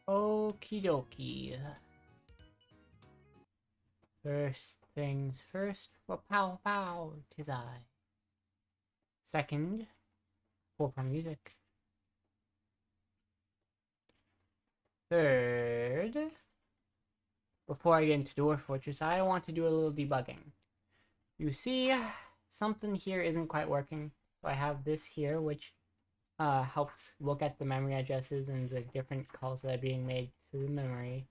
Okie dokie. First things first. Well, pow pow, 'tis I. Second, four-part music. Third, before I get into Dwarf Fortress, I want to do a little debugging. You see, something here isn't quite working. So I have this here, which helps look at the memory addresses and the different calls that are being made to the memory,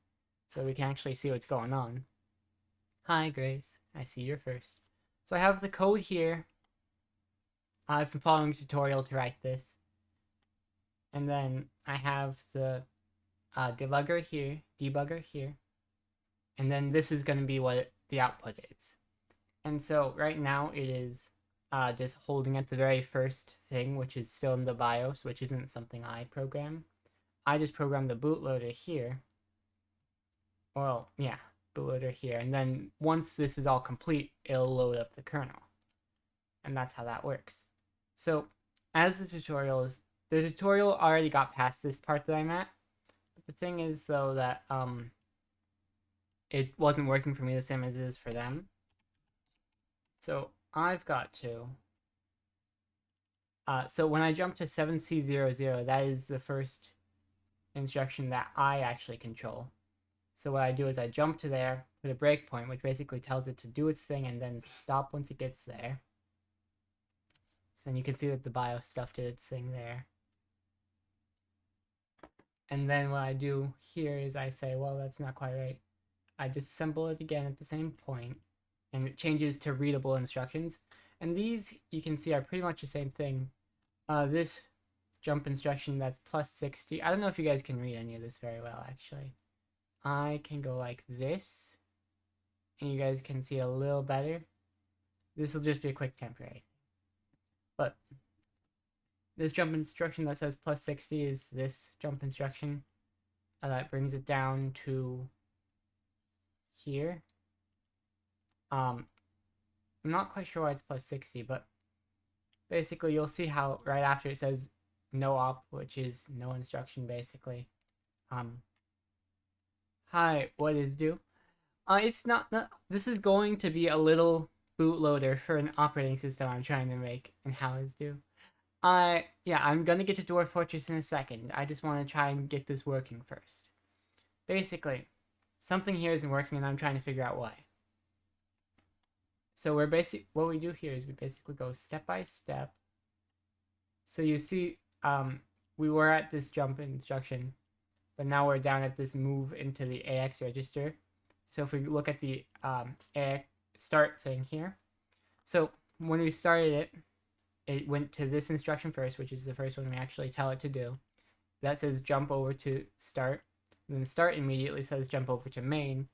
so we can actually see what's going on. Hi, Grace. I see you're first. So I have the code here. I've been following a tutorial to write this. And then I have the debugger here. And then this is going to be what the output is. And so right now it is just holding at the very first thing, which is still in the BIOS, which isn't something I program. I just program the bootloader here. Well, yeah, bootloader here. And then once this is all complete, it'll load up the kernel. And that's how that works. So as the tutorial already got past this part that I'm at. But the thing is, though, that it wasn't working for me the same as it is for them. So I've got to... so when I jump to 7C00, that is the first instruction that I actually control. So what I do is I jump to there, put a breakpoint, which basically tells it to do its thing and then stop once it gets there. So then you can see that the BIOS stuff did its thing there. And then what I do here is I say, well, that's not quite right. I disassemble it again at the same point, and it changes to readable instructions. And these, you can see, are pretty much the same thing. This jump instruction, that's plus 60. I don't know if you guys can read any of this very well, actually. I can go like this, and you guys can see a little better. This will just be a quick temporary. But this jump instruction that says plus 60 is this jump instruction. That brings it down to here. I'm not quite sure why it's plus 60, but basically you'll see how right after it says no op, which is no instruction basically. Hi, what is do? It's not, this is going to be a little bootloader for an operating system I'm trying to make, and how is do. Yeah, I'm gonna get to Dwarf Fortress in a second. I just want to try and get this working first. Basically, something here isn't working and I'm trying to figure out why. So what we do here is we basically go step by step. So you see, we were at this jump instruction, but now we're down at this move into the AX register. So if we look at the AX start thing here, so when we started it, it went to this instruction first, which is the first one we actually tell it to do. That says jump over to start. And then start immediately says jump over to main.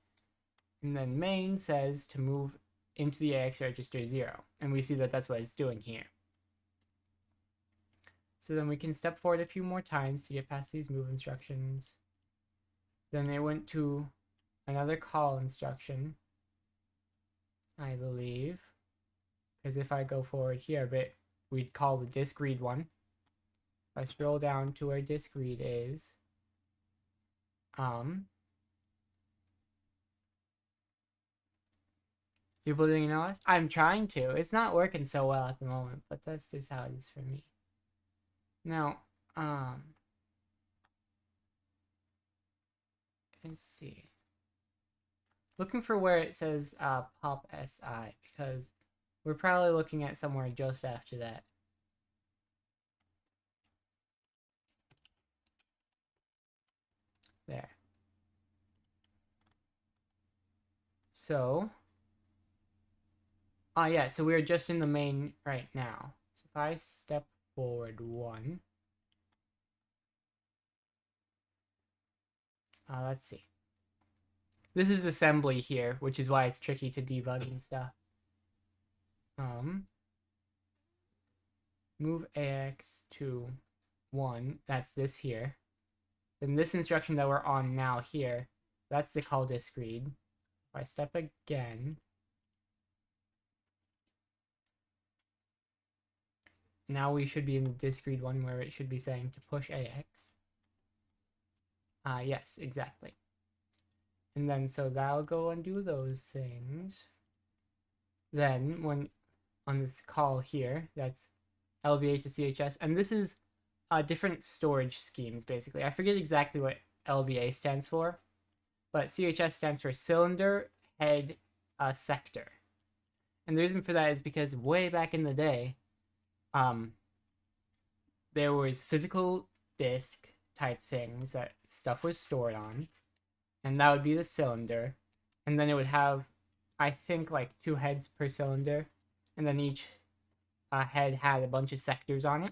And then main says to move into the AX register 0. And we see that that's what it's doing here. So then we can step forward a few more times to get past these move instructions. Then it went to another call instruction, I believe. Because if I go forward here a bit, we'd call the disk read one. If I scroll down to where disk read is, people doing analysis? I'm trying to. It's not working so well at the moment, but that's just how it is for me. Now, let's see. Looking for where it says pop SI, because we're probably looking at somewhere just after that. There. So, yeah, so we're just in the main right now. So if I step forward 1, let's see. This is assembly here, which is why it's tricky to debug and stuff. Move AX to 1, that's this here. Then this instruction that we're on now here, that's the call disk read. If I step again, now we should be in the disk read one where it should be saying to push AX. Yes, exactly. And then so that'll go and do those things. Then when on this call here, that's LBA to CHS, and this is different storage schemes basically. I forget exactly what LBA stands for, but CHS stands for cylinder head sector. And the reason for that is because way back in the day, there was physical disk type things that stuff was stored on, and that would be the cylinder, and then it would have, I think, like 2 heads per cylinder, and then each head had a bunch of sectors on it.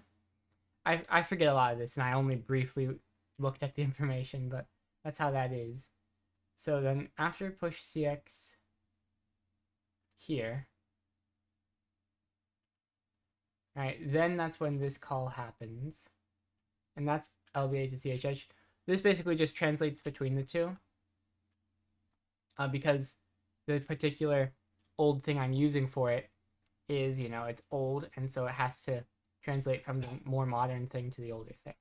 I forget a lot of this, and I only briefly looked at the information, but that's how that is. So then after push CX here, right, then that's when this call happens, and that's LBA to CHS. This basically just translates between the two, because the particular old thing I'm using for it is, you know, it's old, and so it has to translate from the more modern thing to the older thing.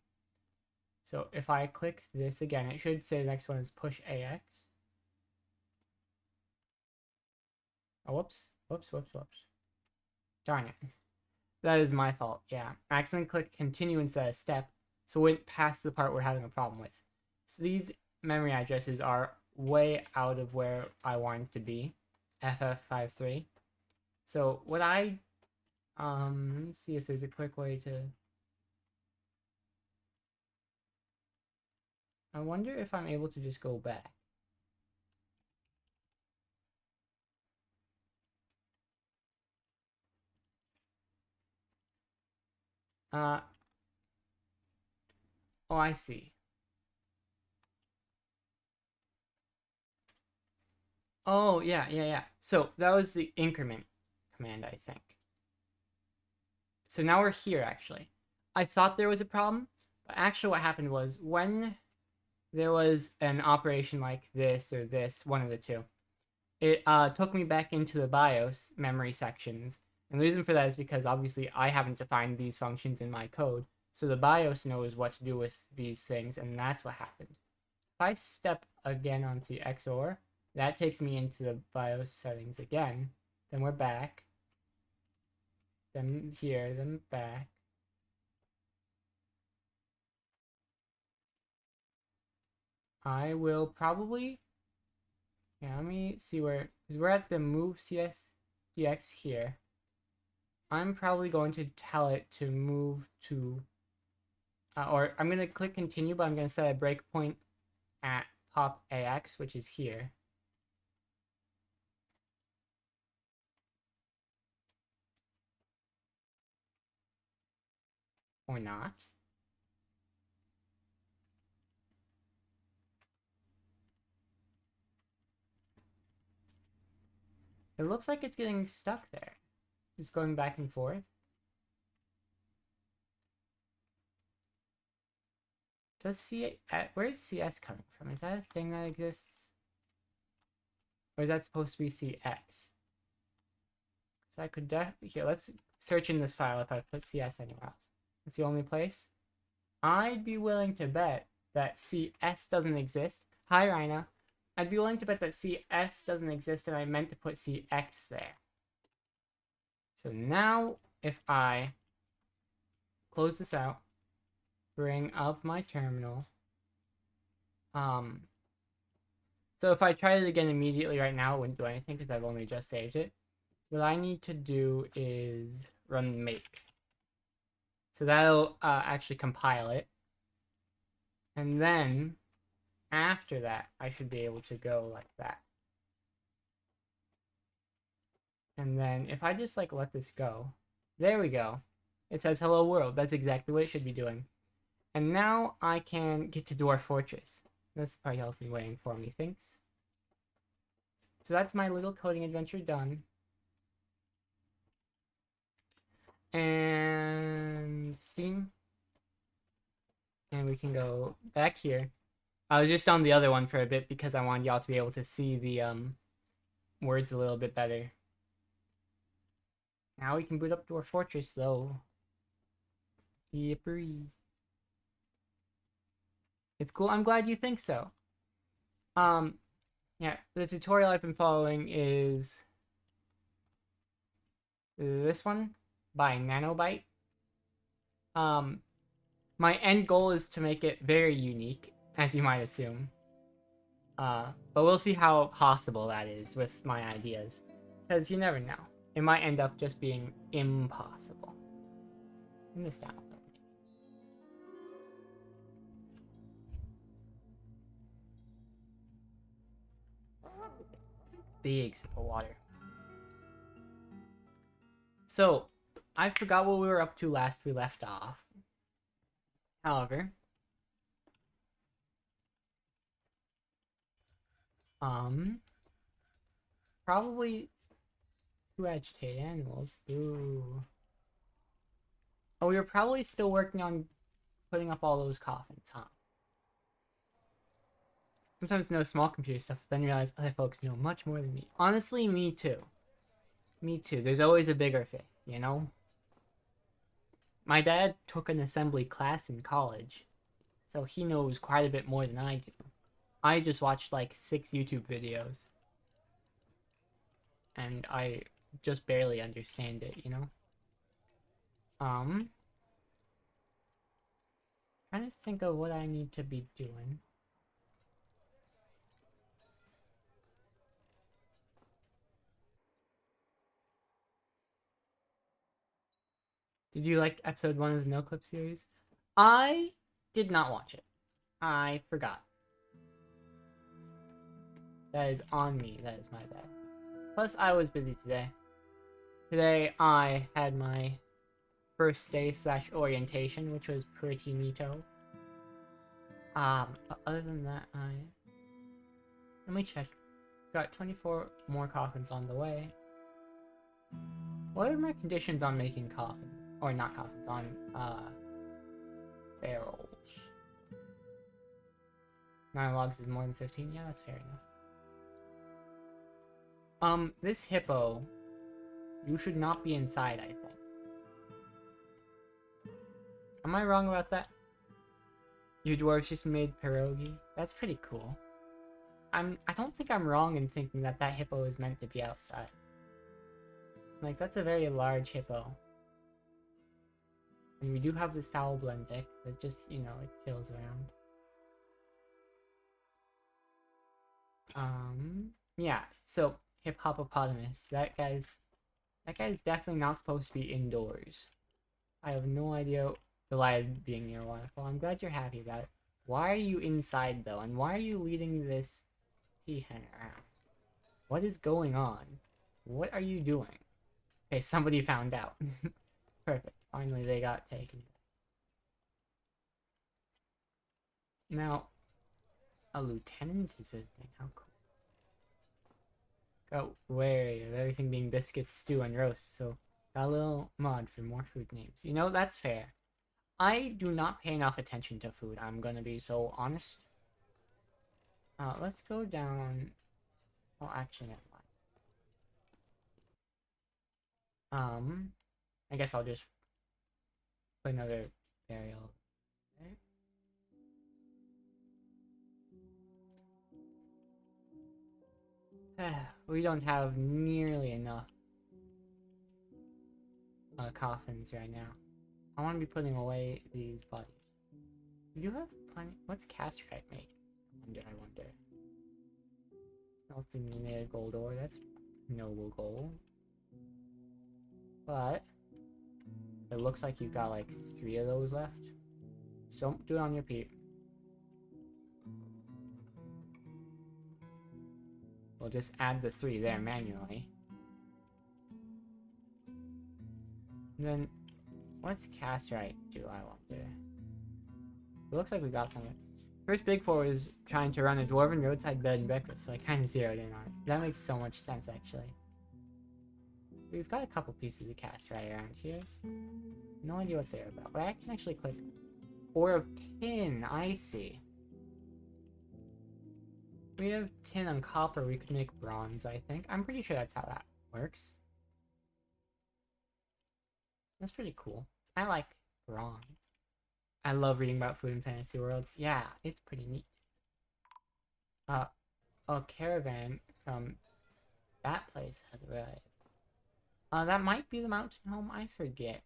So if I click this again, it should say the next one is push AX. Oh, whoops. Darn it. That is my fault, yeah. I accidentally clicked continue instead of step, so it went past the part we're having a problem with. So these memory addresses are way out of where I want it to be, FF53. So what let me see if there's a quick way to... I wonder if I'm able to just go back. Oh, I see. Oh, yeah. So that was the increment command, I think. So now we're here, actually. I thought there was a problem, but actually what happened was when there was an operation like this or this, one of the two, it took me back into the BIOS memory sections. And the reason for that is because obviously I haven't defined these functions in my code, so the BIOS knows what to do with these things, and that's what happened. If I step again onto XOR, that takes me into the BIOS settings again. Then we're back. Then here, then back. I will probably... Yeah, let me see where... Because we're at the move CSDX here. I'm probably going to tell it to move to... or I'm going to click continue, but I'm going to set a breakpoint at pop AX, which is here. Or not. It looks like it's getting stuck there. Just going back and forth. Where's CS coming from? Is that a thing that exists? Or is that supposed to be CX? So I could here, let's search in this file if I put CS anywhere else. It's the only place. I'd be willing to bet that CS doesn't exist. Hi, Rhina. I'd be willing to bet that CS doesn't exist and I meant to put CX there. So now, if I close this out, bring up my terminal, so if I tried it again immediately right now, it wouldn't do anything because I've only just saved it. What I need to do is run make. So that'll actually compile it. And then after that, I should be able to go like that. And then if I just like let this go, there we go. It says hello world. That's exactly what it should be doing. And now I can get to Dwarf Fortress. This probably helped me waiting for me, thanks. So that's my little coding adventure done. And Steam. And we can go back here. I was just on the other one for a bit because I wanted y'all to be able to see the words a little bit better. Now we can boot up Dwarf Fortress though. Yippery. It's cool. I'm glad you think so. Yeah, the tutorial I've been following is this one by Nanobyte. My end goal is to make it very unique, as you might assume. But we'll see how possible that is with my ideas. Because you never know. It might end up just being impossible. In this down. Big sip of water. So, I forgot what we were up to last we left off. However, probably two agitated animals. Ooh. Oh, we were probably still working on putting up all those coffins, huh? Sometimes know small computer stuff, but then realize other folks know much more than me. Honestly, me too. Me too. There's always a bigger fish, you know? My dad took an assembly class in college, so he knows quite a bit more than I do. I just watched like 6 YouTube videos, and I just barely understand it, you know? Trying to think of what I need to be doing. Did you like episode 1 of the No Clip series? I did not watch it. I forgot. That is on me. That is my bad. Plus, I was busy today. Today, I had my first day / orientation, which was pretty neato. But other than that, let me check. Got 24 more coffins on the way. What are my conditions on making coffins? Or not coffins, on, barrels. 9 logs is more than 15? Yeah, that's fair enough. This hippo, you should not be inside, I think. Am I wrong about that? You dwarves just made pierogi? That's pretty cool. I don't think I'm wrong in thinking that that hippo is meant to be outside. Like, that's a very large hippo. And we do have this foul blend deck that just, you know, it chills around. Yeah, so hip hopopotamus. That guy's definitely not supposed to be indoors. I have no idea the light being near a waterfall. I'm glad you're happy about it. Why are you inside though? And why are you leading this peahen around? What is going on? What are you doing? Okay, somebody found out. Perfect. Finally they got taken. Now, a lieutenant is visiting. How cool. Got wary of everything being biscuits, stew, and roast, so got a little mod for more food names. You know, that's fair. I do not pay enough attention to food, I'm gonna be so honest. Let's go down... Oh, actually, never mind. I guess I'll just put another burial there. We don't have nearly enough coffins right now. I want to be putting away these bodies. We do have plenty. What's castrite make? I wonder. Multi-minute gold ore. That's noble gold. But it looks like you've got like 3 of those left. So don't do it on your peep. We'll just add the 3 there manually. And then, what's castrite do, I wonder? It looks like we got something. First Big Four was trying to run a dwarven roadside bed and breakfast, so I kind of zeroed in on it. That makes so much sense, actually. We've got a couple pieces of castrite around here. No idea what they're about, but I can actually click ore of tin. I see. We have tin and copper. We could make bronze, I think. I'm pretty sure that's how that works. That's pretty cool. I like bronze. I love reading about food in fantasy worlds. Yeah, it's pretty neat. A caravan from that place has arrived. That might be the mountain home. I forget.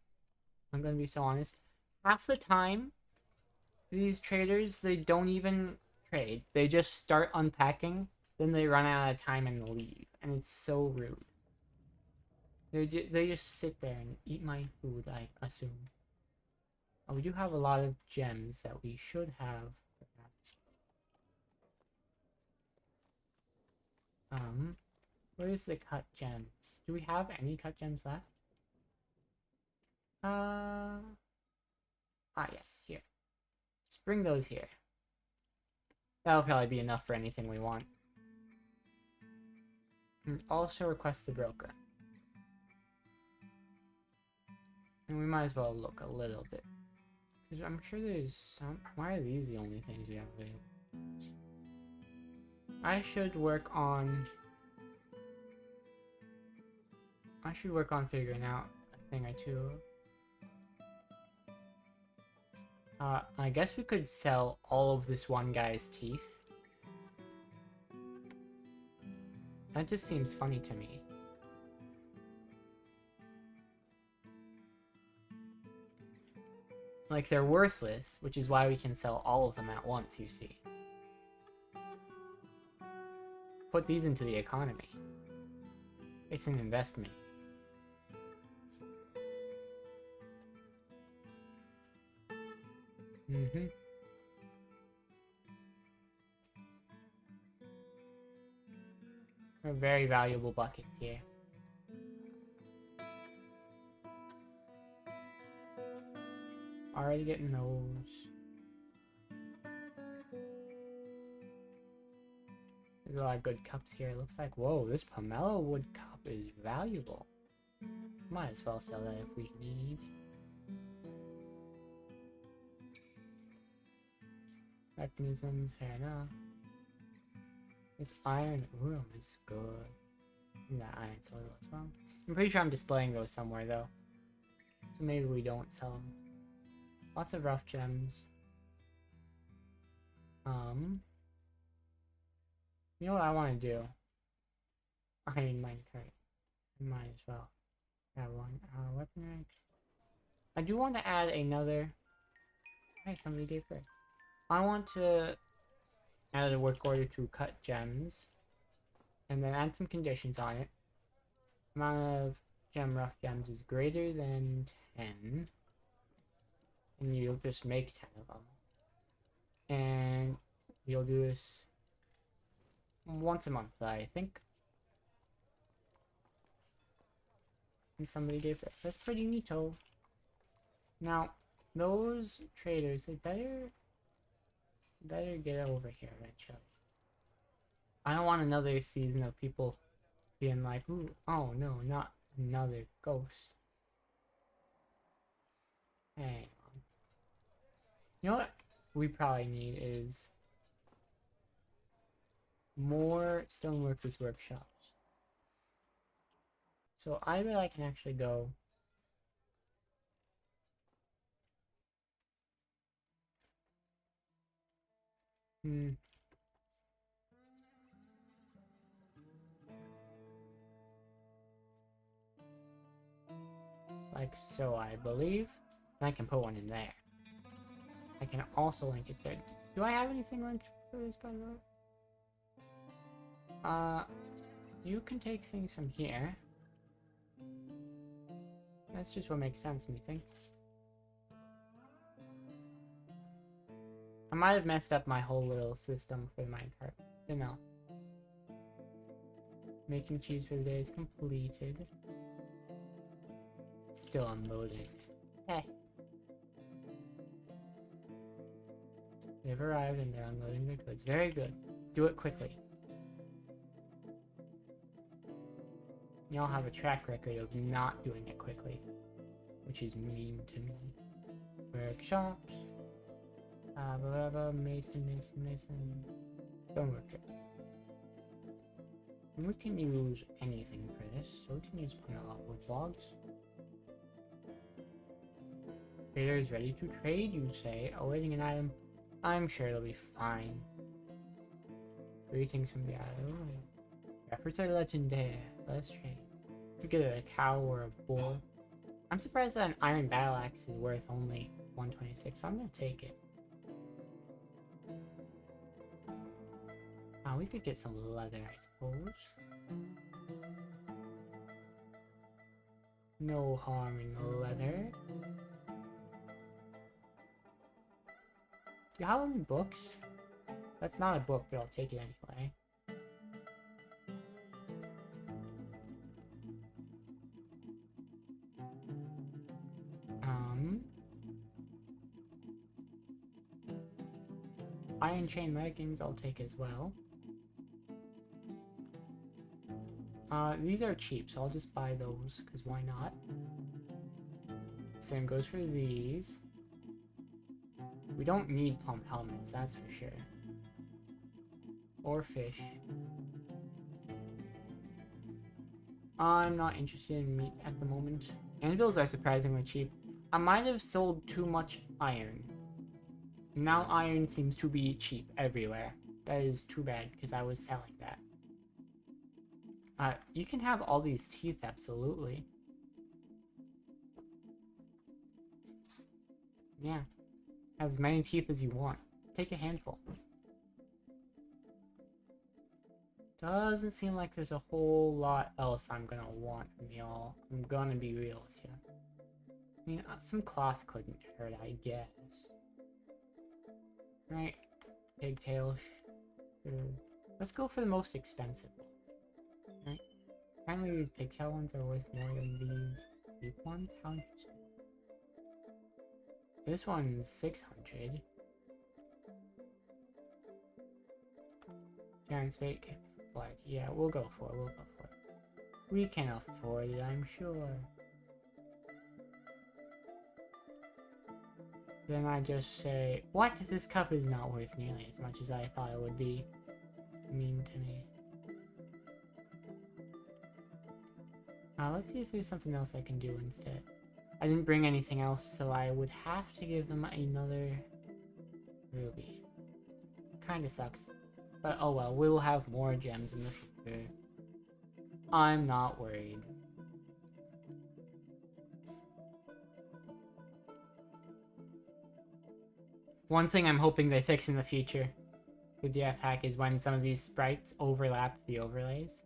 I'm gonna be so honest. Half the time, these traders, they don't even trade. They just start unpacking, then they run out of time and leave. And it's so rude. They just sit there and eat my food, I assume. Oh, we do have a lot of gems that we should have, perhaps. Where's the cut gems? Do we have any cut gems left? Yes, here. Just bring those here. That'll probably be enough for anything we want. And also request the broker. And we might as well look a little bit. Because I'm sure there's some... Why are these the only things we have available? I should work on figuring out a thing or two. I guess we could sell all of this one guy's teeth. That just seems funny to me. Like, they're worthless, which is why we can sell all of them at once, you see. Put these into the economy. It's an investment. They're very valuable buckets here. Already getting those. There's a lot of good cups here. It looks like, whoa, this pomelo wood cup is valuable. Might as well sell that if we need. Mechanisms, fair enough. This iron room is good. And that iron soil as well. I'm pretty sure I'm displaying those somewhere though. So maybe we don't sell them. Lots of rough gems. You know what I want to do? Iron minecart. Might as well. That one. Weapon rank. I do want to add another. Hey, somebody gave birth. I want to add a work order to cut gems, and then add some conditions on it. Amount of rough gems is greater than 10, and you'll just make 10 of them. And you'll do this once a month, I think. And somebody gave birth. That's pretty neato. Now, those traders, they better get over here eventually. I don't want another season of people being like, ooh, oh no, not another ghost. Hang on. You know what we probably need is more stoneworkers workshops. So I bet I can actually go like so, I believe. And I can put one in there. I can also link it there. Do I have anything linked for this, by the way? You can take things from here. That's just what makes sense, methinks. I might have messed up my whole little system for the minecart. Don't know. Making cheese for the day is completed. Still unloading. Hey. They've arrived and they're unloading their goods. Very good. Do it quickly. Y'all have a track record of not doing it quickly, which is mean to me. Workshops. Mason. Don't work it. We can use anything for this, so we can use wood logs. Trader is ready to trade, you say. Awaiting an item. I'm sure it'll be fine. Greetings from the island. Your efforts are legendary. Let's trade. You get a cow or a bull. I'm surprised that an iron battle axe is worth only 126, but I'm gonna take it. We could get some leather, I suppose. No harm in the leather. Do you have any books? That's not a book, but I'll take it anyway. Iron chain leggings, I'll take as well. These are cheap, so I'll just buy those, because why not? Same goes for these. We don't need plump helmets, that's for sure. Or fish. I'm not interested in meat at the moment. Anvils are surprisingly cheap. I might have sold too much iron. Now iron seems to be cheap everywhere. That is too bad, because I was selling that. You can have all these teeth, absolutely. Yeah. Have as many teeth as you want. Take a handful. Doesn't seem like there's a whole lot else I'm gonna want from y'all. I'm gonna be real with you. I mean, some cloth couldn't hurt, I guess. Right. Pigtail. Sure. Let's go for the most expensive one. Right. Apparently these pigtail ones are worth more than these sheep ones. How interesting. This one's 600. Giant fake flag. Yeah, we'll go for it. We'll go for it. We can afford it, I'm sure. Then I just say, what? This cup is not worth nearly as much as I thought it would be. Mean to me. Let's see if there's something else I can do instead. I didn't bring anything else, so I would have to give them another ruby. Kinda sucks. But oh well, we'll have more gems in the future. I'm not worried. One thing I'm hoping they fix in the future with the F-hack is when some of these sprites overlap the overlays.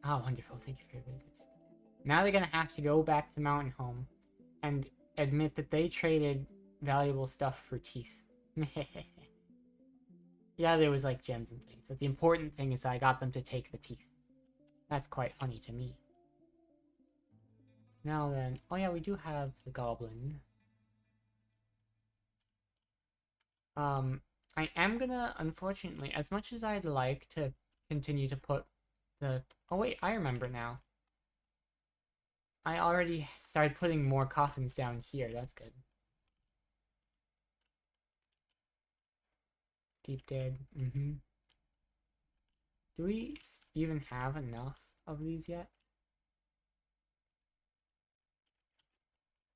Oh, wonderful. Thank you for your business. Now they're gonna have to go back to Mountain Home and admit that they traded valuable stuff for teeth. Yeah, there was like gems and things, but the important thing is that I got them to take the teeth. That's quite funny to me. Now then, oh yeah, we do have the goblin. I am gonna, unfortunately, as much as I'd like to continue to put the... Oh wait, I remember now. I already started putting more coffins down here, that's good. Deep dead, Do we even have enough of these yet?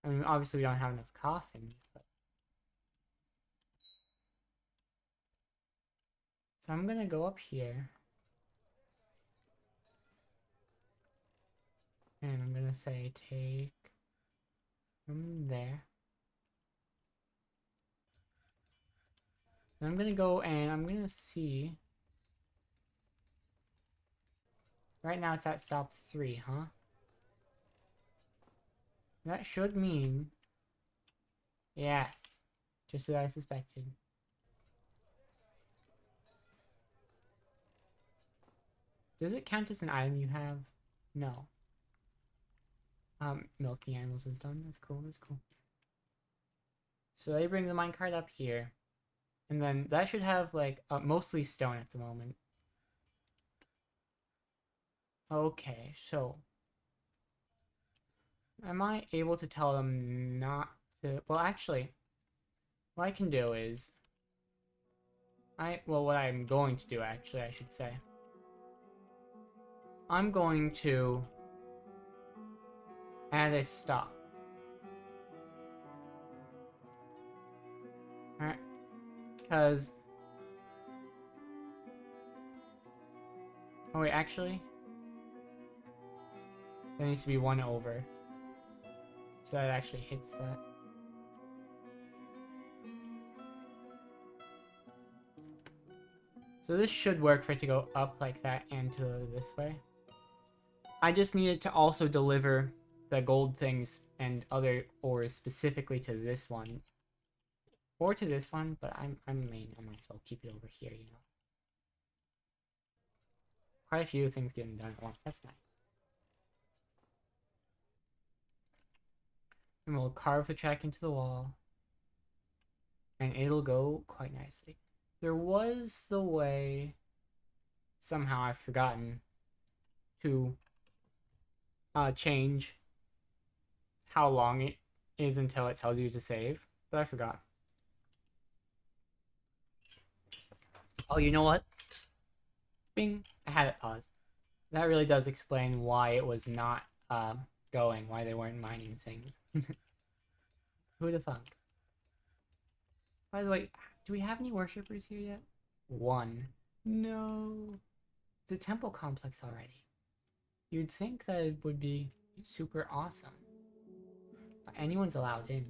I mean, obviously we don't have enough coffins, but... So I'm gonna go up here. And I'm gonna say take from there. And I'm gonna go and I'm gonna see. Right now it's at stop 3, huh? That should mean... Yes. Just as I suspected. Does it count as an item you have? No. Milking animals is done. That's cool, that's cool. So they bring the minecart up here. And then that should have, like, mostly stone at the moment. Okay, so... Am I able to tell them not to... Well, actually, what I can do is... Well, what I'm going to do, actually, I should say. I'm going to add a stop. Alright. Because... Oh wait, actually... There needs to be one over. So that actually hits that. So this should work for it to go up like that and to this way. I just needed to also deliver the gold things and other ores specifically to this one. Or to this one, but I might as well keep it over here, you know. Quite a few things getting done at once, that's nice. And we'll carve the track into the wall. And it'll go quite nicely. There was the way, somehow I've forgotten, to change how long it is until it tells you to save, but I forgot. Oh, you know what? Bing! I had it paused. That really does explain why it was not going, why they weren't mining things. Who'd have thunk? By the way, do we have any worshippers here yet? One. No. It's a temple complex already. You'd think that it would be super awesome. But anyone's allowed in.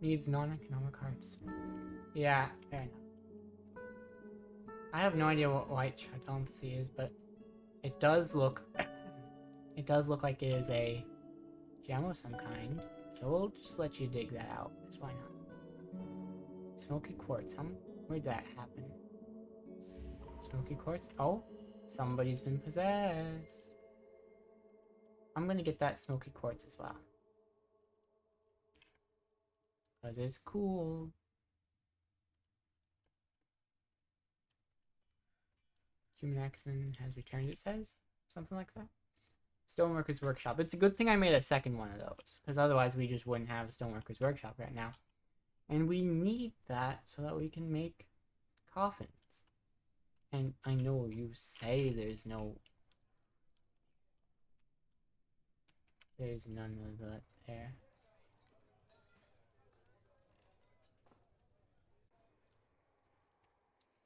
Needs non-economic cards. Yeah, fair enough. I have no idea what white Chardonnay is, but it does look... it does look like it is a gem of some kind. So we'll just let you dig that out, because why not? Smoky quartz, huh? Where'd that happen? Smoky quartz? Oh, somebody's been possessed. I'm gonna get that smoky quartz as well. Because it's cool. Human Axeman has returned, it says. Something like that. Stoneworkers Workshop. It's a good thing I made a second one of those. Because otherwise we just wouldn't have a Stoneworkers Workshop right now. And we need that so that we can make coffins. And I know you say there's no... There's none of that there.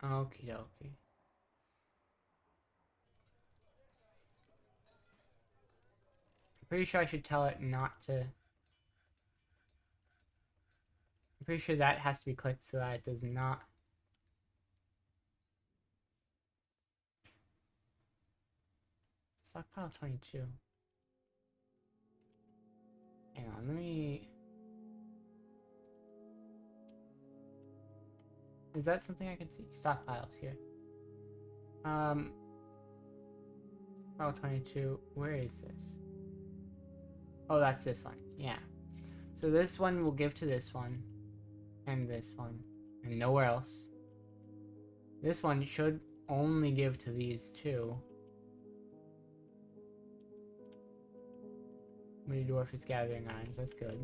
Okie dokie. I'm pretty sure I should tell it not to... I'm pretty sure that has to be clicked so that it does not... Stockpile 22. Hang on, let me... Is that something I can see? Stockpiles here. File 22. Where is this? Oh, that's this one. Yeah. So this one will give to this one. And this one. And nowhere else. This one should only give to these two. Moody Dwarf is gathering items. That's good.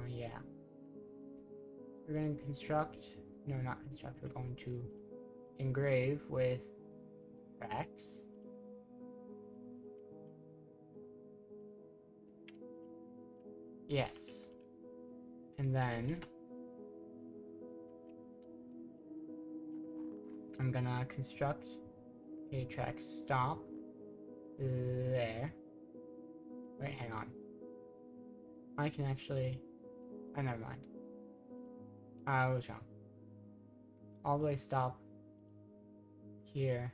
Yeah. We're going to construct... No, not construct. We're going to engrave with Rex. Yes. And then... I'm gonna construct a track stop there. Wait, hang on. I can actually... Oh, never mind. I was wrong. All the way stop here.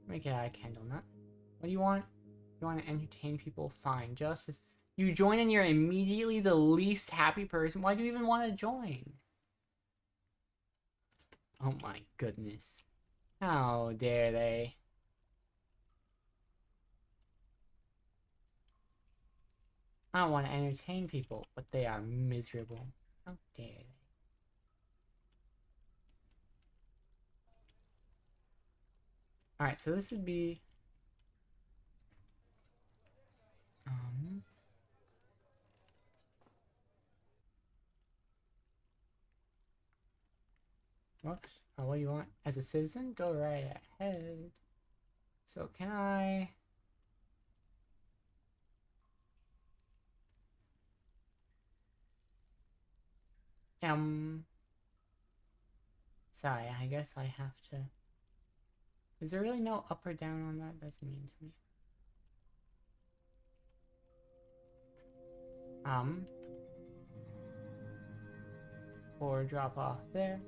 Make it out of candle nut. What do you want? You want to entertain people? Fine. Justice. You join and you're immediately the least happy person. Why do you even want to join? Oh my goodness. How dare they? I don't want to entertain people, but they are miserable. How dare they? Alright, so this would be... Whoops. Oh, what do you want? As a citizen? Go right ahead. So can I... Sorry, I guess I have to... Is there really no up or down on that? That's mean to me. Or drop off there.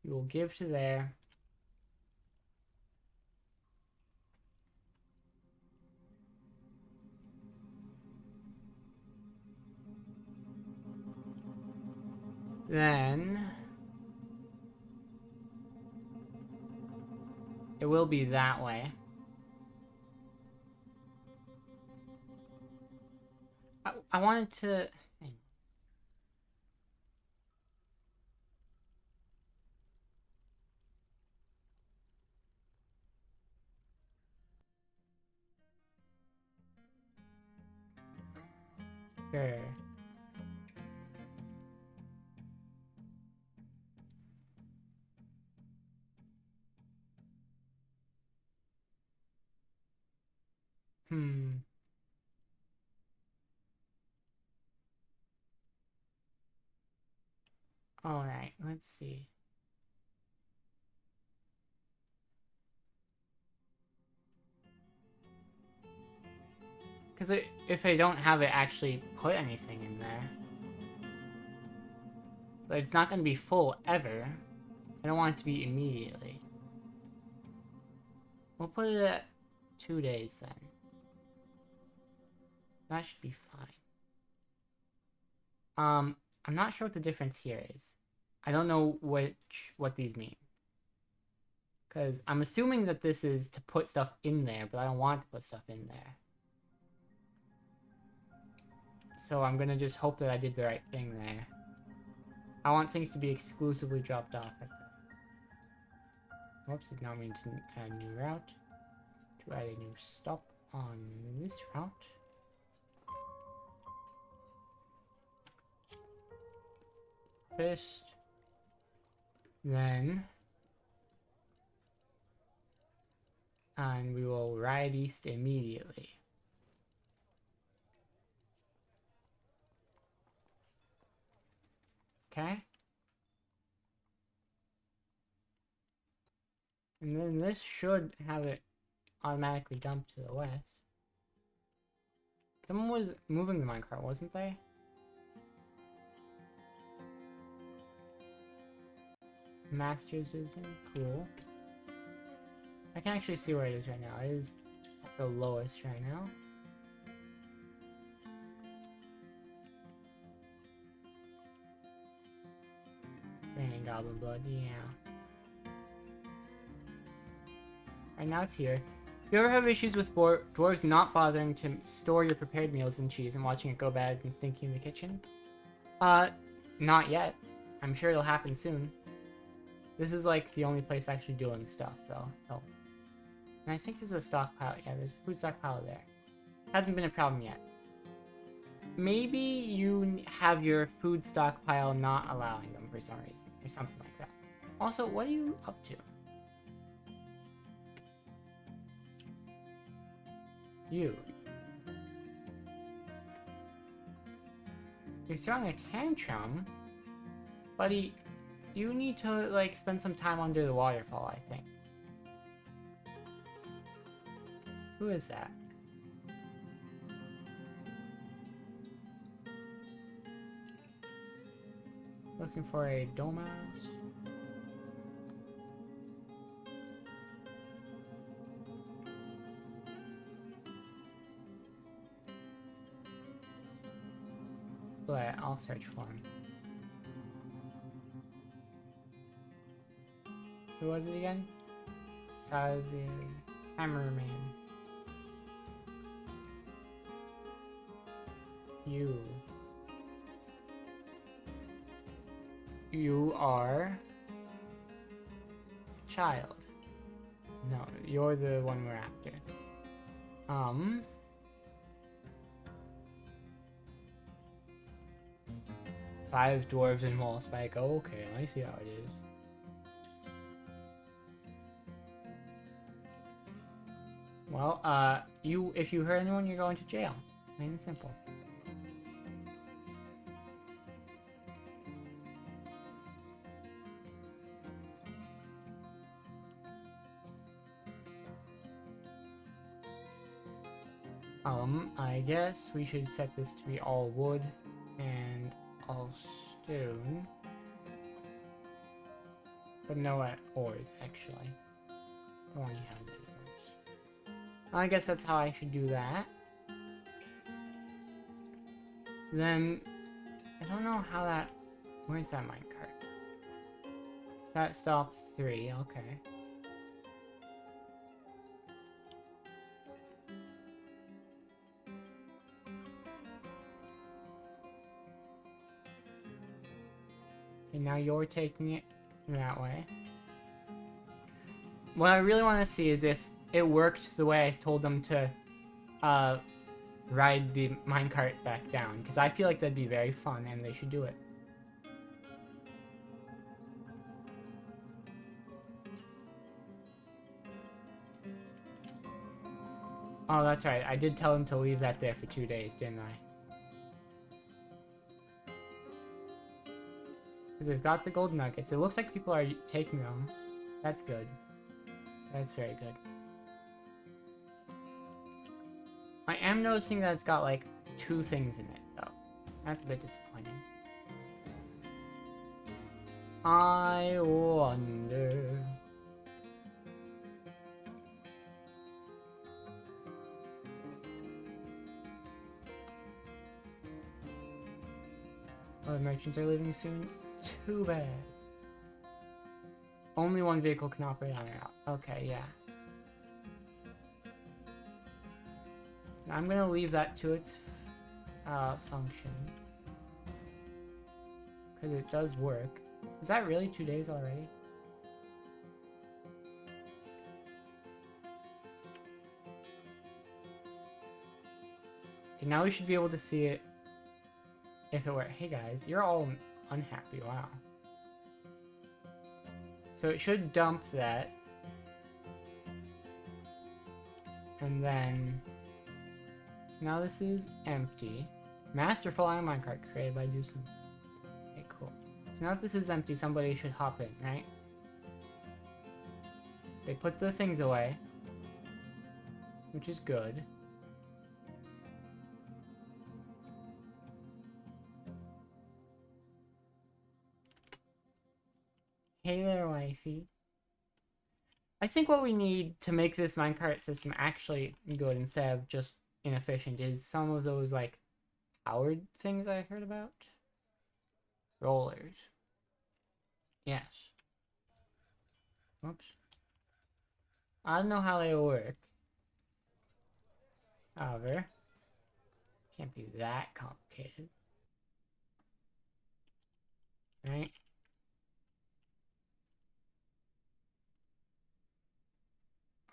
You will give to there. Then it will be that way. I wanted to... Sure. Alright, let's see. Because if I don't have it actually put anything in there. But it's not going to be full ever. I don't want it to be immediately. We'll put it at 2 days then. That should be fine. I'm not sure what the difference here is. I don't know what these mean. Because I'm assuming that this is to put stuff in there, but I don't want to put stuff in there. So I'm gonna just hope that I did the right thing there. I want things to be exclusively dropped off at the... Whoops, did not mean to add a new route. To add a new stop on this route. First. Then... And we will ride east immediately. Okay. And then this should have it automatically dumped to the west. Someone was moving the minecart, wasn't they? Master's vision, cool. I can actually see where it is right now. It is at the lowest right now. Raining goblin blood, yeah. Right now it's here. If you ever have issues with dwarves not bothering to store your prepared meals and cheese and watching it go bad and stinky in the kitchen? Not yet. I'm sure it'll happen soon. This is like the only place actually doing stuff though. Oh. And I think there's a stockpile. Yeah, there's a food stockpile there. Hasn't been a problem yet. Maybe you have your food stockpile not allowing them for some reason, or something like that. Also, what are you up to? You're throwing a tantrum? Buddy, you need to, like, spend some time under the waterfall, I think. Who is that? Looking for a Domas. But I'll search for him. Who was it again? Sazi Hammerman. You. You are... child. No, you're the one we're after. 5 dwarves and wall spike. Okay, I see how it is. Well, if you hurt anyone, you're going to jail. Plain and simple. I guess we should set this to be all wood and all stone. But no ores, actually. I want to have any ores. I guess that's how I should do that. Then, I don't know how that... Where's that minecart? That stopped 3, okay. And now you're taking it that way. What I really want to see is if it worked the way I told them to ride the minecart back down, because I feel like that'd be very fun and they should do it. Oh, that's right. I did tell them to leave that there for 2 days, didn't I? Because they've got the gold nuggets. It looks like people are taking them. That's good. That's very good. I am noticing that it's got like 2 things in it, though. That's a bit disappointing. I wonder... Oh, the merchants are leaving soon? Too bad. Only 1 vehicle can operate on it. Okay, yeah. I'm gonna leave that to its function. Because it does work. Is that really 2 days already? Okay, now we should be able to see it if it were. Hey guys, you're all unhappy. Wow. So it should dump that. And then... So now this is empty. Masterful iron minecart created by Deucin. Okay, cool. So now that this is empty, somebody should hop in, right? They put the things away. Which is good. Hey there, wifey. I think what we need to make this minecart system actually good instead of just inefficient is some of those, like, powered things I heard about. Rollers. Yes. Whoops. I don't know how they work. However, can't be that complicated. Right?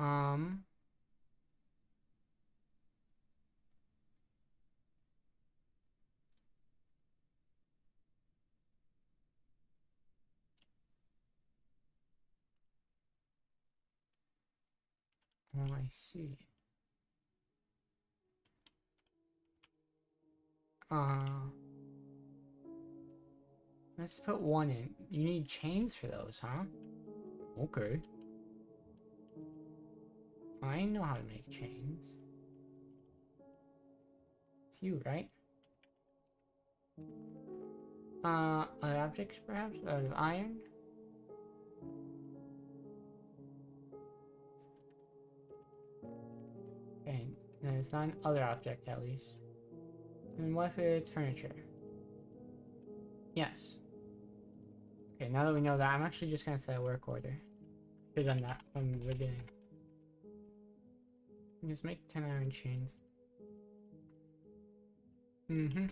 Oh, I see. Let's put 1 in. You need chains for those, huh? Okay. I know how to make chains. It's you, right? Other objects, perhaps? Out of iron? Okay, then it's not an other object, at least. And what if it's furniture? Yes. Okay, now that we know that, I'm actually just gonna set a work order. Should've done that from the beginning. Just make 10 iron chains. Mm-hmm.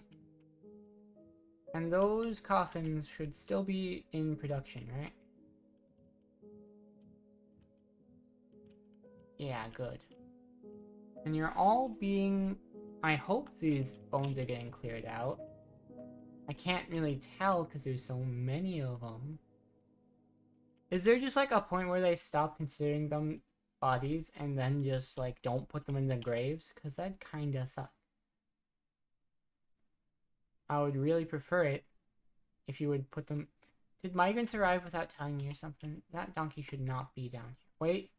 And those coffins should still be in production, right? Yeah, good. And you're all being... I hope these bones are getting cleared out. I can't really tell because there's so many of them. Is there just like a point where they stop considering them bodies and then just like don't put them in the graves? Because that kinda sucks. I would really prefer it if you would put them... Did migrants arrive without telling me or something? That donkey should not be down here. Wait.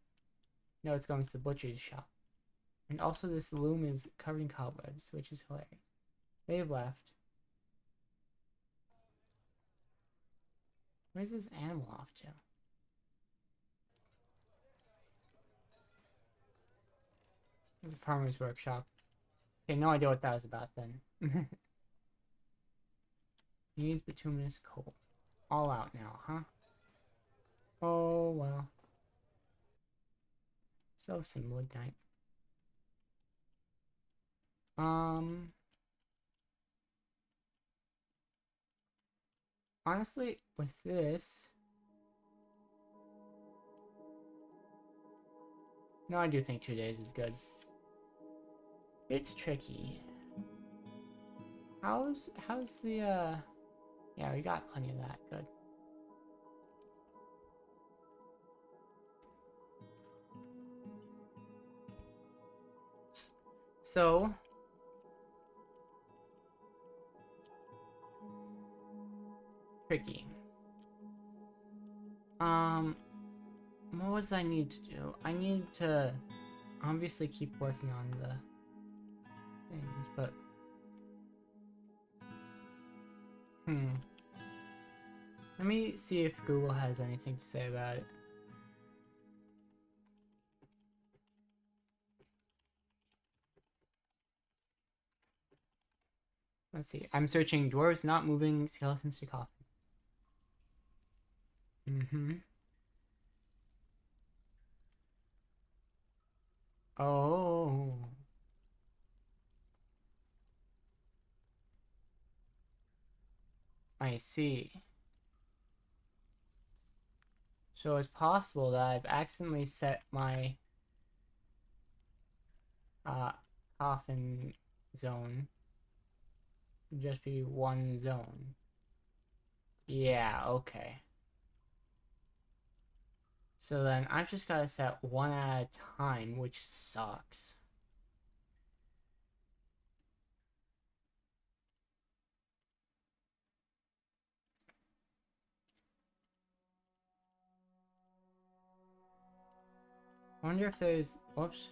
No, it's going to the butcher's shop. And also this loom is covered in cobwebs, which is hilarious. They've left. Where's this animal off to? It's a farmer's workshop. Okay, no idea what that was about then. Needs bituminous coal. All out now, huh? Oh, well. Still have some lignite. Honestly, with this... No, I do think 2 days is good. It's tricky. How's the, Yeah, we got plenty of that. Good. So... Tricky. What was I need to do? I need to obviously keep working on the things, but... Let me see if Google has anything to say about it. Let's see. I'm searching dwarves not moving skeletons to coffins. Oh. I see. So it's possible that I've accidentally set my coffin zone to just be one zone. Yeah, okay. So then I've just gotta set one at a time, which sucks. I wonder if there's... Whoops.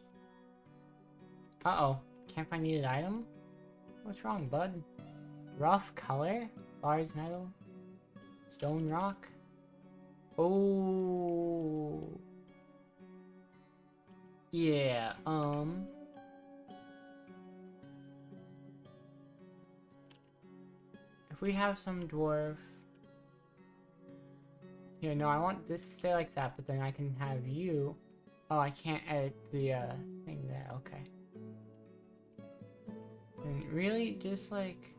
Uh-oh. Can't find needed item? What's wrong, bud? Rough color? Bars metal? Stone rock? Oh... Yeah, if we have some dwarf... Here, no, I want this to stay like that, but then I can have you... Oh, I can't edit the, thing there, okay. And really, just like...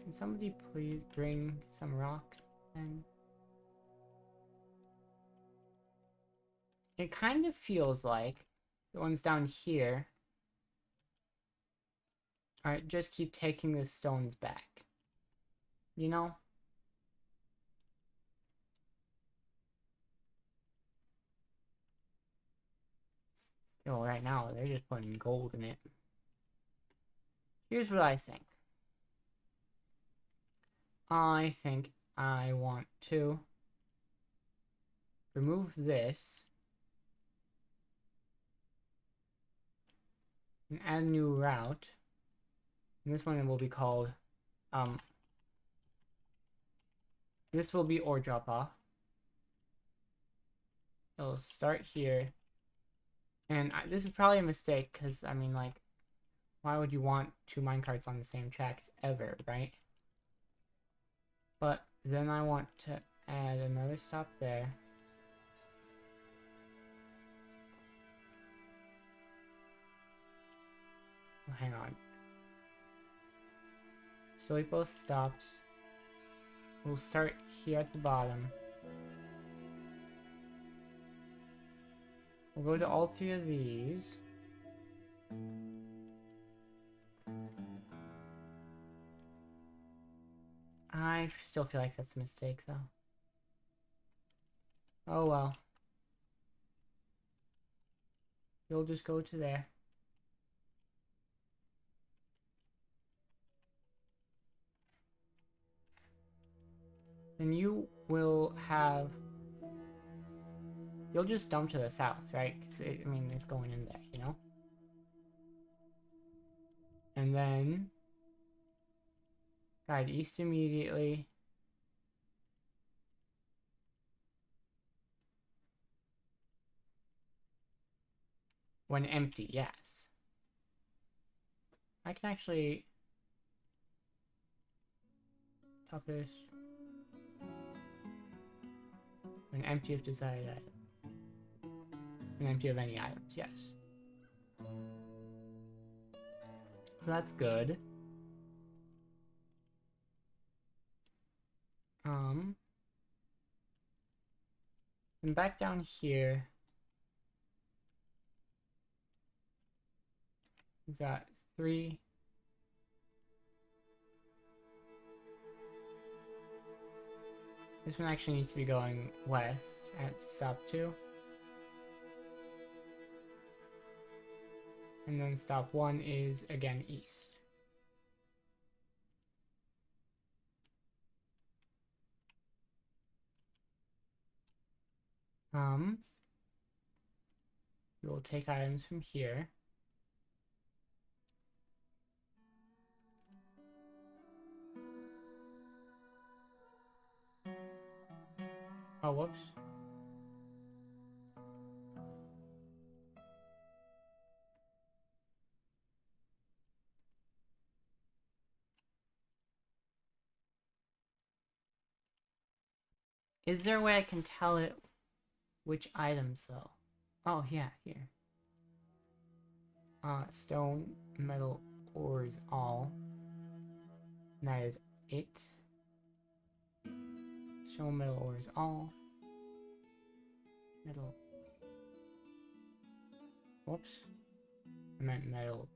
Can somebody please bring some rock, and... It kind of feels like the ones down here are just keep taking the stones back. You know? You know, right now, they're just putting gold in it. Here's what I think. I think I want to remove this and add a new route. And this one will be called, this will be ore drop off. It'll start here. And this is probably a mistake, because, I mean, like, why would you want 2 minecarts on the same tracks ever, right? But then I want to add another stop there. Oh, hang on. Delete both stops. We'll start here at the bottom. We'll go to all three of these. I still feel like that's a mistake, though. Oh well. You'll just go to there. And you will have... You'll just dump to the south, right? Because, I mean, it's going in there, you know? And then... guide east immediately. When empty, yes. I can actually... top this. When empty of desired item. When empty of any items, yes. So that's good. And back down here, we've got 3. This one actually needs to be going west at stop 2. And then stop 1 is again east. We will take items from here. Oh, whoops. Is there a way I can tell it which items, though? Oh, yeah, here. Stone, metal, ores, all. And that is it. Stone, metal, ores, all. Metal. Whoops. I meant metal,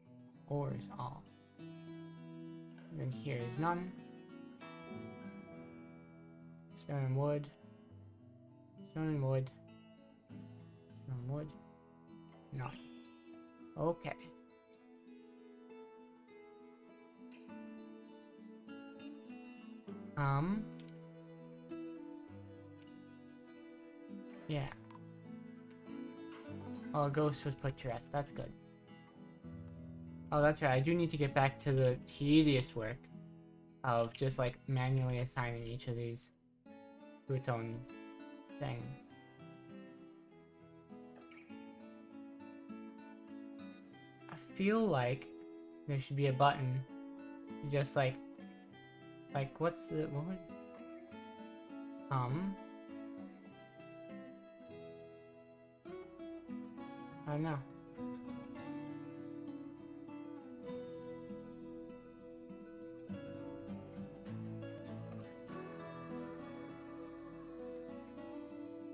ores, all. And then here is none. Stone and wood. Stone and wood. Stone and wood. None. Okay. Yeah. Oh, a ghost was put to rest. That's good. Oh, that's right. I do need to get back to the tedious work of just, like, manually assigning each of these to its own thing. I feel like there should be a button. Just, like, what's the... what would... I don't know.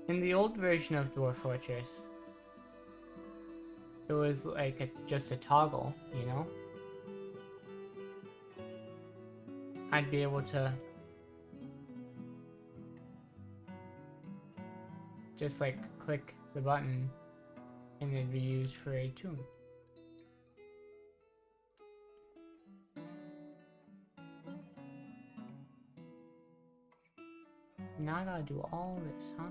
In the old version of Dwarf Fortress, it was like just a toggle, you know? I'd be able to just like click the button and it'd be used for a tomb. Now I gotta do all this, huh?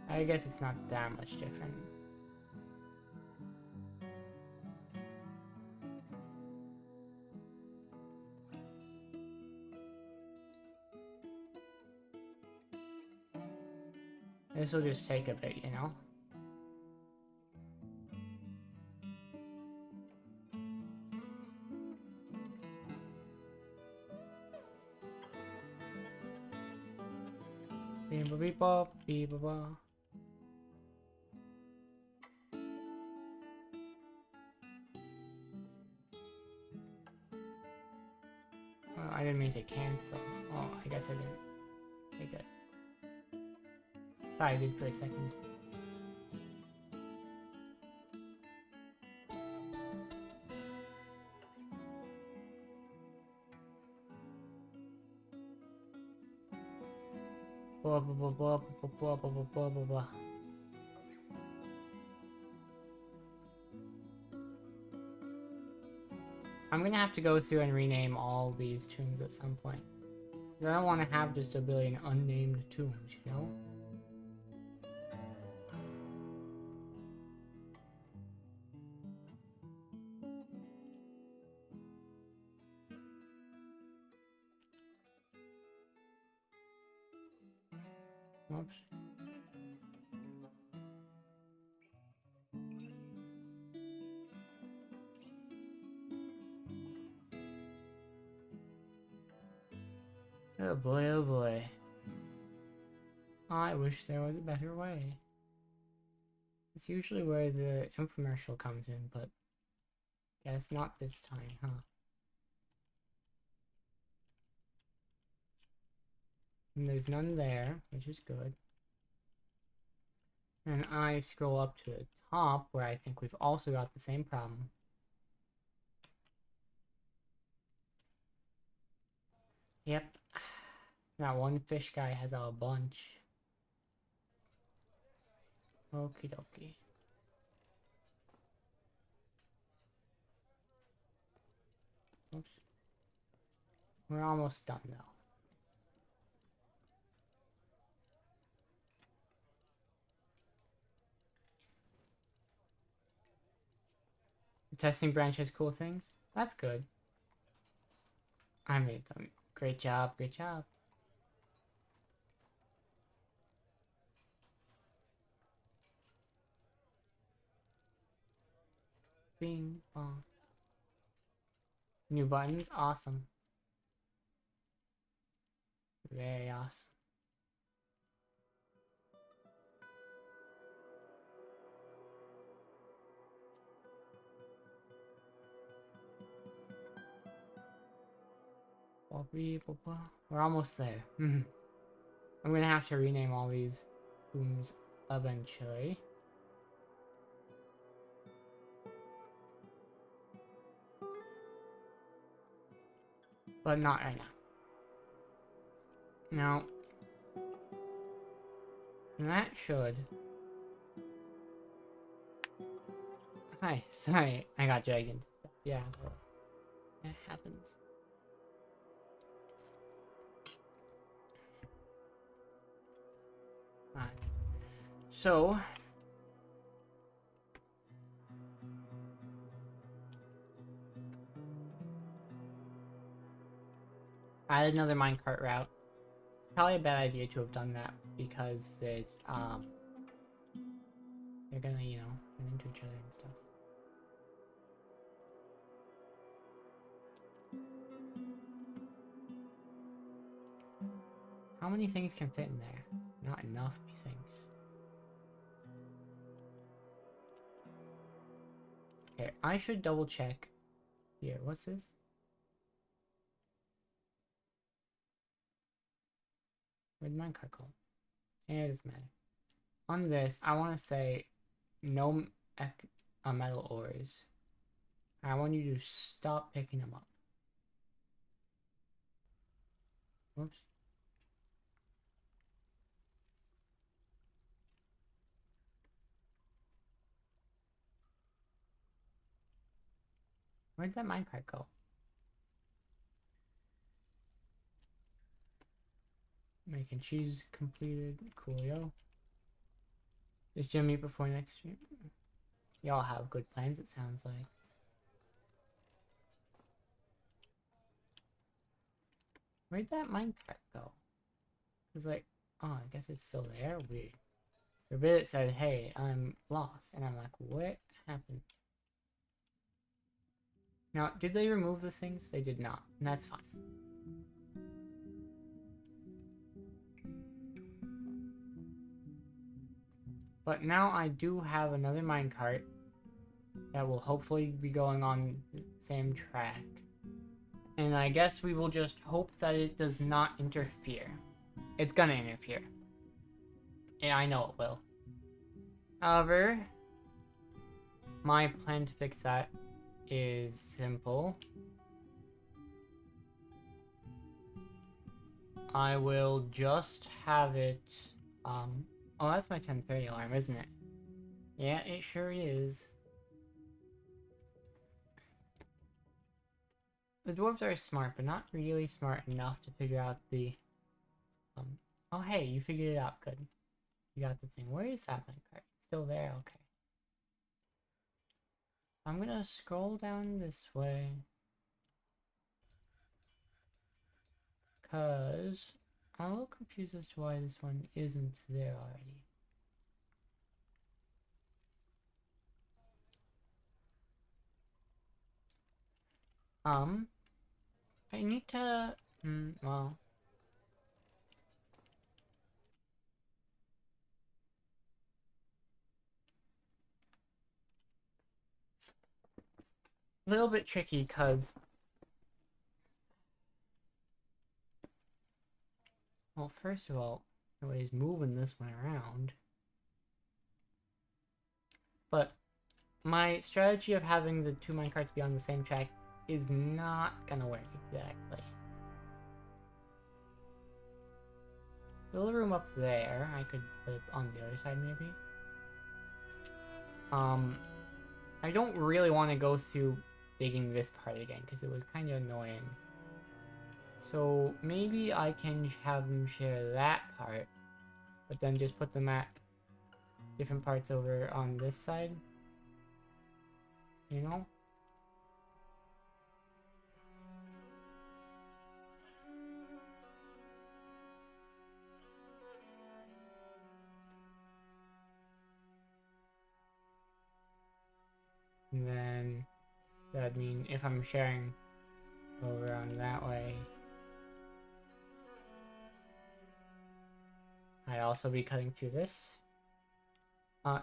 I guess it's not that much different. This will just take a bit, you know? Beep beep bop, beep bop. I didn't mean to cancel. Oh, I guess I didn't. Okay, good. Sorry, I did for a second. Blah blah blah blah blah blah blah blah blah blah blah. I'm gonna have to go through and rename all these tombs at some point. I don't want to have just a billion unnamed tombs, you know? Oops. Oh boy, oh boy. I wish there was a better way. It's usually where the infomercial comes in, but guess not this time, huh? And there's none there, which is good. And I scroll up to the top, where I think we've also got the same problem. Yep. That one fish guy has a bunch. Okie dokie. Oops. We're almost done, though. The testing branch has cool things. That's good. I made them. Great job, great job. Bing bong. New buttons, awesome. Very awesome. We're almost there. I'm gonna have to rename all these rooms eventually. But not right now. Now, that should... Hi, sorry, I got dragged into stuff. Yeah, well, that happens. Alright. So... I had another minecart route. It's probably a bad idea to have done that because they're gonna, you know, run into each other and stuff. How many things can fit in there? Not enough, methinks. Okay, I should double check. Here, what's this? Where'd minecart go? It doesn't matter. On this, I want to say no metal ores. I want you to stop picking them up. Whoops. Where'd that minecart go? Making cheese completed. Coolio. Is Jim meet before next stream? Y'all have good plans, it sounds like. Where'd that minecart go? It's like, oh, I guess it's still there. Weird. Reddit said, hey, I'm lost. And I'm like, what happened? Now, did they remove the things? They did not. And that's fine. But now I do have another minecart that will hopefully be going on the same track. And I guess we will just hope that it does not interfere. It's gonna interfere. Yeah, I know it will. However, my plan to fix that is simple. I will just have it, oh, that's my 10:30 alarm, isn't it? Yeah, it sure is. The dwarves are smart, but not really smart enough to figure out the, oh hey, you figured it out, good. You got the thing. Where is that minecart? It's still there, okay. I'm gonna scroll down this way. Cause I'm a little confused as to why this one isn't there already. I need to, well. A little bit tricky, cause, well, first of all, nobody's moving this one around. But my strategy of having the two minecarts be on the same track is not gonna work exactly. The little room up there, I could put it on the other side maybe. I don't really want to go through digging this part again because it was kind of annoying. So maybe I can have them share that part, but then just put them at different parts over on this side. You know? And then that'd mean if I'm sharing over on that way, I'd also be cutting through this.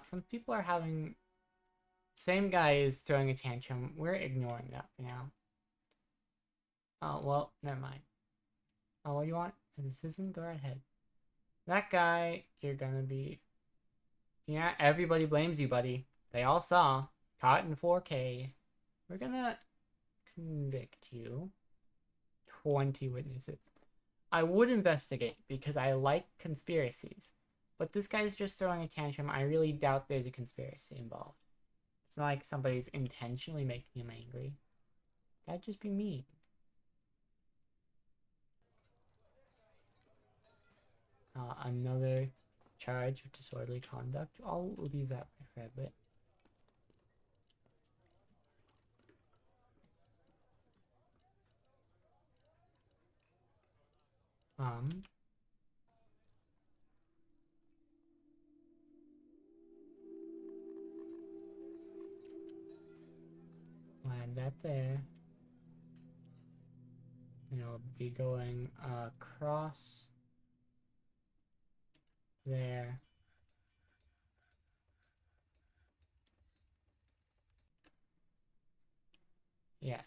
Some people are having... Same guy is throwing a tantrum. We're ignoring that for now. Oh, well, never mind. Oh, what do you want? This isn't, go right ahead. That guy, you're gonna be... Yeah, everybody blames you, buddy. They all saw. Caught in 4K. We're gonna convict you. 20 witnesses. I would investigate because I like conspiracies. But this guy's just throwing a tantrum. I really doubt there's a conspiracy involved. It's not like somebody's intentionally making him angry. That'd just be mean. Another charge of disorderly conduct. I'll leave that for a bit. Land that there. And it'll be going across there. Yes.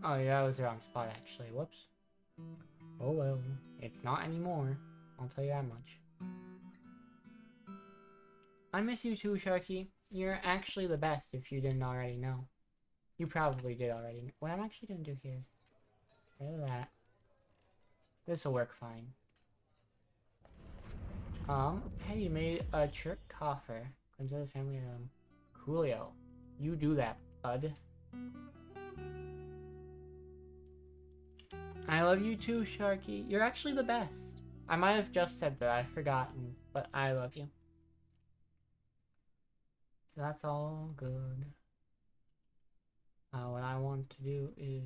Oh, yeah, that was the wrong spot, actually. Whoops. Oh, well. It's not anymore. I'll tell you that much. I miss you too, Sharky. You're actually the best if you didn't already know. You probably did already know. What I'm actually gonna do here is... Get rid of that. This'll work fine. Hey, you made a trick coffer. Claims of the family room. Coolio. You do that, bud. I love you too, Sharky. You're actually the best. I might have just said that, I've forgotten, but I love you. So that's all good. What I want to do is...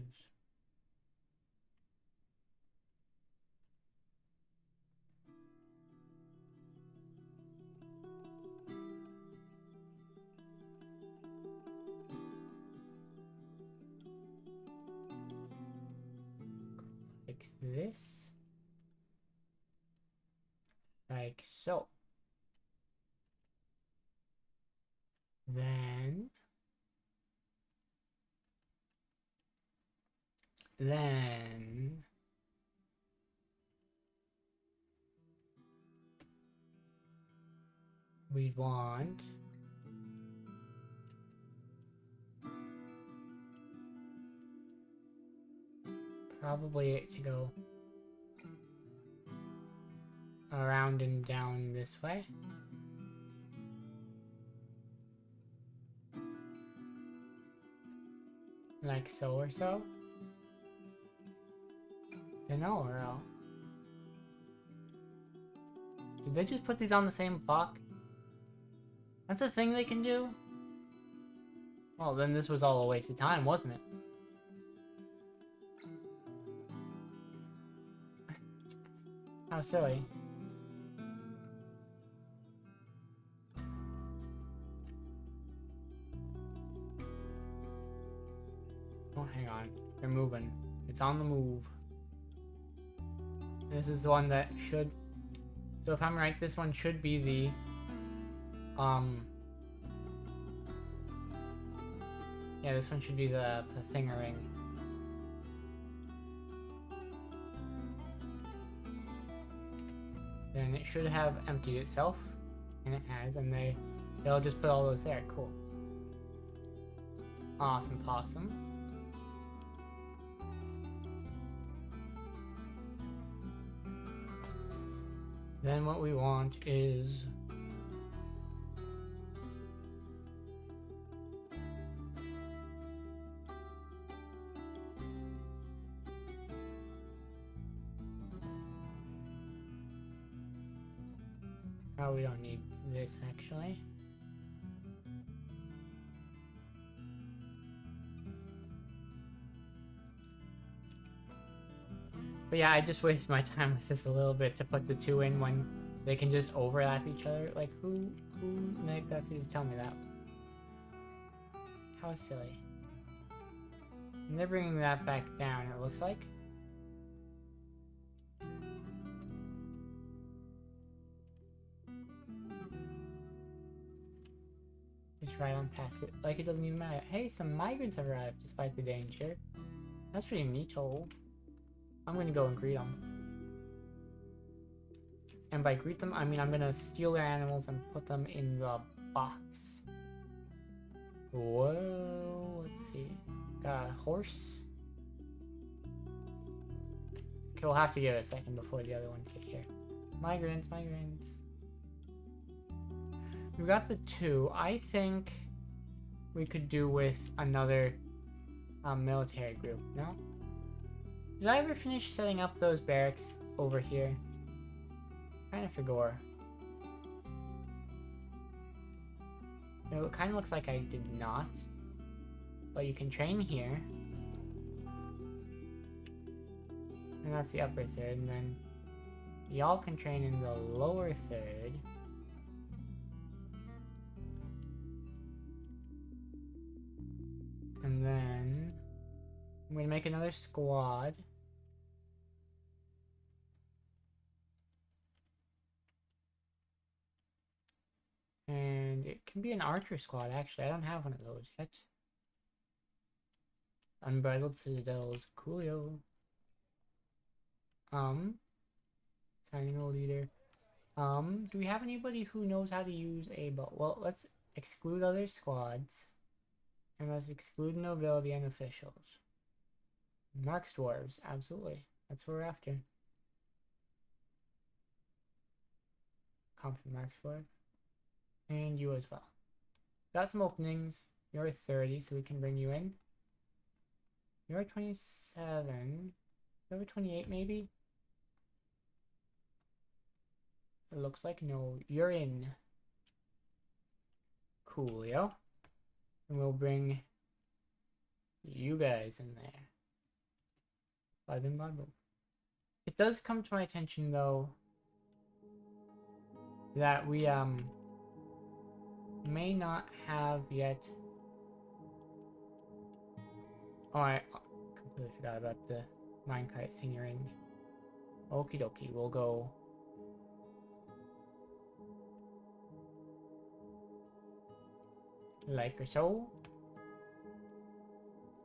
like this. Like so. Then Then we want probably it to go around and down this way. Like so or so. No, or did they just put these on the same block? That's a thing they can do? Well, then this was all a waste of time, wasn't it? How silly. Oh, hang on. They're moving. It's on the move. This is the one that should... So if I'm right, this one should be the... Yeah, this one should be the thingering. Then it should have emptied itself. And it has, and they'll just put all those there. Cool. Awesome possum. Then what we want is... Oh, we don't need this actually. But yeah, I just wasted my time with this a little bit to put the two in when they can just overlap each other. Like, who exactly to tell me that? How silly. And they're bringing that back down, it looks like. Just right on past it, like it doesn't even matter. Hey, some migrants have arrived despite the danger. That's pretty neato. I'm gonna go and greet them. And by greet them, I mean I'm gonna steal their animals and put them in the box. Whoa, let's see. Got a horse. Okay, we'll have to give it a second before the other ones get here. Migrants. We got the two. I think we could do with another military group, no? Did I ever finish setting up those barracks over here? Kind of forgot. It kind of looks like I did not. But you can train here. And that's the upper third, and then y'all can train in the lower third. And then I'm gonna make another squad. And it can be an archer squad, actually. I don't have one of those yet. Unbridled Citadels, coolio. Signing a leader. Do we have anybody who knows how to use a bow? Well, let's exclude other squads. And let's exclude nobility and officials. Marks dwarves, absolutely. That's what we're after. Competent marks dwarf. And you as well. Got some openings. You're 30, so we can bring you in. You're 27. You're 28, maybe? It looks like no. You're in. Coolio. And we'll bring you guys in there. Bada bing, bada boom. It does come to my attention, though, that we, may not have yet... Oh, I completely forgot about the minecart thingering. Okie dokie, we'll go... like or so.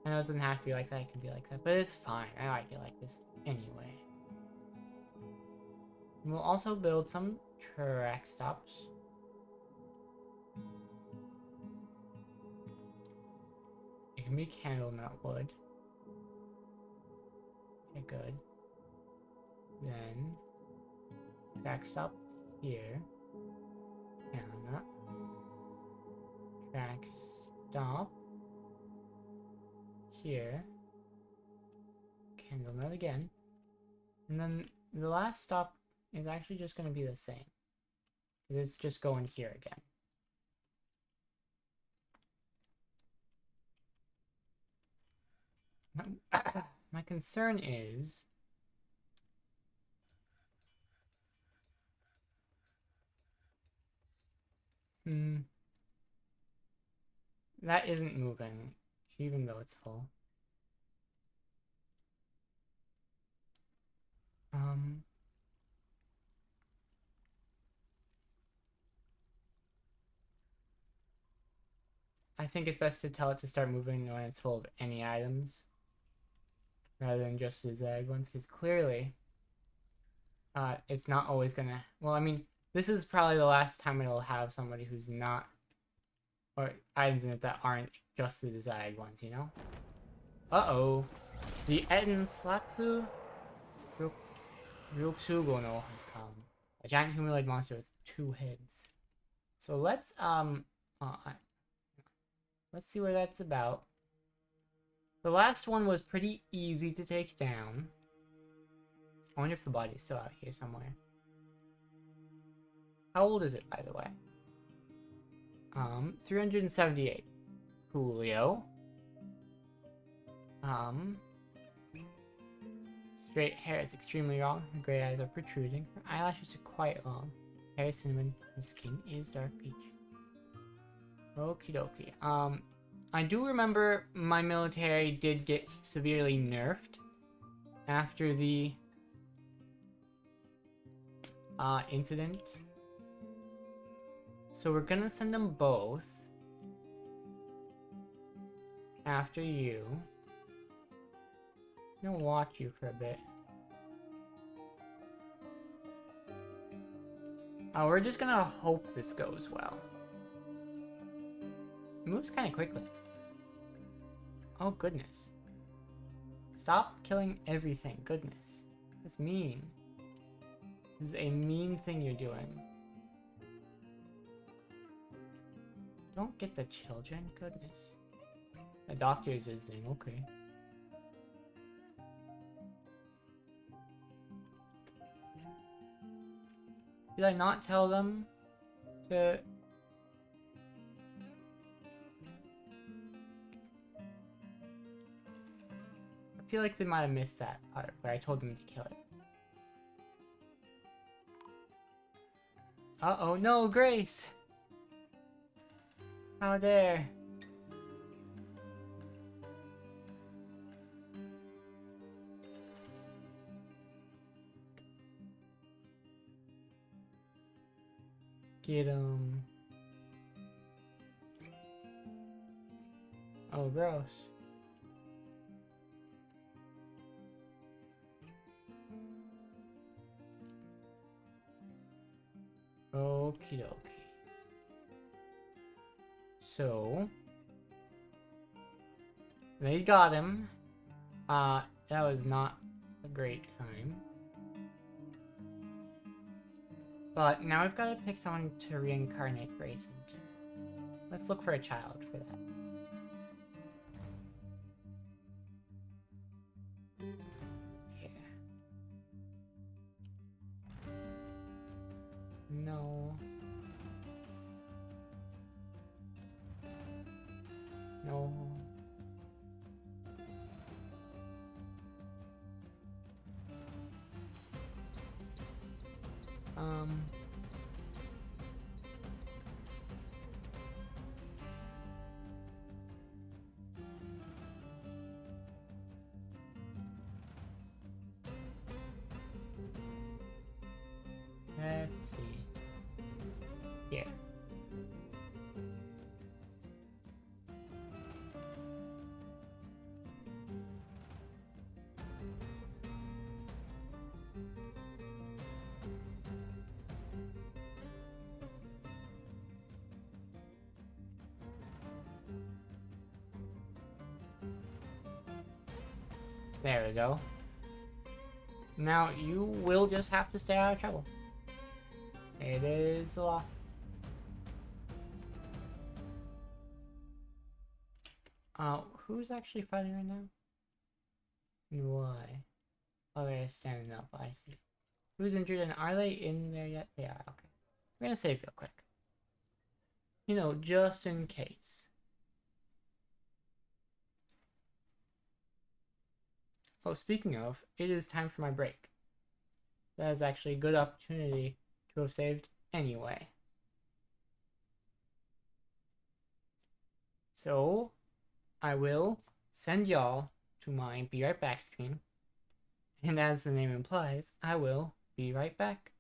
I know it doesn't have to be like that, it can be like that, but it's fine. I like it like this anyway. And we'll also build some track stops. It can be candle, not wood. Okay, good. Then, track stop here. Candle nut. Track stop here. Candle nut again. And then the last stop is actually just going to be the same. It's just going here again. My concern is that isn't moving, even though it's full. I think it's best to tell it to start moving when it's full of any items, rather than just the desired ones, because clearly it's not always gonna... Well, I mean, this is probably the last time it'll have somebody who's not... or items in it that aren't just the desired ones, you know? Uh-oh. The Eden Slatsu Ryoksugo no has come. A giant humanoid monster with 2 heads. So let's see what that's about. The last one was pretty easy to take down. I wonder if the body's still out here somewhere. How old is it, by the way? 378. Julio. Straight hair is extremely long. Her gray eyes are protruding. Her eyelashes are quite long. Hair is cinnamon. Her skin is dark peach. Okie dokie. I do remember my military did get severely nerfed after the incident. So we're gonna send them both after you. I'm gonna watch you for a bit. We're just gonna hope this goes well. It moves kind of quickly. Oh, goodness. Stop killing everything. Goodness. That's mean. This is a mean thing you're doing. Don't get the children. Goodness. The doctor is visiting. Okay. Did I not tell them to... I feel like they might have missed that part where I told them to kill it. Uh-oh, no, Grace! How dare. Get him. Oh, gross. Okie dokie. So they got him. That was not a great time. But now we've got to pick someone to reincarnate Grace into. Let's look for a child for that. Yeah. No. No. Let's see. Yeah. There we go. Now you will just have to stay out of trouble. It is the law. Who's actually fighting right now? And why? Oh, they're standing up, I see. Who's injured and are they in there yet? They are, okay. We're gonna save real quick. You know, just in case. Oh, speaking of, it is time for my break. That is actually a good opportunity to have saved anyway. So, I will send y'all to my be right back screen. And as the name implies, I will be right back.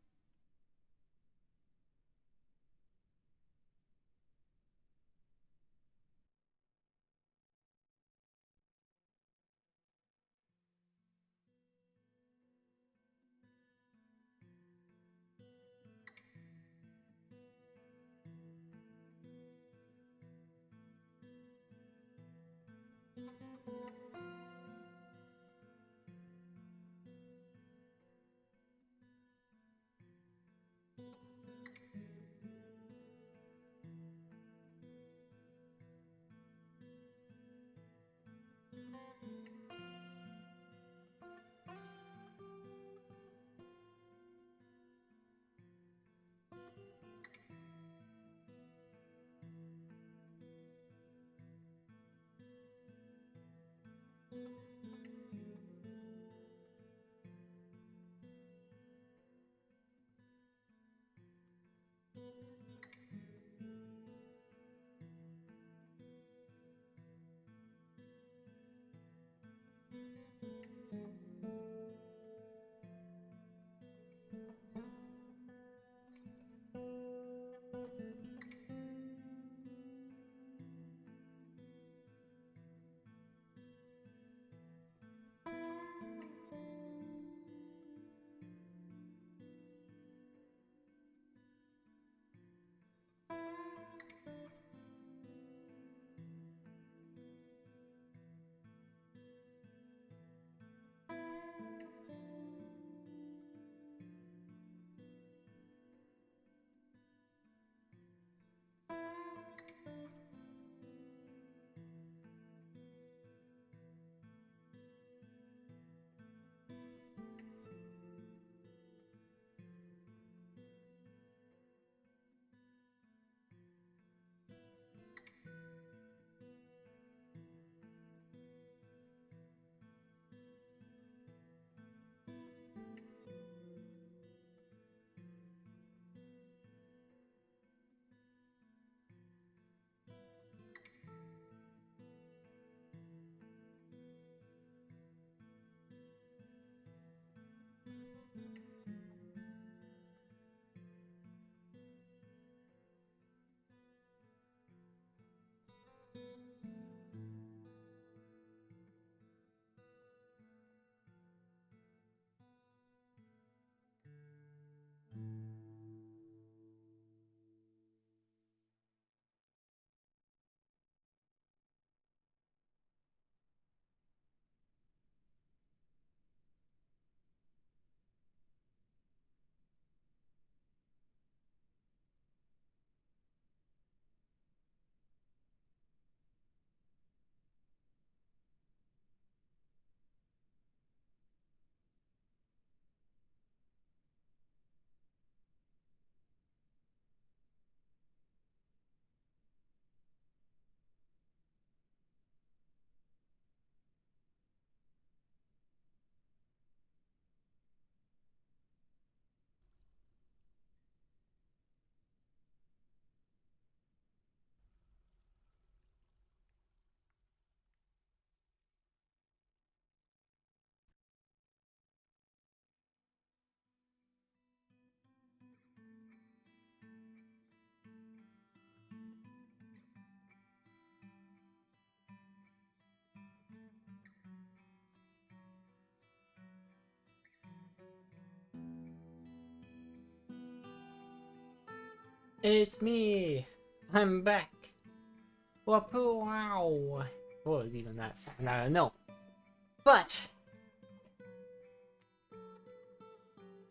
It's me! I'm back! Wapoo wow! What was even that sound? I don't know. But,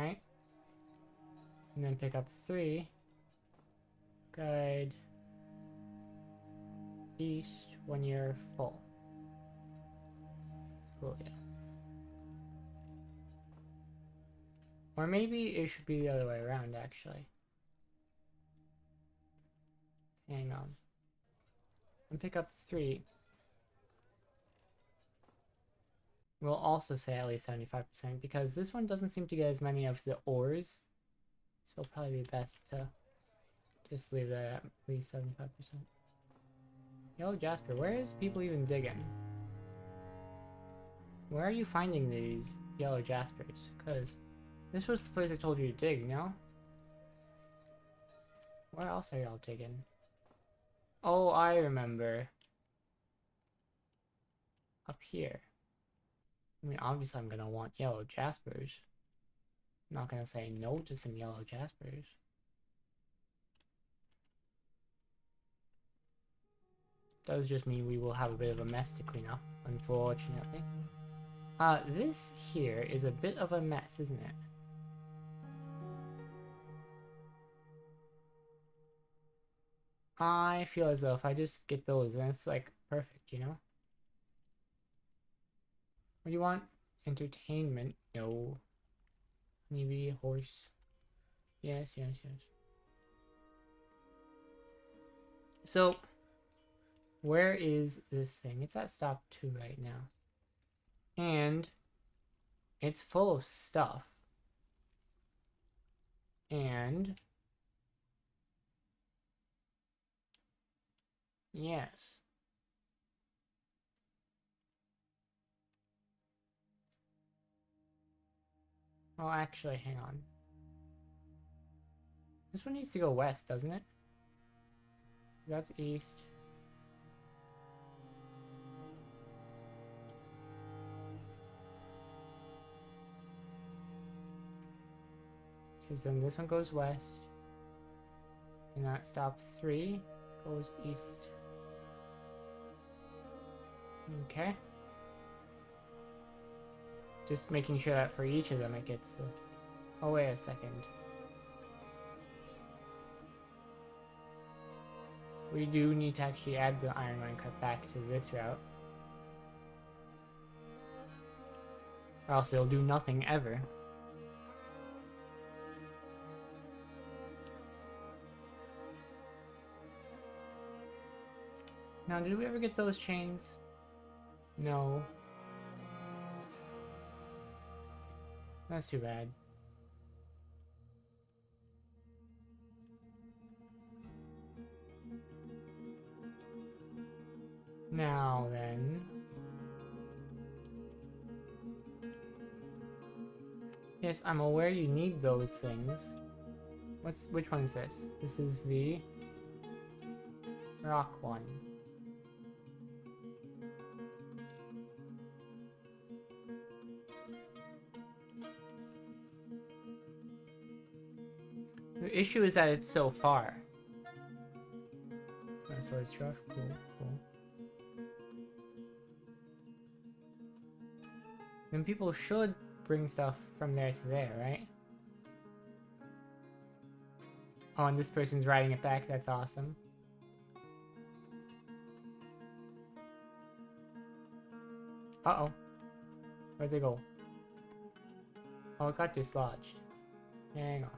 right? And then pick up 3. Guide east when you're full. Cool, yeah. Or maybe it should be the other way around, actually. Hang on. And pick up 3. We'll also say at least 75% because this one doesn't seem to get as many of the ores. So it'll probably be best to just leave that at least 75%. Yellow Jasper, where is people even digging? Where are you finding these yellow Jaspers? Because this was the place I told you to dig, no? Where else are y'all digging? Oh, I remember. Up here. I mean, obviously I'm gonna want yellow Jaspers. I'm not gonna say no to some yellow Jaspers. Does just mean we will have a bit of a mess to clean up, unfortunately. This here is a bit of a mess, isn't it? I feel as though if I just get those, then it's like perfect, you know? What do you want? Entertainment? No. Maybe horse. Yes, yes, yes. So, where is this thing? It's at stop 2 right now. And it's full of stuff. And yes. Oh, actually, hang on. This one needs to go west, doesn't it? That's east. Because then this one goes west. And that stop 3 goes east. Okay. Just making sure that for each of them it gets the... Oh, wait a second. We do need to actually add the iron minecart back to this route. Or else it'll do nothing ever. Now, did we ever get those chains? No. That's too bad. Now then... Yes, I'm aware you need those things. Which one is this? This is the rock one. The issue is that it's so far. That's where it's rough. Cool, cool. Then people should bring stuff from there to there, right? Oh, and this person's riding it back. That's awesome. Uh-oh. Where'd they go? Oh, it got dislodged. Hang on.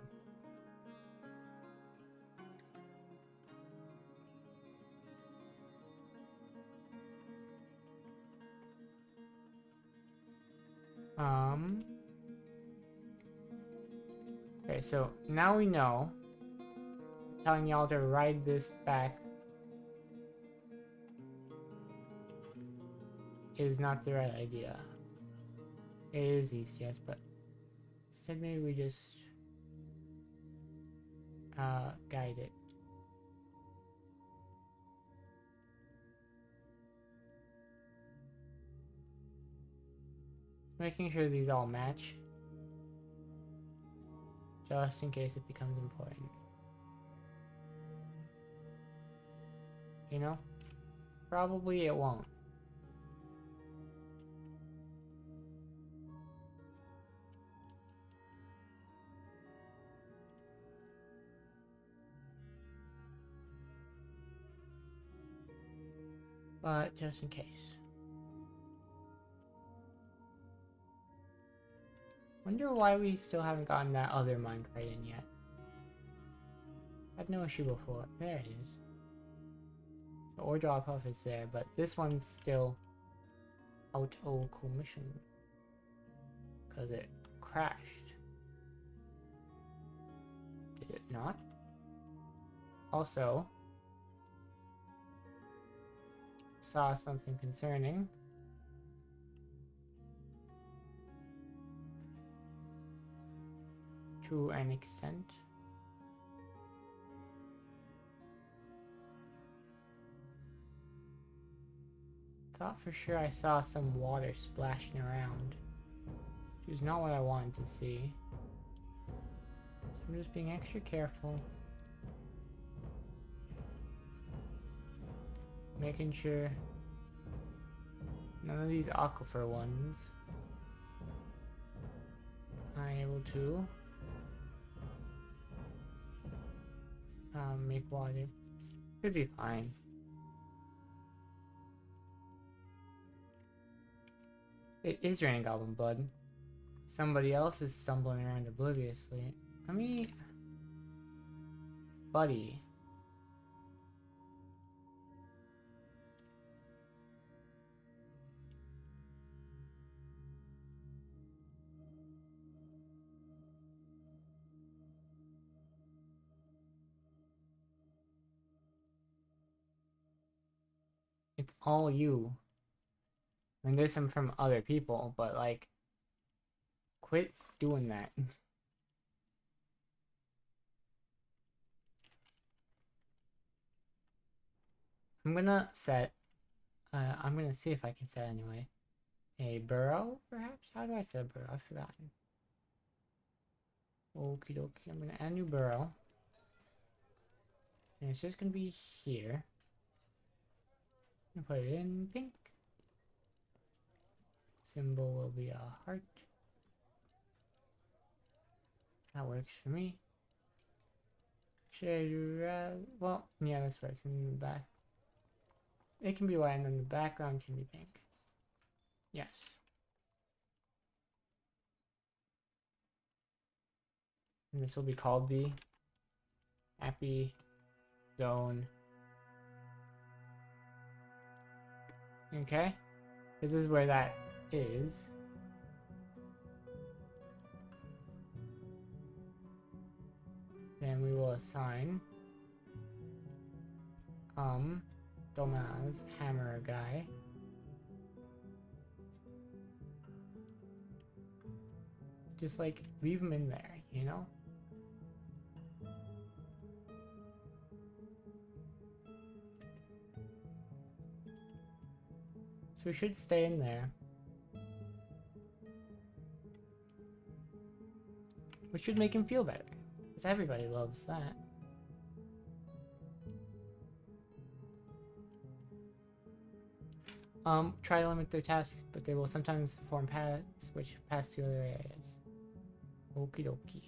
Okay, so now we know. Telling y'all to ride this back is not the right idea. It is east, yes, but instead maybe we just guide it. Making sure these all match. Just in case it becomes important. You know? Probably it won't. but just in case. Wonder why we still haven't gotten that other minecart in yet. Had no issue before. There it is. The ore drop off is there, but this one's still out of commission because it crashed. Did it not? Also, saw something concerning. To an extent. Thought for sure I saw some water splashing around, which is not what I wanted to see. So I'm just being extra careful. Making sure none of these aquifer ones are able to make water. Should be fine. It is raining goblin blood. Somebody else is stumbling around obliviously. Let me... Buddy. It's all you. I mean, there's some from other people, but like, quit doing that. I'm gonna set, I'm gonna see if I can set anyway. A burrow, perhaps? How do I set a burrow? I've forgotten. Okie dokie, I'm gonna add a new burrow. And it's just gonna be here. I'm gonna put it in pink. Symbol will be a heart. That works for me. Should well, yeah, this works in the back. It can be white and then the background can be pink. Yes. And this will be called the happy zone. Okay? This is where that is. Then we will assign Domaz hammer guy. Just like leave him in there, you know? So we should stay in there. Which should make him feel better. Because everybody loves that. Try to limit their tasks, but they will sometimes form paths which pass to other areas. Okie dokie.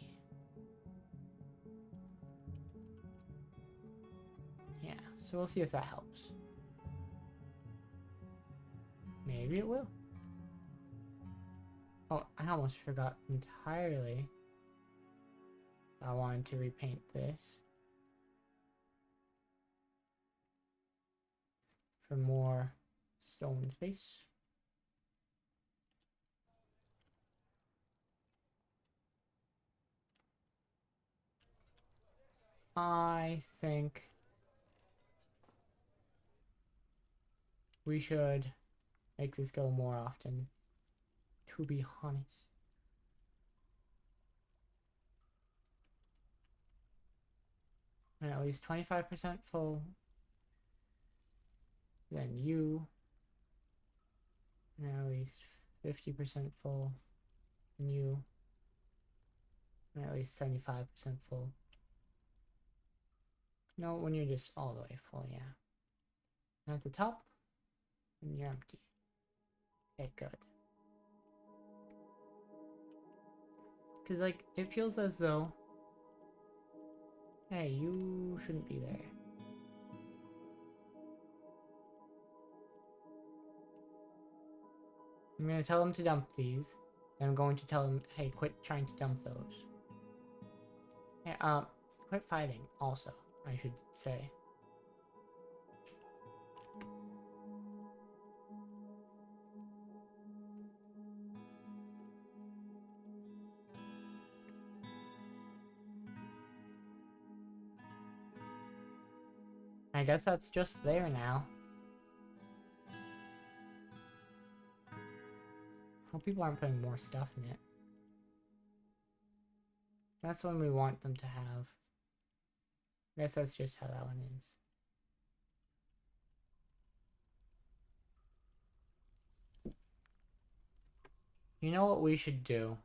Yeah, so we'll see if that helps. Maybe it will. Oh, I almost forgot entirely. I wanted to repaint this for more stone space. I think we should make this go more often, to be honest. And at least 25% full. Then you. And at least 50% full. And you. And at least 75% full. No, when you're just all the way full, yeah. And at the top, and you're empty. Okay, good. Because, like, it feels as though, hey, you shouldn't be there. I'm going to tell them to dump these. Then I'm going to tell them, hey, quit trying to dump those. Yeah, quit fighting, also, I should say. I guess that's just there now. Hope people aren't putting more stuff in it. That's one we want them to have. I guess that's just how that one is. You know what we should do?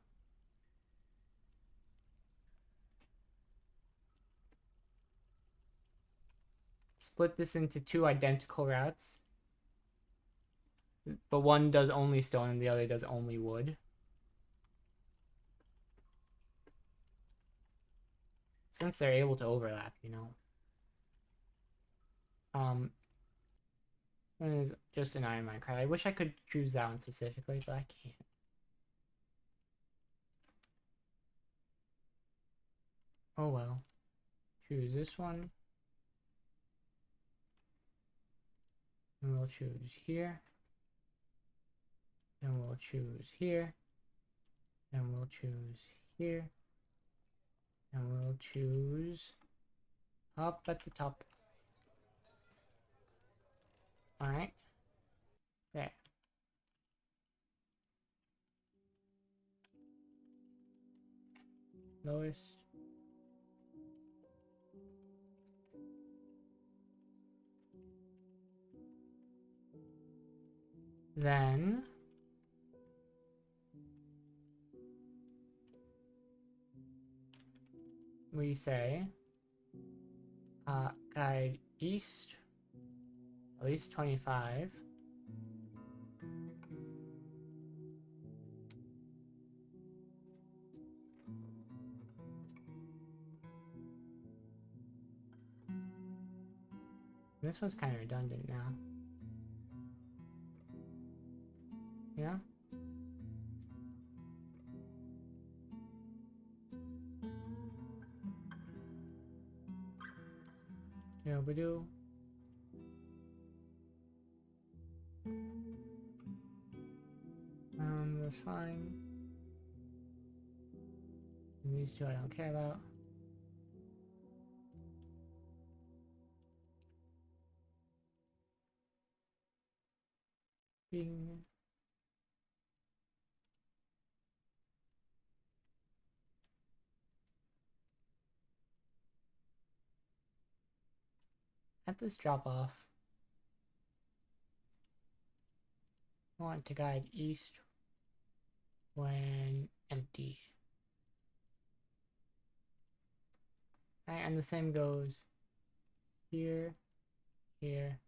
Split this into 2 identical routes. But one does only stone and the other does only wood. Since they're able to overlap, you know. One is just an iron minecart. I wish I could choose that one specifically, but I can't. Oh well. Choose this one. And we'll choose here. Then we'll choose here. Then we'll choose here. And we'll choose up at the top. Alright. There. Lowest. Then we say guide east at least 25. This one's kind of redundant now. Yeah? Yeah, we do. That's fine. And these two I don't care about. Bing. At this drop off, I want to guide east when empty. Alright, and the same goes here, here.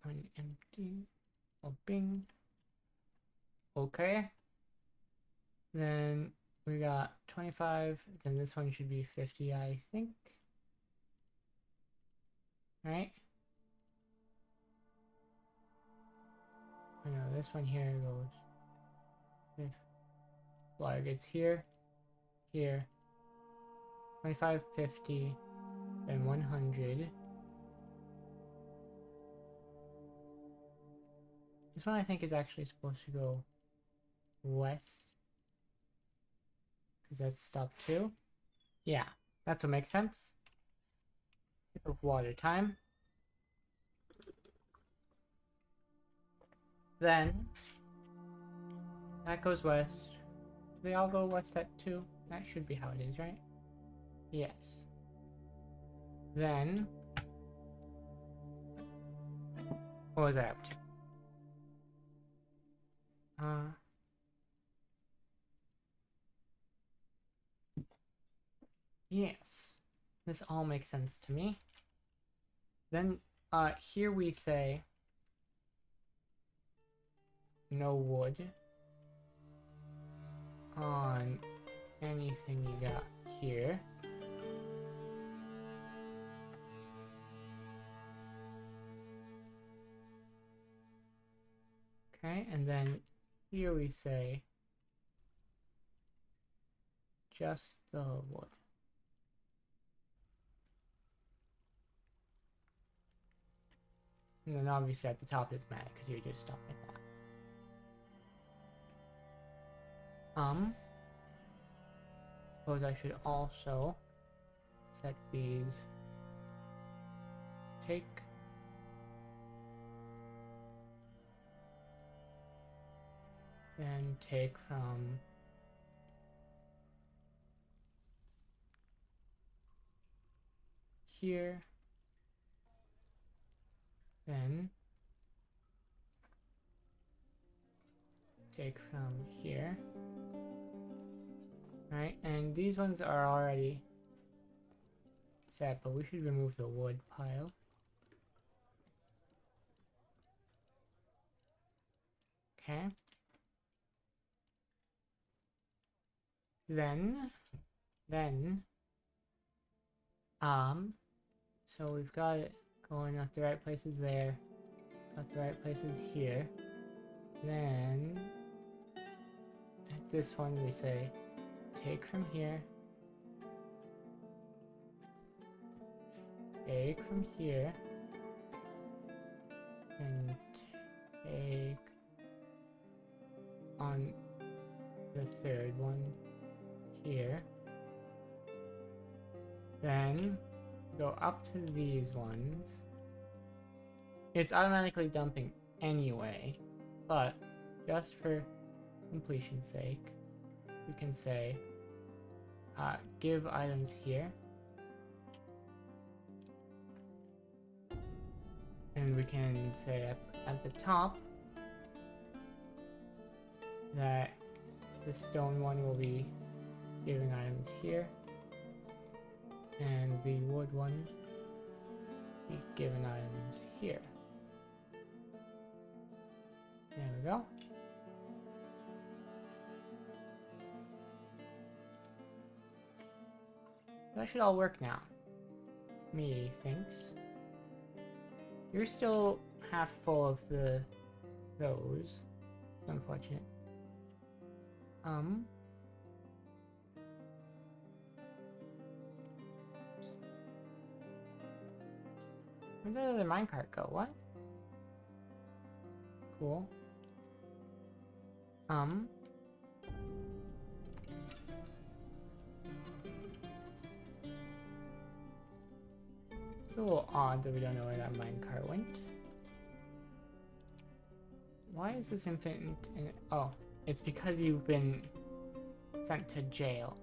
When empty. Oh, bing. Okay. Then we got 25. Then this one should be 50, I think. Right? I know this one here goes. Like it's here, here. 25, 50, then 100. This one I think is actually supposed to go west. Because that's stop 2. Yeah, that's what makes sense. Sip of water time. Then, that goes west. They all go west at 2. That should be how it is, right? Yes. Then, what was I up to? Yes. This all makes sense to me. Then, here we say no wood on anything you got here. Right, and then here we say just the wood. And then obviously at the top it's mat because you just stop like that. Suppose I should also set these take. Then take from here. Then take from here. Right, and these ones are already set, but we should remove the wood pile. Okay. Then, so we've got it going at the right places there, at the right places here. Then, at this one we say, take from here, take from here, and take on the third one here. Then go up to these ones. It's automatically dumping anyway, but just for completion's sake, we can say give items here. And we can say at the top that the stone one will be giving items here, and the wood one be given items here. There we go. That should all work now. Me thinks. You're still half full of those. Unfortunate. Where did the other minecart go? What? Cool. It's a little odd that we don't know where that minecart went. Why is this infinite in oh, it's because you've been sent to jail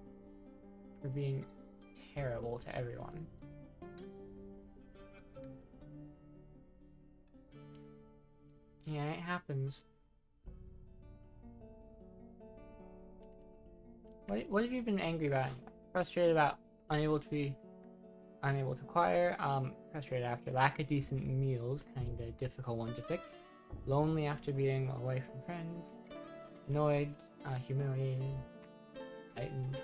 for being terrible to everyone. Yeah, it happens. What have you been angry about? Frustrated about unable to acquire, frustrated after lack of decent meals, kinda difficult one to fix. Lonely after being away from friends. Annoyed, humiliated, frightened.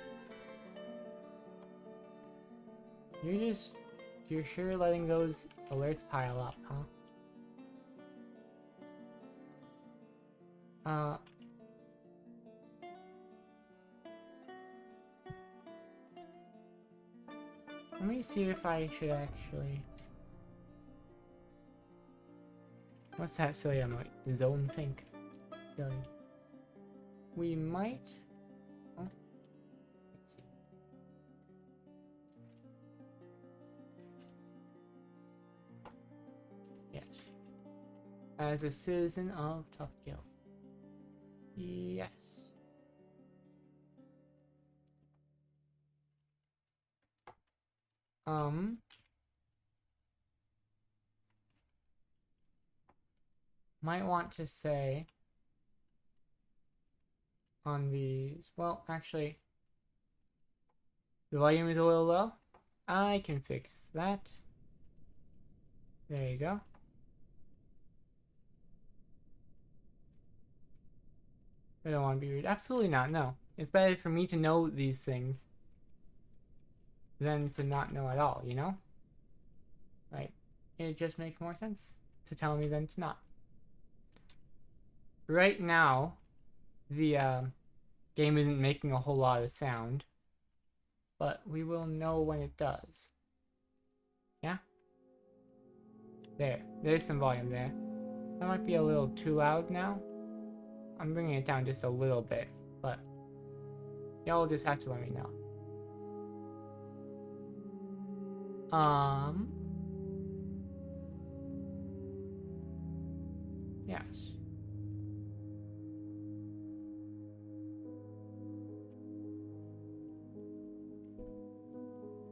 You're sure letting those alerts pile up, huh? Let me see if I should actually... What's that silly zone think? Silly. We might... Oh. Let's see. Yes. As a citizen of Tough Guild. Yes. Might want to say on these, well, actually, the volume is a little low. I can fix that. There you go. I don't want to be rude. Absolutely not, no. It's better for me to know these things than to not know at all, you know? Like, it just makes more sense to tell me than to not. right now, the game isn't making a whole lot of sound, but we will know when it does. Yeah? There's some volume there. That might be a little too loud now. I'm bringing it down just a little bit, but y'all just have to let me know. Yes.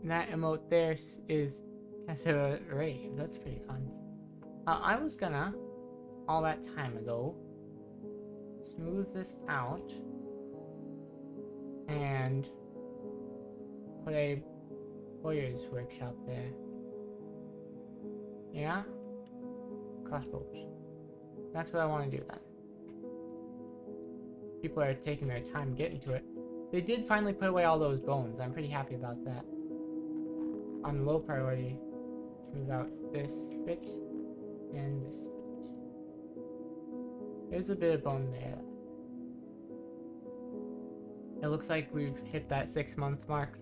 And that emote there is Casa Rage. That's pretty fun. I was gonna, all that time ago, smooth this out and put a lawyer's workshop there. Yeah? Crossbows. That's what I want to do then. People are taking their time getting to it. They did finally put away all those bones. I'm pretty happy about that. On low priority, smooth out this bit and this bit. There's a bit of bone there. It looks like we've hit that 6-month mark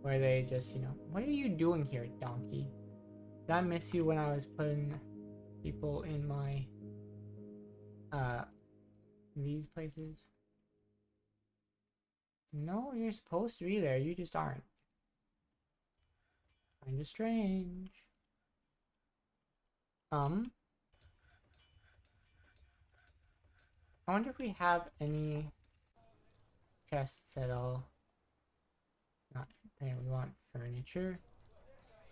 where they just, you know, what are you doing here, donkey? Did I miss you when I was putting people in my, these places? No, you're supposed to be there, you just aren't. Kinda strange. I wonder if we have any chests at all. Not there, we want furniture.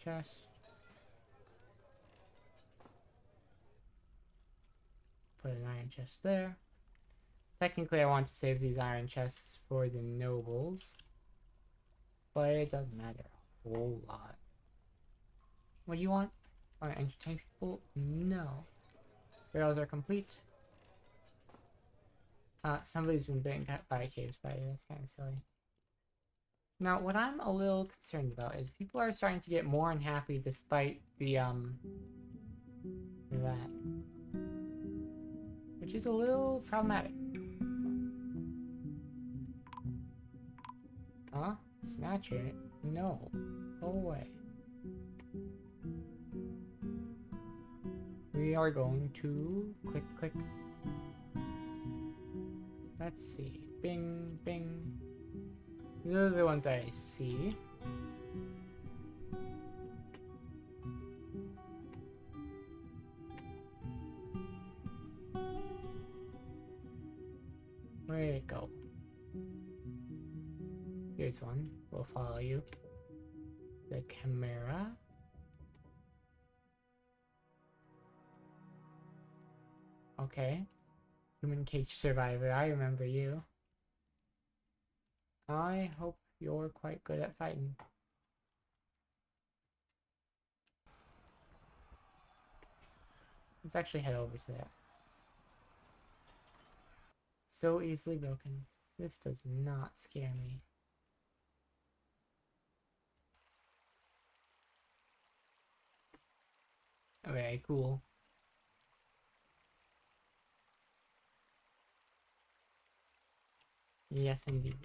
Chest. Put an iron chest there. Technically I want to save these iron chests for the nobles. But it doesn't matter a whole lot. What do you want? Want to entertain people? No. Barrels are complete. Somebody's been bitten by a cave spider. That's kind of silly. Now, what I'm a little concerned about is people are starting to get more unhappy despite the, that. Which is a little problematic. Huh? Snatcher? No. Go away. We are going to click, click. Let's see. Bing, bing. These are the ones I see. Where'd it go? Here's one. We'll follow you. The Chimera. Okay. Human cage survivor. I remember you. I hope you're quite good at fighting. Let's actually head over to that. So easily broken. This does not scare me. Very cool. Yes, indeed.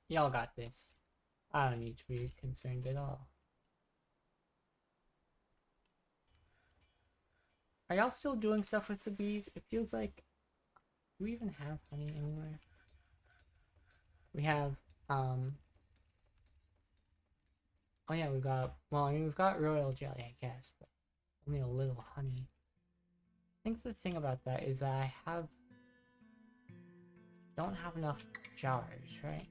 Y'all got this. I don't need to be concerned at all. Are y'all still doing stuff with the bees? It feels like... Do we even have honey anywhere? We have, oh yeah, we've got... Well, I mean, we've got royal jelly, I guess, but only a little honey. I think the thing about that is I don't have enough jars, right?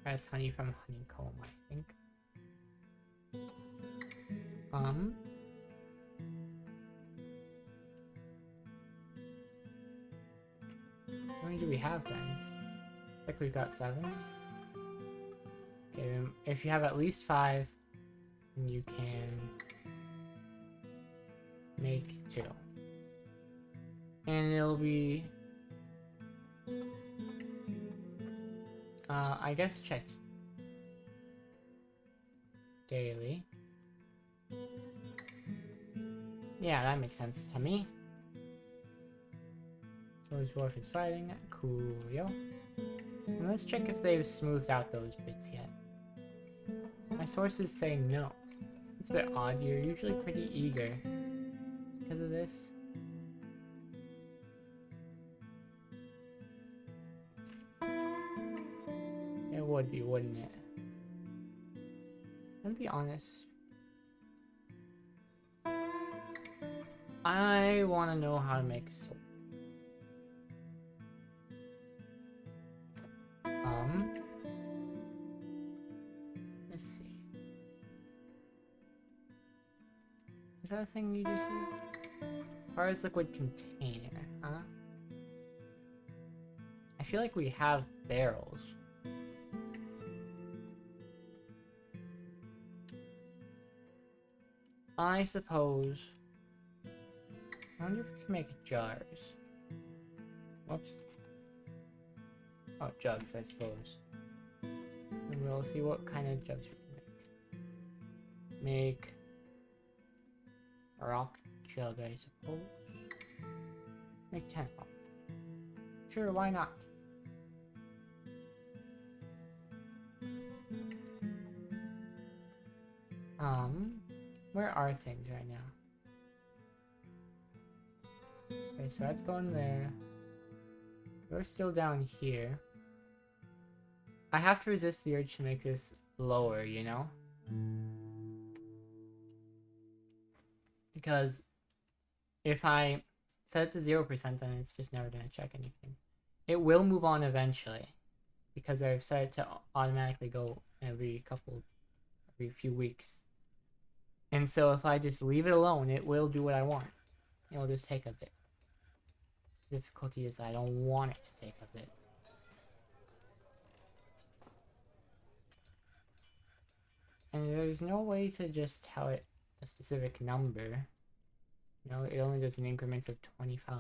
That's honey from honeycomb, I think. How many do we have then? I think we've got 7. Okay, then if you have at least 5, then you can make 2. And it'll be I guess checked daily. Yeah, that makes sense to me. So his dwarf is fighting. Coolio. And let's check if they've smoothed out those bits yet. My sources say no. It's a bit odd. You're usually pretty eager. It's because of this. It would be, wouldn't it? I'll be honest. I want to know how to make soap. Let's see. Is that a thing you do here? As far as liquid container, huh? I feel like we have barrels. I suppose. I wonder if we can make jars. Whoops. Oh, jugs, I suppose. And we'll see what kind of jugs we can make. A rock jug, I suppose. Make 10. Sure, why not? Where are things right now? Okay, so that's going there. We're still down here. I have to resist the urge to make this lower, you know? Because if I set it to 0%, then it's just never going to check anything. It will move on eventually, because I've set it to automatically go every few weeks. And so if I just leave it alone, it will do what I want. It'll just take a bit. The difficulty is I don't want it to take a bit. And there's no way to just tell it a specific number. You know, it only does in increments of 25.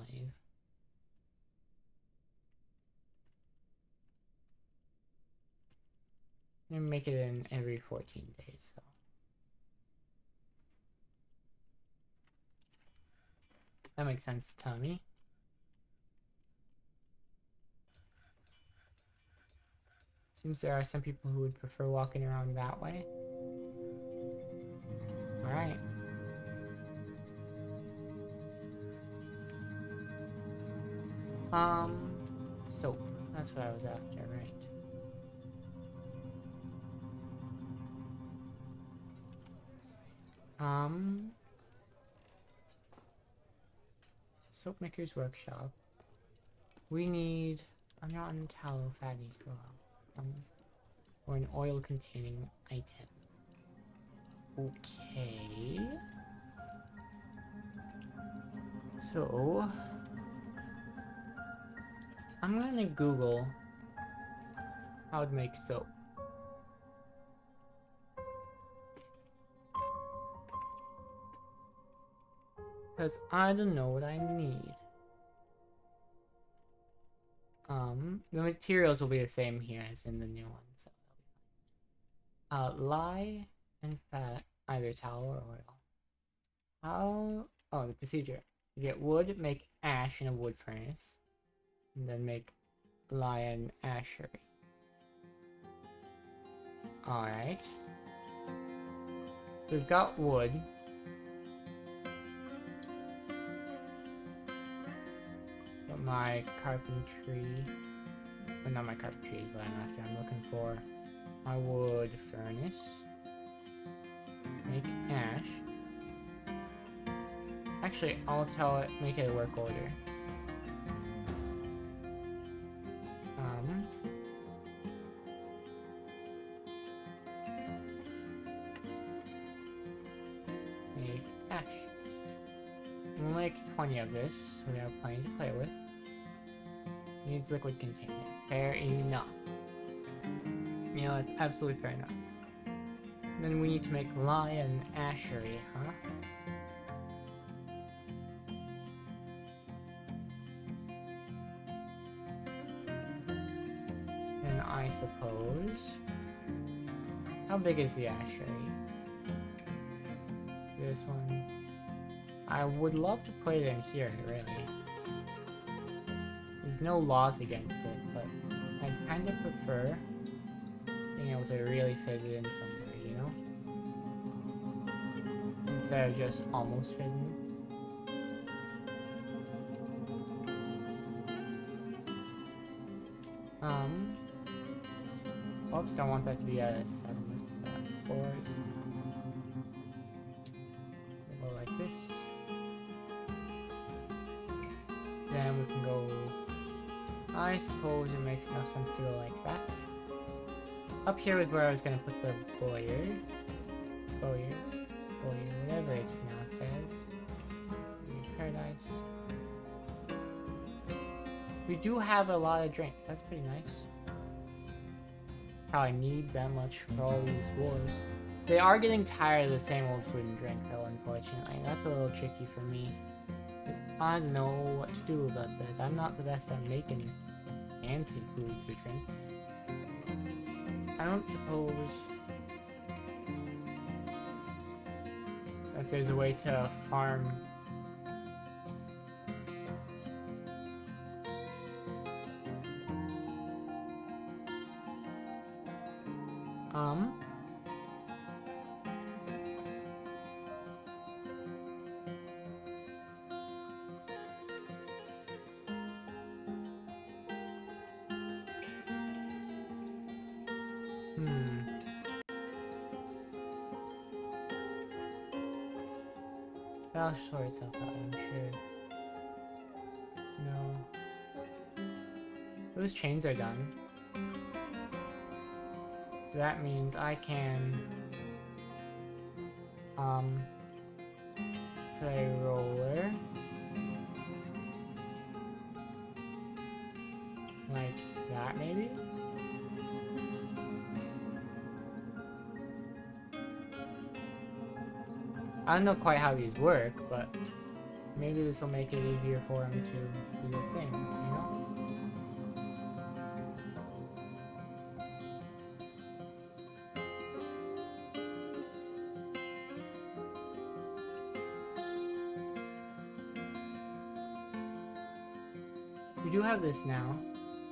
And make it in every 14 days, so. That makes sense to me. Seems there are some people who would prefer walking around that way. Alright. Soap. That's what I was after, right? Soap maker's workshop. We need onion, tallow, fatty, or an oil containing item. Okay. So I'm gonna Google how to make soap. Because I don't know what I need. The materials will be the same here as in the new one, so that'll be fine. Lye and fat, either tallow or oil. How? Oh, the procedure. You get wood, make ash in a wood furnace, and then make lye and ashery. Alright. So we've got wood. But my carpentry... Well, not my carpentry is what I'm after. I'm looking for my wood furnace. Make ash. Actually, I'll tell it, make it a work order. Make ash. We'll make 20 of this, so we have plenty to play with. Needs liquid container. Fair enough. You know, it's absolutely fair enough. Then we need to make lye and ashery, huh? I suppose... How big is the ashtray? This one. I would love to put it in here, really. There's no laws against it, but I'd kind of prefer being able to really fit it in somewhere, you know? Instead of just almost fitting. Oops, don't want that to be at a 7. Let's put that at 4s. We'll go like this. Then we can go... I suppose it makes enough sense to go like that. Up here is where I was going to put the boyer, whatever it's pronounced as. Paradise. We do have a lot of drink. That's pretty nice. Probably need that much for all these wars. They are getting tired of the same old food and drink, though, unfortunately. That's a little tricky for me. Because I don't know what to do about that. I'm not the best at making fancy foods or drinks. I don't suppose that there's a way to farm. That'll sort itself out, I'm sure. No. Those chains are done. That means I can put a roller like that, maybe. I don't know quite how these work, but maybe this will make it easier for him to do the thing, you know? We do have this now.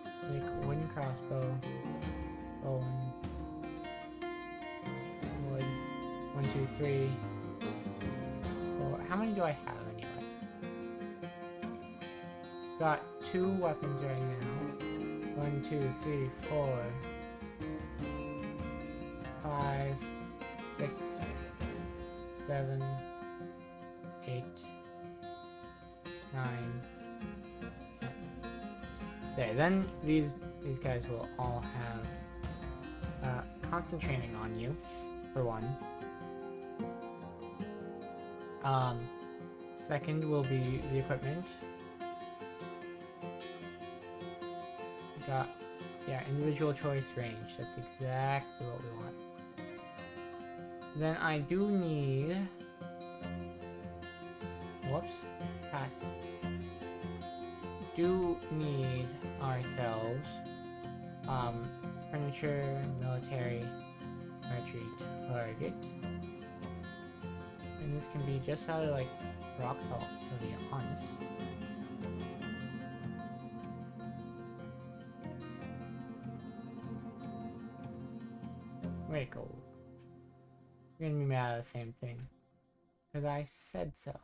Let's make a wooden crossbow. Bone. Wood. 1, 2, 3. How many do I have anyway? Got 2 weapons right now. 1, 2, 3, 4, 5, 6, 7, 8, 9, 10. Okay, then these guys will all have constant training on you, for one. Second will be the equipment. Got, yeah, individual choice range. That's exactly what we want. Then I do need... Whoops. Pass. Do need ourselves furniture, military, retreat, target. And this can be just out of like rock salt, to be honest. Where'd it go? You're gonna be mad at the same thing. Because I said so.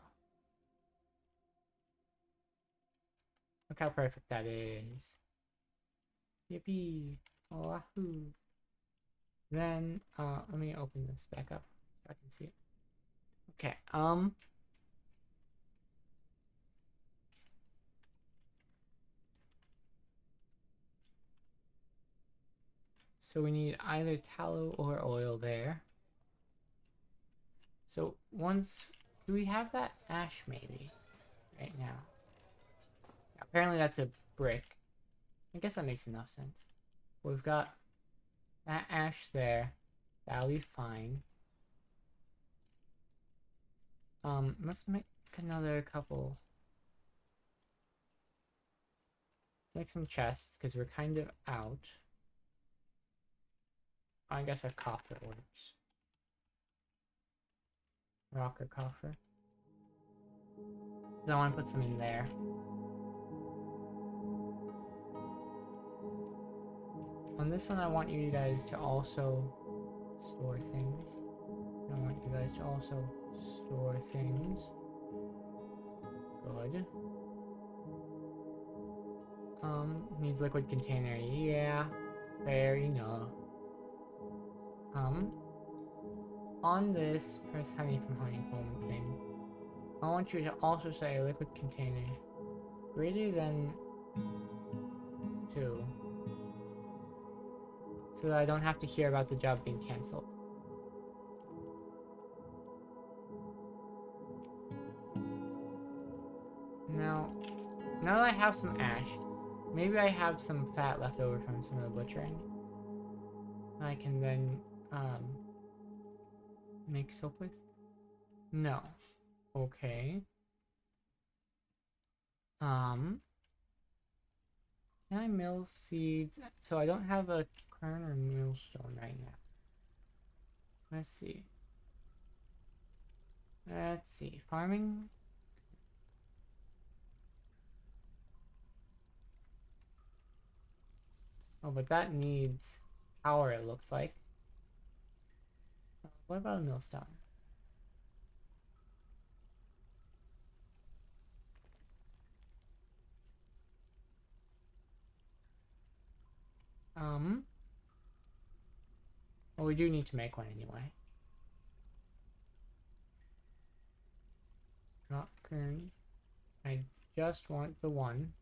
Look how perfect that is. Yippee! Wahoo! Then, let me open this back up so I can see it. Okay, so we need either tallow or oil there. So once, do we have that ash maybe right now? Apparently that's a brick. I guess that makes enough sense. We've got that ash there. That'll be fine. Let's make another couple. Make some chests because we're kind of out. I guess a coffer works. Rocker coffer. Because I want to put some in there. On this one, I want you guys to also store things. I want you guys to also store things. Good. Needs liquid container. Yeah, fair enough. On this press honey from honeycomb thing, I want you to also say liquid container greater than 2. So that I don't have to hear about the job being cancelled. Now that I have some ash, maybe I have some fat left over from some of the butchering. I can then, make soap with? No. Okay. Can I mill seeds? So I don't have a quern or millstone right now. Let's see. Farming? Oh, but that needs power, it looks like. What about a millstone? Well, we do need to make one anyway. Not quern. I just want the one.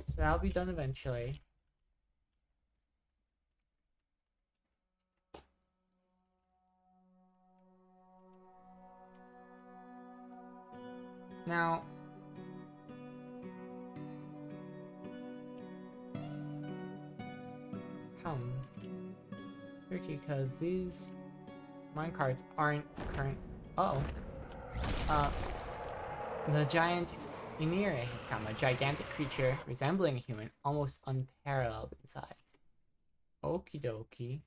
So that'll be done eventually. Now, tricky because these minecarts aren't current. The giant Ymir has come, a gigantic creature resembling a human, almost unparalleled in size. Okie dokie.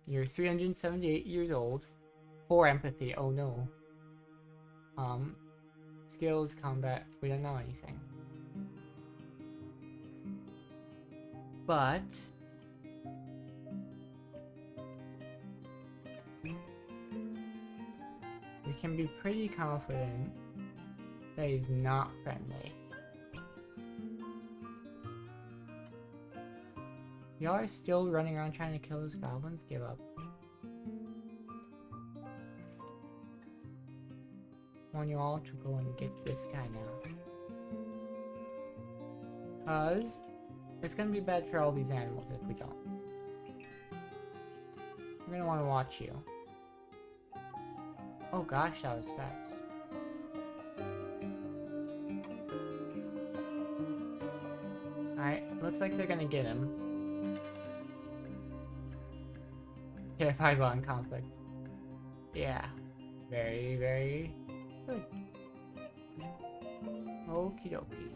You're 378 years old. 4 empathy, oh no. Skills, combat, we don't know anything. But we can be pretty confident that he's not friendly. Y'all are still running around trying to kill those goblins? Give up. I want you all to go and get this guy now. Cause it's gonna be bad for all these animals if we don't. We're gonna want to watch you. Oh gosh, that was fast. Alright, looks like they're gonna get him. Terrified while in conflict. Yeah. Very, very good. Okie dokie.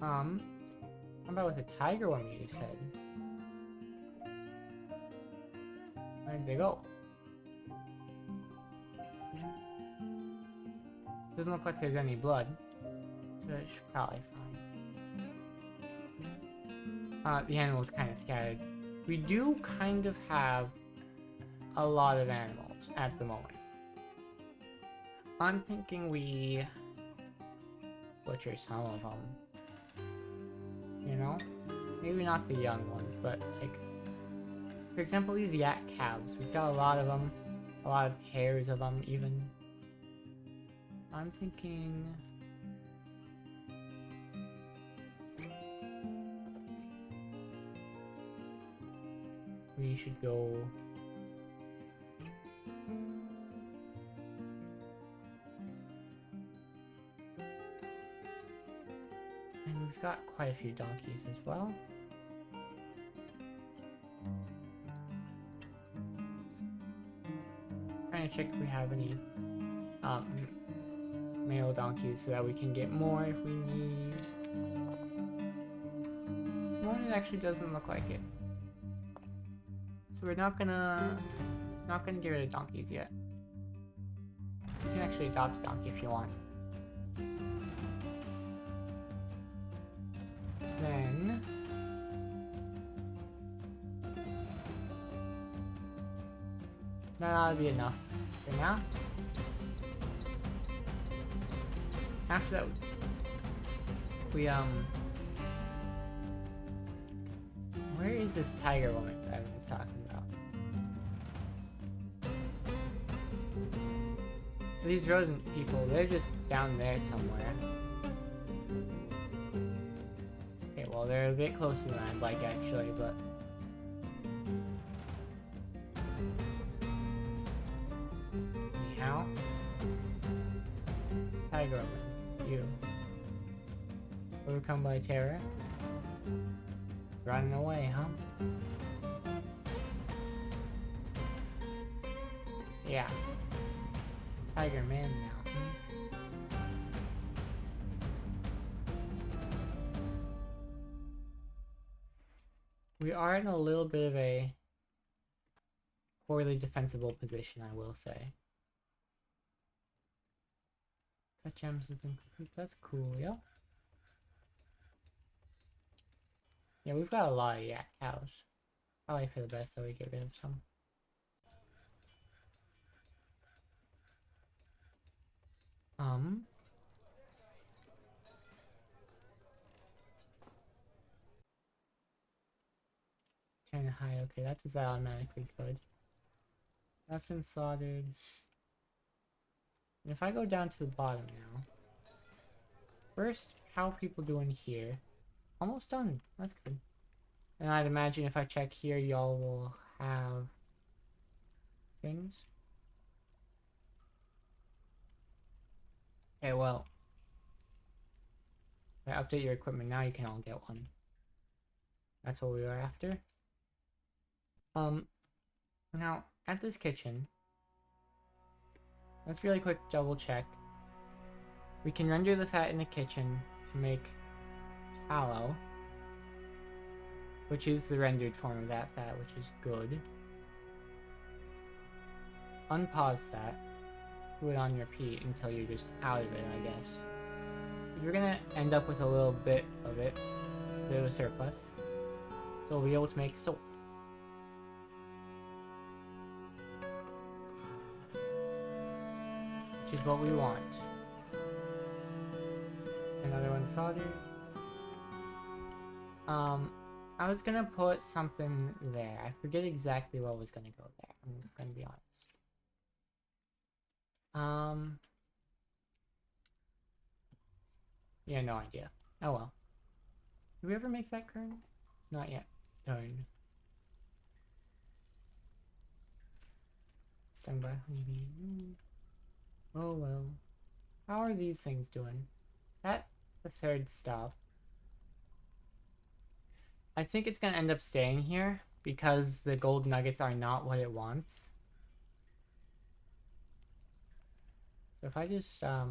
How about with a tiger one you said? Where'd they go? Doesn't look like there's any blood, so it's probably fine. The animal's kind of scattered. We do kind of have a lot of animals at the moment. I'm thinking we butcher some of them. You know? Maybe not the young ones, but like, for example, these yak calves. We've got a lot of them. A lot of pairs of them, even. I'm thinking... we should go... and we've got quite a few donkeys as well. Trying to check if we have any male donkeys so that we can get more if we need. One, it actually doesn't look like it. So we're not gonna get rid of donkeys yet. You can actually adopt a donkey if you want. Then that ought to be enough for now. After that, we where is this tiger woman that I was talking about? These rodent people, they're just down there somewhere. Okay, well they're a bit closer than I'd like actually, but anyhow. Tiger woman, you. Overcome by terror? Running away, huh? Yeah. Tiger man now. We are in a little bit of a poorly defensible position, I will say. Cut gems have been complete. That's cool, yeah. Yeah, we've got a lot of yak cows. Probably for the best that we get rid of some. Kinda high, okay, that does that automatically good. That's been slaughtered. And if I go down to the bottom now. First, how are people doing here? Almost done. That's good. And I'd imagine if I check here, y'all will have things. Okay, well. If I update your equipment now, you can all get one. That's what we were after. Now, at this kitchen, let's really quick double check. We can render the fat in the kitchen to make tallow, which is the rendered form of that fat, which is good. Unpause that. Put it on repeat until you're just out of it, I guess. You're gonna end up with a little bit of it, a bit of a surplus. So we'll be able to make soap. Which is what we want. Another one soldered. I was gonna put something there. I forget exactly what was gonna go there. I'm gonna be honest. Yeah, no idea. Oh well. Did we ever make that kernel? Not yet. Darn. Stung by honeybee. Oh well. How are these things doing? Is that the third stop? I think it's gonna end up staying here because the gold nuggets are not what it wants. So if I just I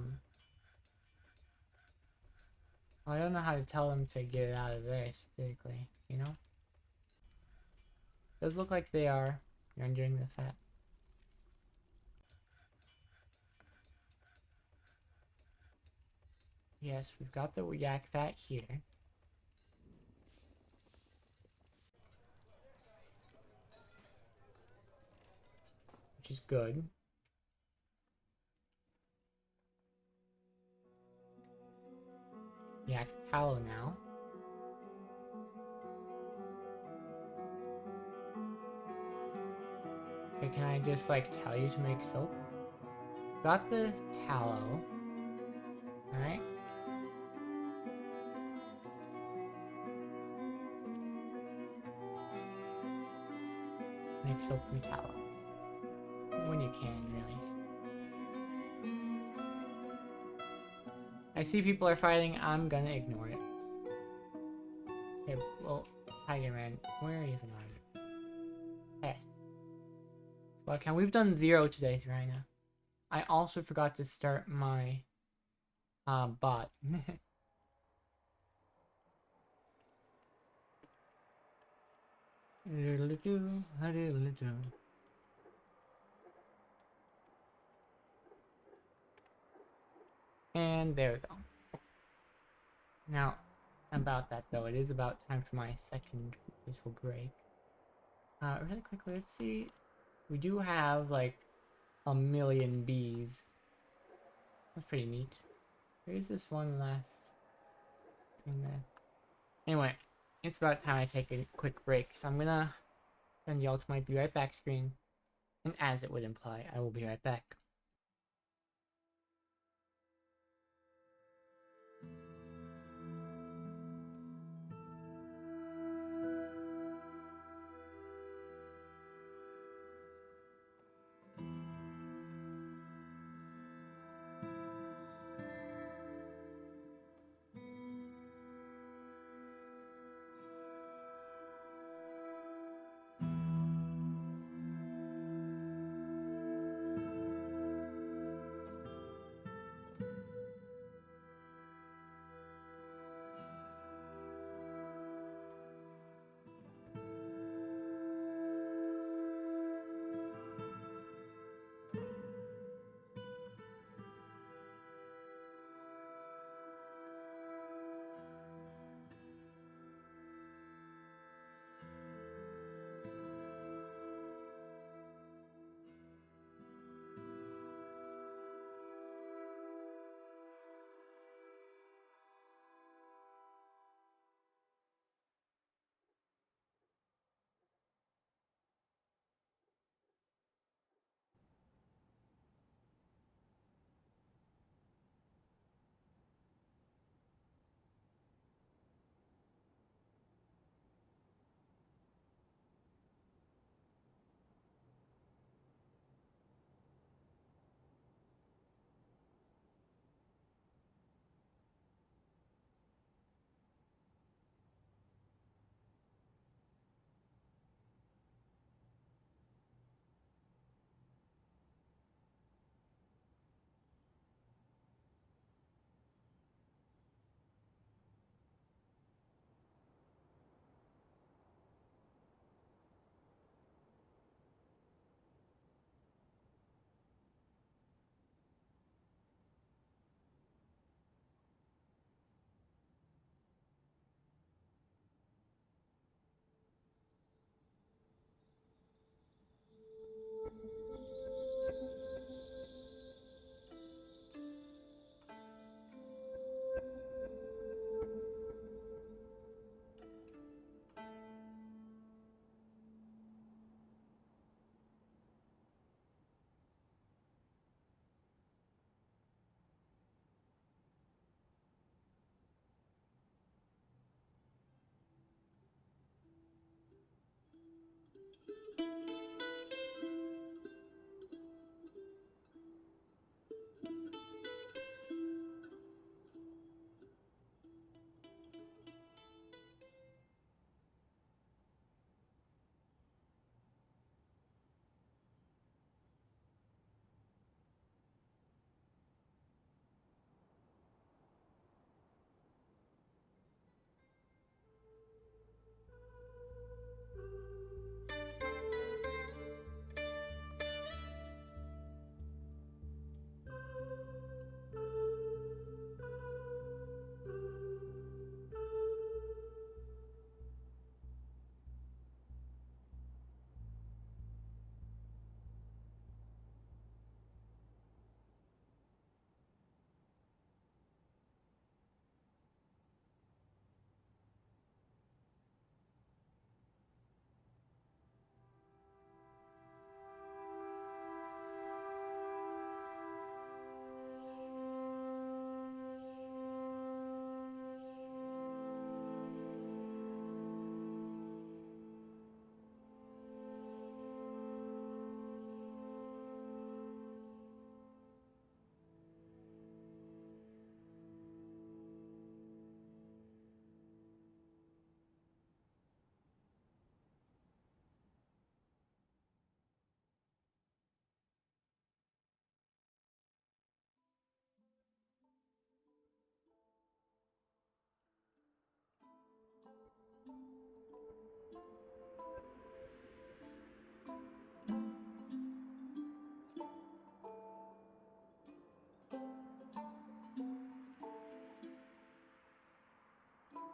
don't know how to tell them to get it out of there specifically, you know? Does look like they are rendering the fat. Yes, we've got the yak fat here. Which is good. Yak tallow now. Okay, can I just like tell you to make soap? Got the tallow. Alright. Make soap from tallow. When you can, really. I see people are fighting, I'm gonna ignore it. Okay, well, Tiger Man, where even are you? Hey. Well, we've done 0 today, Rhina. I also forgot to start my bot. And there we go. Now, about that though, it is about time for my second little break. Really quickly, let's see. We do have like a million bees. That's pretty neat. Here's this one last thing there. Anyway, it's about time I take a quick break, so I'm gonna send y'all to my be right back screen. And as it would imply, I will be right back.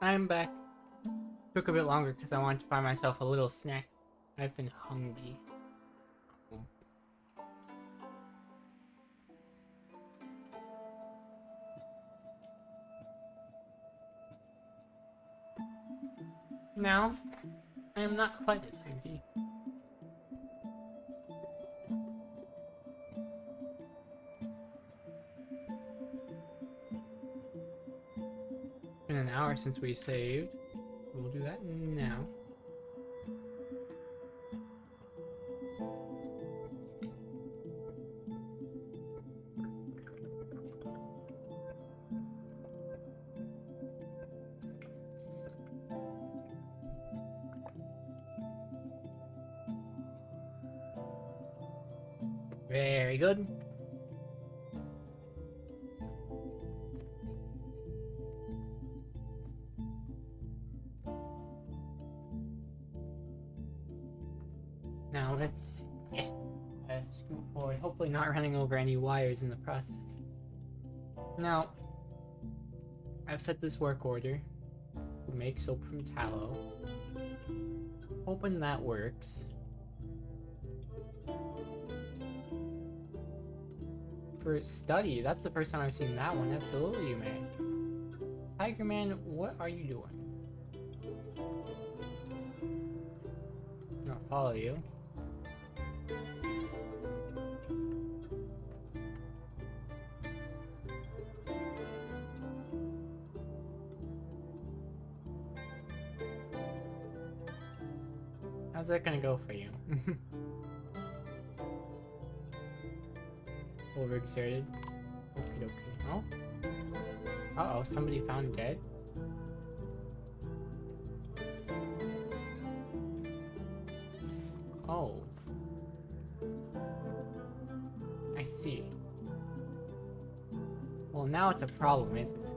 I'm back. Took a bit longer because I wanted to find myself a little snack. I've been hungry. Now, I am not quite as hungry. It's been an hour since we saved. We'll do that now. Very good. Now let's scoot forward, hopefully not running over any wires in the process. Now, I've set this work order. Make soap from tallow. Hoping that works. For study, that's the first time I've seen that one. Absolutely, you may. Tiger Man, what are you doing? I'll follow you. How's that gonna go for you? Overexerted. Okie dokie. Oh. Uh-oh, somebody found dead? Oh. I see. Well, now it's a problem, isn't it?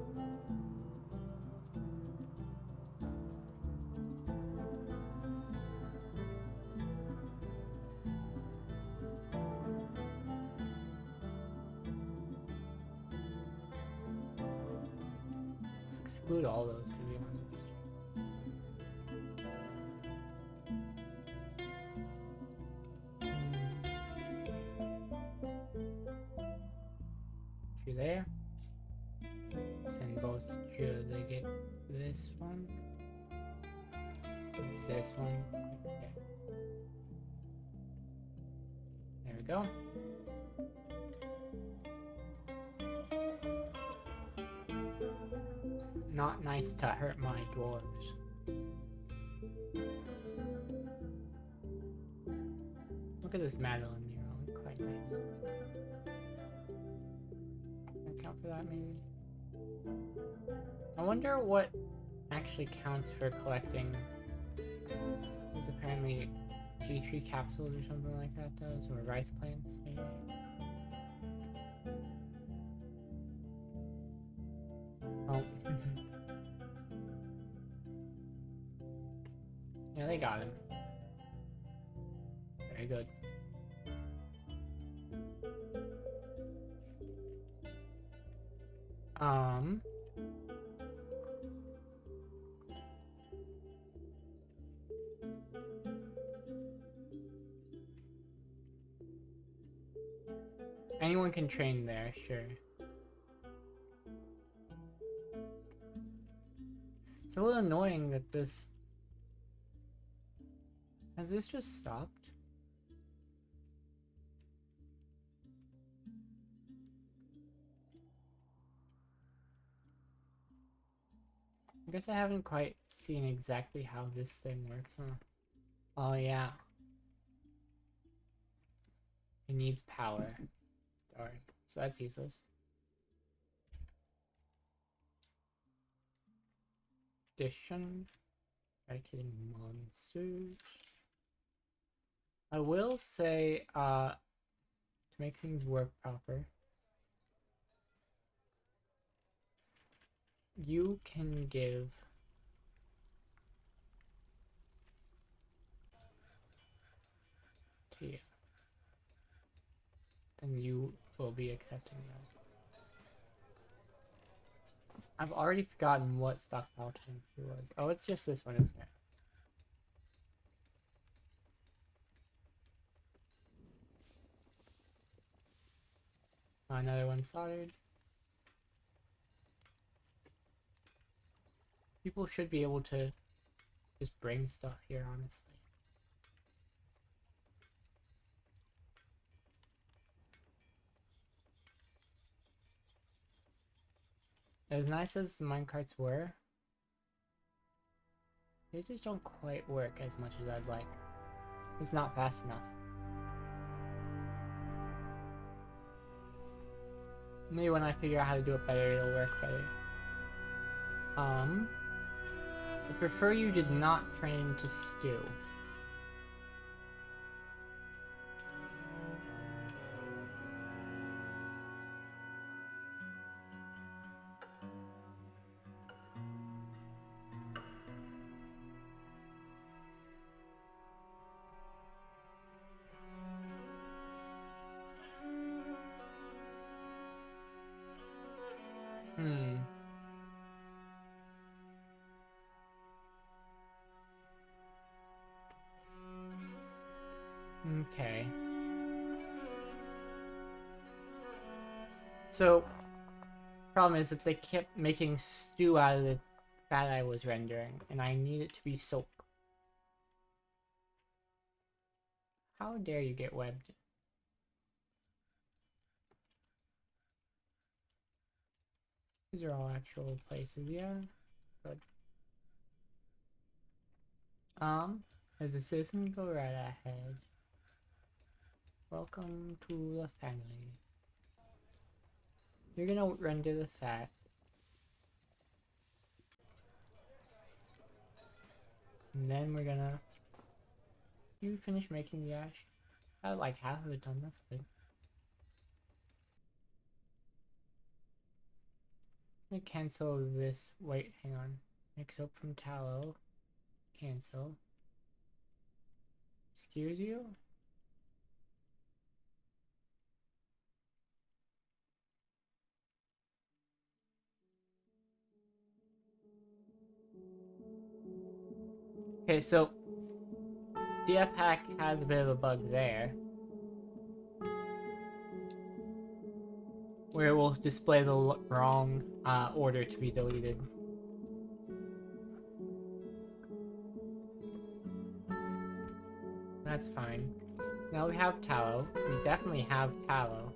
Let's exclude all those, to be honest. You there? Send both to they get this one. It's this one. Okay. There we go. Not nice to hurt my dwarves. Look at this Madeline mural, quite nice. Account for that maybe? I wonder what actually counts for collecting. There's apparently tea tree capsules or something like that does, or rice plants maybe. Oh. Yeah, they got him. Very good. Anyone can train there, sure. It's a little annoying that this... Has this just stopped? I guess I haven't quite seen exactly how this thing works, huh? Oh yeah. It needs power. Darn. So that's useless. Addition. Eradicating monsters. I will say, to make things work proper, you can give to you. Then you will be accepting that. I've already forgotten what stockpile temperature was. Oh, it's just this one, isn't it? Another one soldered. People should be able to just bring stuff here, honestly. As nice as the minecarts were, they just don't quite work as much as I'd like. It's not fast enough. Maybe when I figure out how to do it better, it'll work better. I prefer you did not train into stew. Okay. So, problem is that they kept making stew out of the fat I was rendering, and I need it to be soap. How dare you get webbed? These are all actual places, yeah. Good. As a citizen, go right ahead. Welcome to the family. You're gonna render the fat. And then we're gonna... You finish making the ash? I have like half of it done, that's good. I'm gonna cancel this. Wait, hang on. Make soap from tallow. Cancel. Excuse you? Okay, so DF hack has a bit of a bug there, where it will display the wrong order to be deleted. That's fine. Now we have tallow. We definitely have tallow.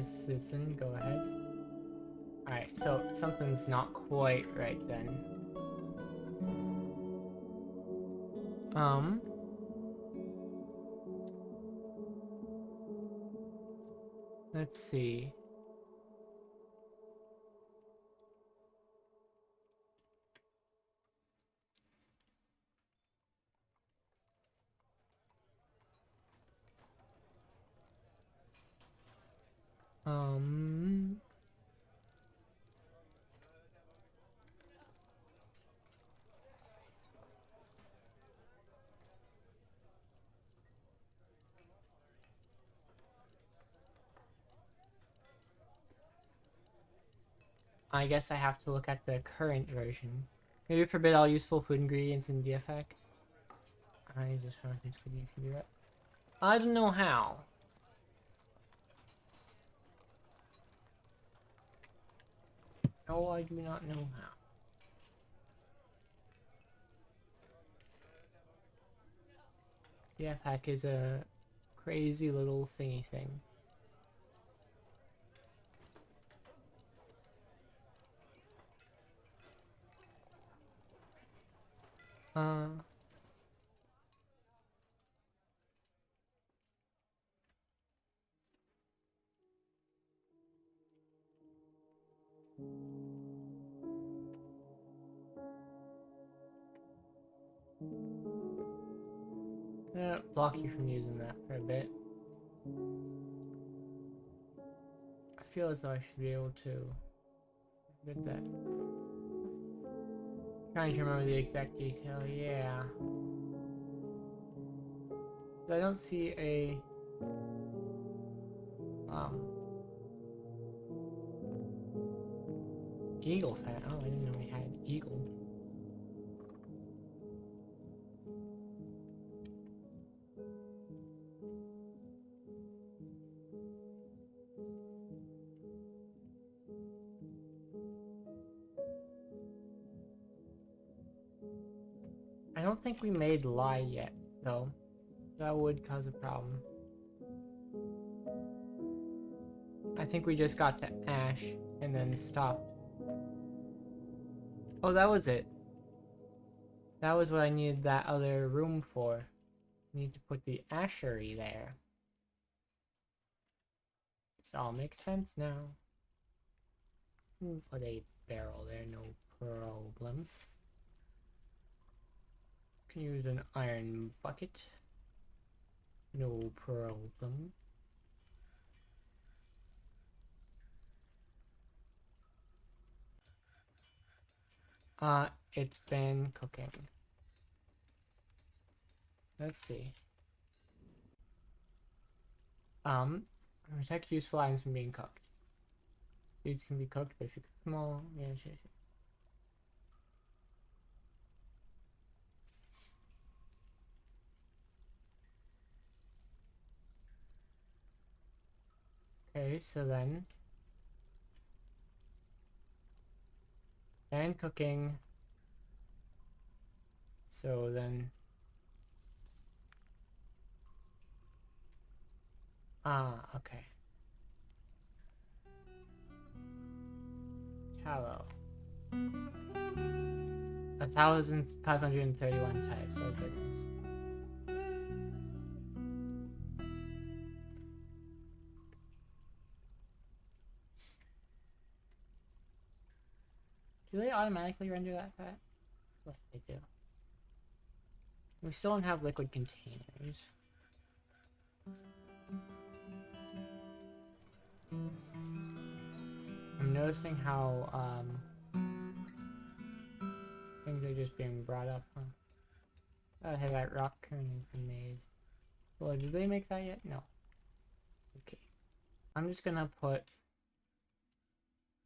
Citizen, go ahead. Alright, so something's not quite right then. Let's see. I guess I have to look at the current version. Maybe forbid all useful food ingredients in DFX. I just found you can do that. I don't know how. No, I do not know how. DFX is a crazy little thingy thing. Block you from using that for a bit. I feel as though I should be able to get that. Trying to remember the exact detail, yeah. I don't see a Eagle fan. Oh, I didn't know we had eagle. I don't think we made lye yet, though. That would cause a problem. I think we just got to ash and then stopped. Oh, that was it. That was what I needed that other room for. Need to put the ashery there. It all makes sense now. Put a barrel there, no problem. Can use an iron bucket. No problem. It's been cooking. Let's see. Protect useful items from being cooked. Foods can be cooked, but if you cook them all, yeah, sure. Okay, so then cooking. So then okay. Tallow. 1,531 types, oh goodness. Do they automatically render that fat? What they do. We still don't have liquid containers. I'm noticing how things are just being brought up, huh? Oh, hey, that raccoon has been made. Well, did they make that yet? No. Okay. I'm just gonna put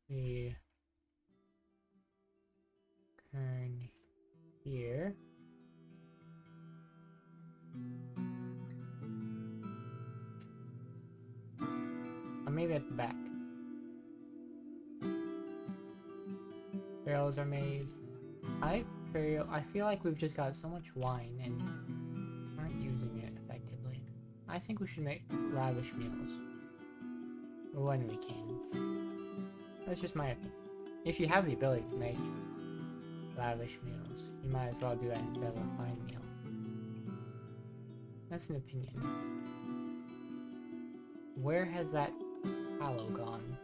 the kern here. Or maybe at the back. Barrels are made. I feel like we've just got so much wine and aren't using it effectively. I think we should make lavish meals. When we can. That's just my opinion. If you have the ability to make lavish meals, you might as well do that instead of a fine meal. That's an opinion. Where has that tallow gone?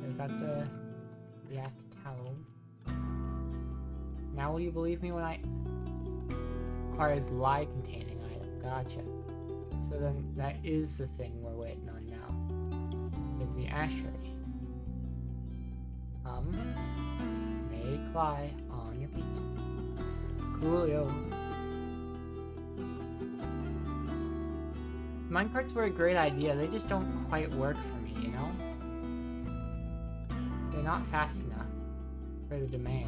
I got the yak tallow. Now will you believe me when I requires lye containing item? Gotcha. So then that is the thing we're waiting on now. Is the ashery. Make lye on your pizza. Coolio. Minecarts were a great idea, they just don't quite work for me, you know? They're not fast enough for the demand.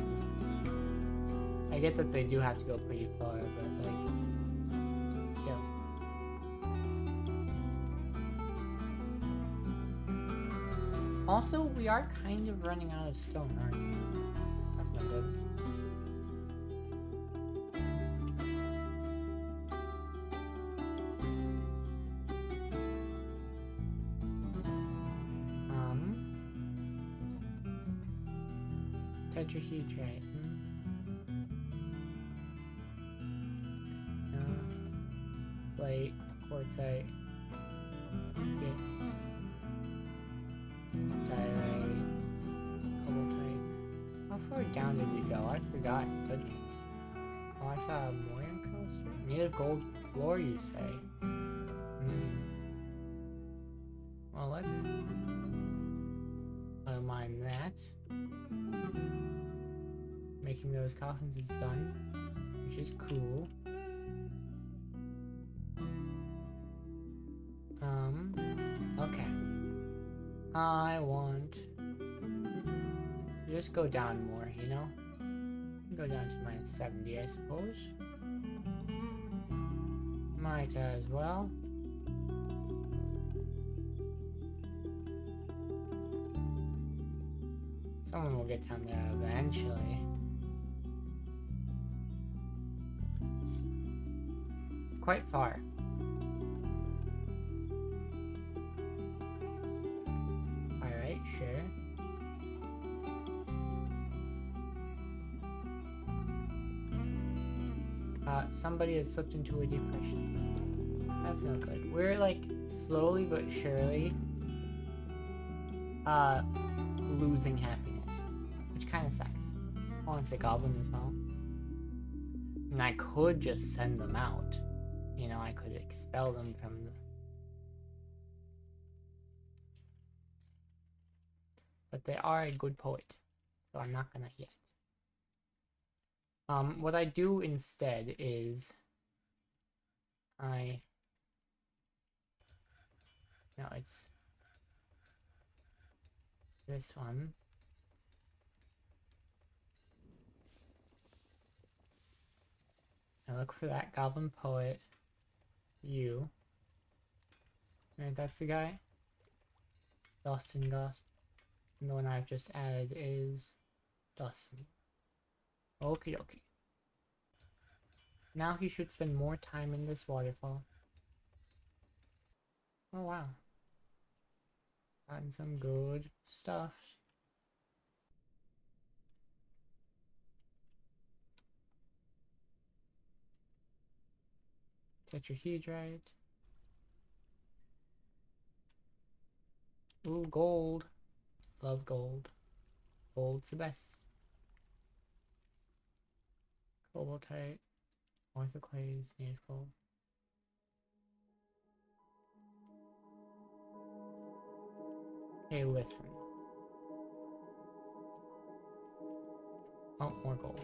I get that they do have to go pretty far, but like, still. Also, we are kind of running out of stone, aren't we? That's not good. Tetrahedrite. Slate, quartzite. Okay. Diorite. Cobaltite. How far down did we go? I forgot. Goodness. Oh, I saw a Moyan coast. Made of gold floor, you say? Well, let's mine that. Making those coffins is done, which is cool. I want to just go down more, you know? Go down to -70, I suppose. Might as well. Someone will get down there eventually. It's quite far. Alright, sure. Somebody has slipped into a depression. That's not good. We're like slowly but surely losing happiness, which kind of sucks. I want to say goblin as well. And I could just send them out. You know, I could expel them from the... But they are a good poet, so I'm not gonna yet. What I do instead is no, it's this one. I look for that goblin poet. You. Right, that's the guy. Dustin Gust. And the one I've just added is Dustin. Okie dokie. Now he should spend more time in this waterfall. Oh wow. Gotten some good stuff. Tetrahedrite. Ooh, gold. Love gold. Gold's the best. Cobaltite. Orthoclase. Native gold. Hey, listen. Oh, more gold.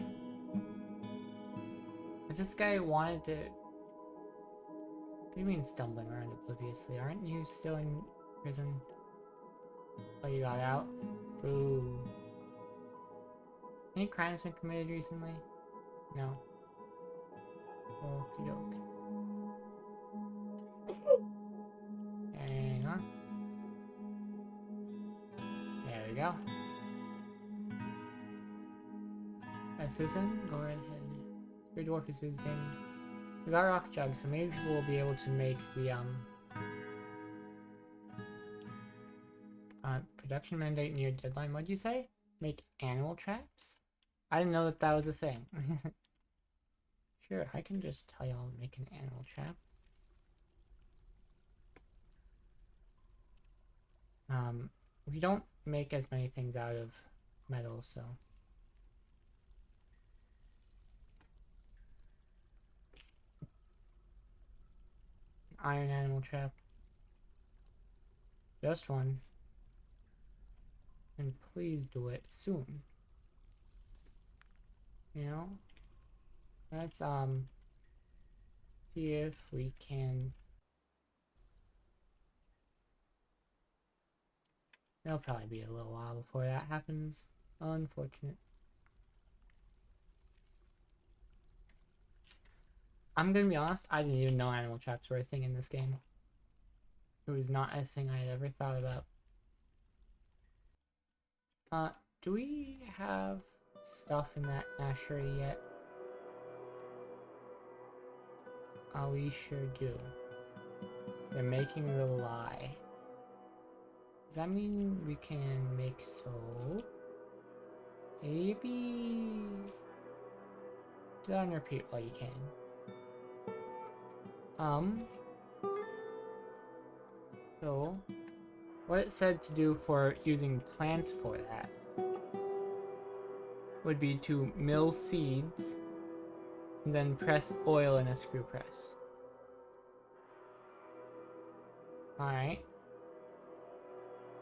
If this guy wanted to... What do you mean stumbling around obliviously? Aren't you still in prison? Oh, you got out? Ooh. Any crimes been committed recently? No. Okie doke. Hang on. There we go. Assistant, go right ahead. Spirit Dwarf is visiting. We got a rock jug, so maybe we'll be able to make the production mandate near deadline. What'd you say? Make animal traps? I didn't know that that was a thing. Sure, I can just tell y'all to make an animal trap. We don't make as many things out of metal, so... Iron animal trap. Just one. And please do it soon. You know? Let's see if we can... It'll probably be a little while before that happens. Unfortunate. I'm gonna be honest, I didn't even know animal traps were a thing in this game. It was not a thing I had ever thought about. Do we have stuff in that ashery yet? We sure do. They're making the lye. Does that mean we can make soap? Maybe... Do that on repeat while you can. So, what it said to do for using plants for that would be to mill seeds and then press oil in a screw press. Alright.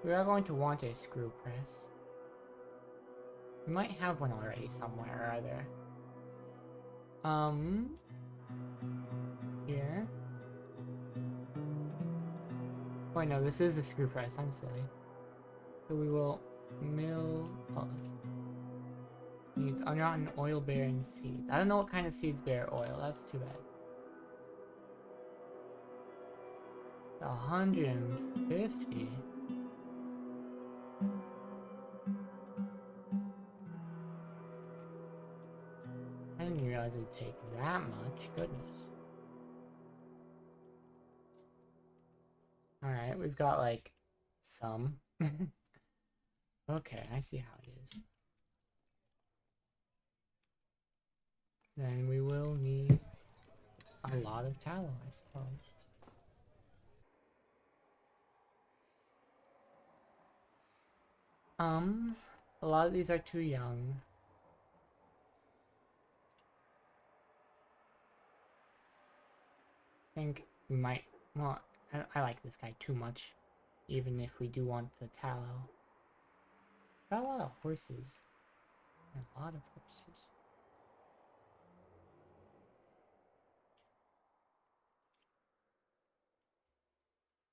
We are going to want a screw press. We might have one already somewhere or other. Here. Oh no, this is a screw press, I'm silly. So we will mill. Oh, needs unrotten oil-bearing seeds. I don't know what kind of seeds bear oil. That's too bad. 150. I didn't realize it would take that much. Goodness. Alright, we've got like some. Okay, I see how it is. Then we will need a lot of tallow, I suppose. A lot of these are too young. I think we might, well, I like this guy too much, even if we do want the tallow. Got a lot of horses. A lot of horses.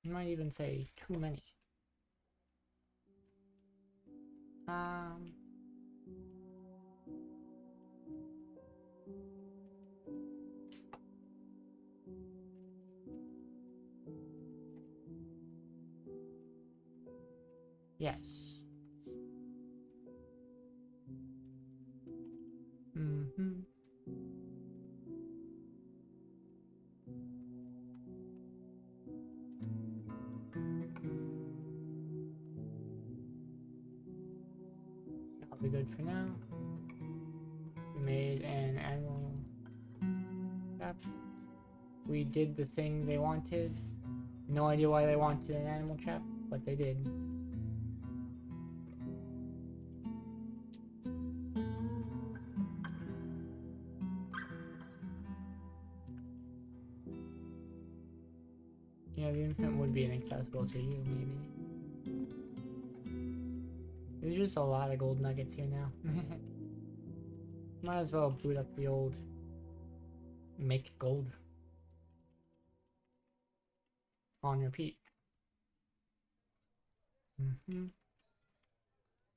You might even say too many. Yes. Mm-hmm. That'll be good for now. We made an animal trap. We did the thing they wanted. No idea why they wanted an animal trap, but they did. Yeah, the infant would be inaccessible to you, maybe. There's just a lot of gold nuggets here now. Might as well boot up the old make gold on repeat.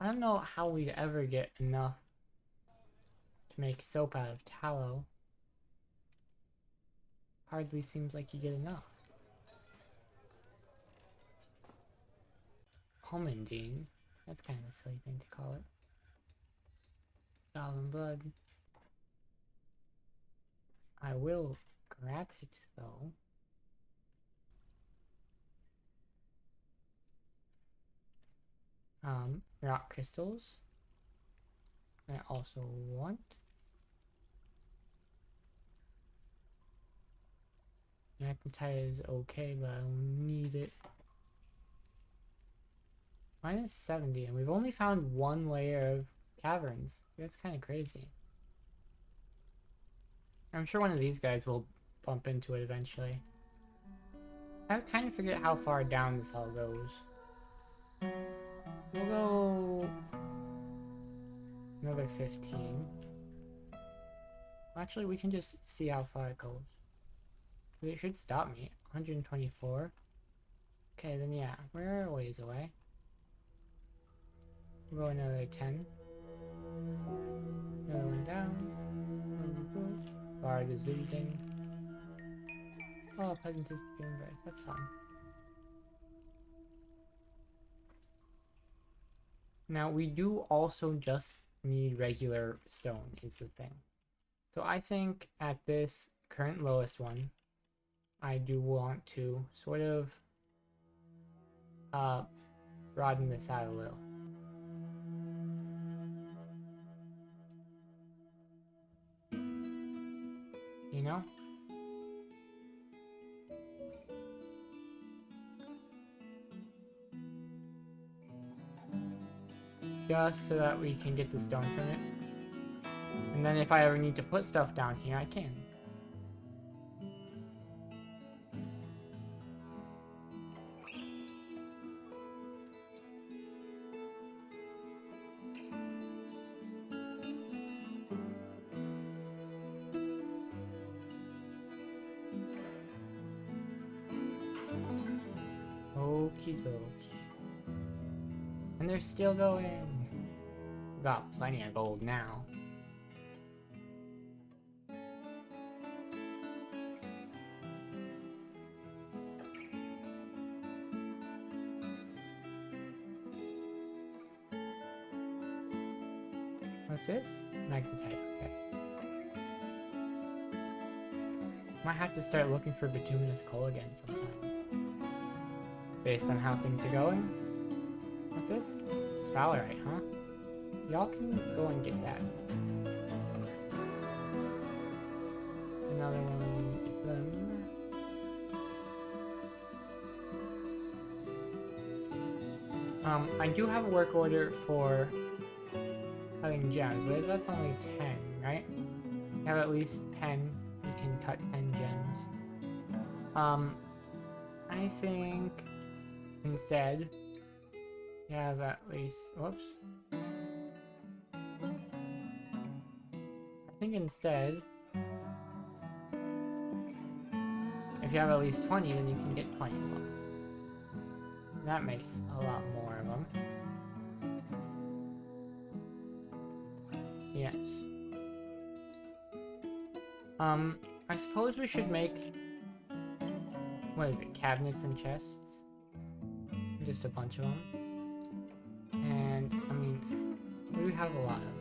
I don't know how we'd ever get enough to make soap out of tallow. Hardly seems like you get enough. Almondine. That's kind of a silly thing to call it. Goblin blood. I will grab it though. Rock crystals. I also want. Magnetite is okay, but I don't need it. Minus 70, and we've only found one layer of caverns. That's kind of crazy. I'm sure one of these guys will bump into it eventually. I kind of forget how far down this all goes. We'll go another 15. Actually, we can just see how far it goes. It should stop me. 124. Okay, then yeah, we're a ways away. We'll go another 10. Another one down. Bard is visiting. Oh, peasant is giving birth. That's fun. Now, we do also just need regular stone, is the thing. So I think at this current lowest one, I do want to sort of broaden this out a little. You know? Just so that we can get the stone from it. And then if I ever need to put stuff down here, I can. Okie dokie. And And they're still going. We got plenty of gold now. What's this? Magnetite, okay. Might have to start looking for bituminous coal again sometime. Based on how things are going. What's this? Sphalerite, huh? Y'all can go and get that. Another one, get them. I do have a work order for cutting gems, but that's only 10, right? You have at least 10, you can cut 10 gems. I think instead you have at least, whoops. I think instead, if you have at least 20, then you can get 20 of them. That makes a lot more of them. Yes. I suppose we should make, what is it, cabinets and chests? Just a bunch of them. And, I mean, what do we have a lot of?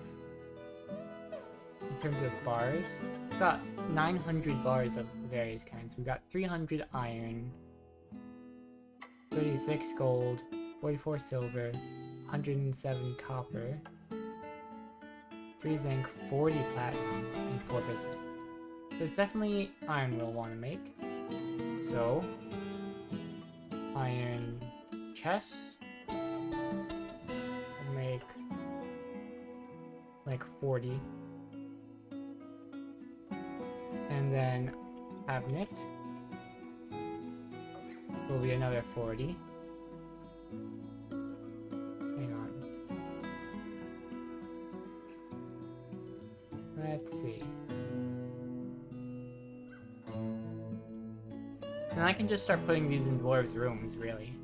In terms of bars, we got 900 bars of various kinds. We got 300 iron, 36 gold, 44 silver, 107 copper, 3 zinc, 40 platinum, and 4 bismuth. So it's definitely iron we'll want to make. So, iron chest, we'll make like 40. And then cabinet will be another 40. Hang on. Let's see. And I can just start putting these in dwarves' rooms, really.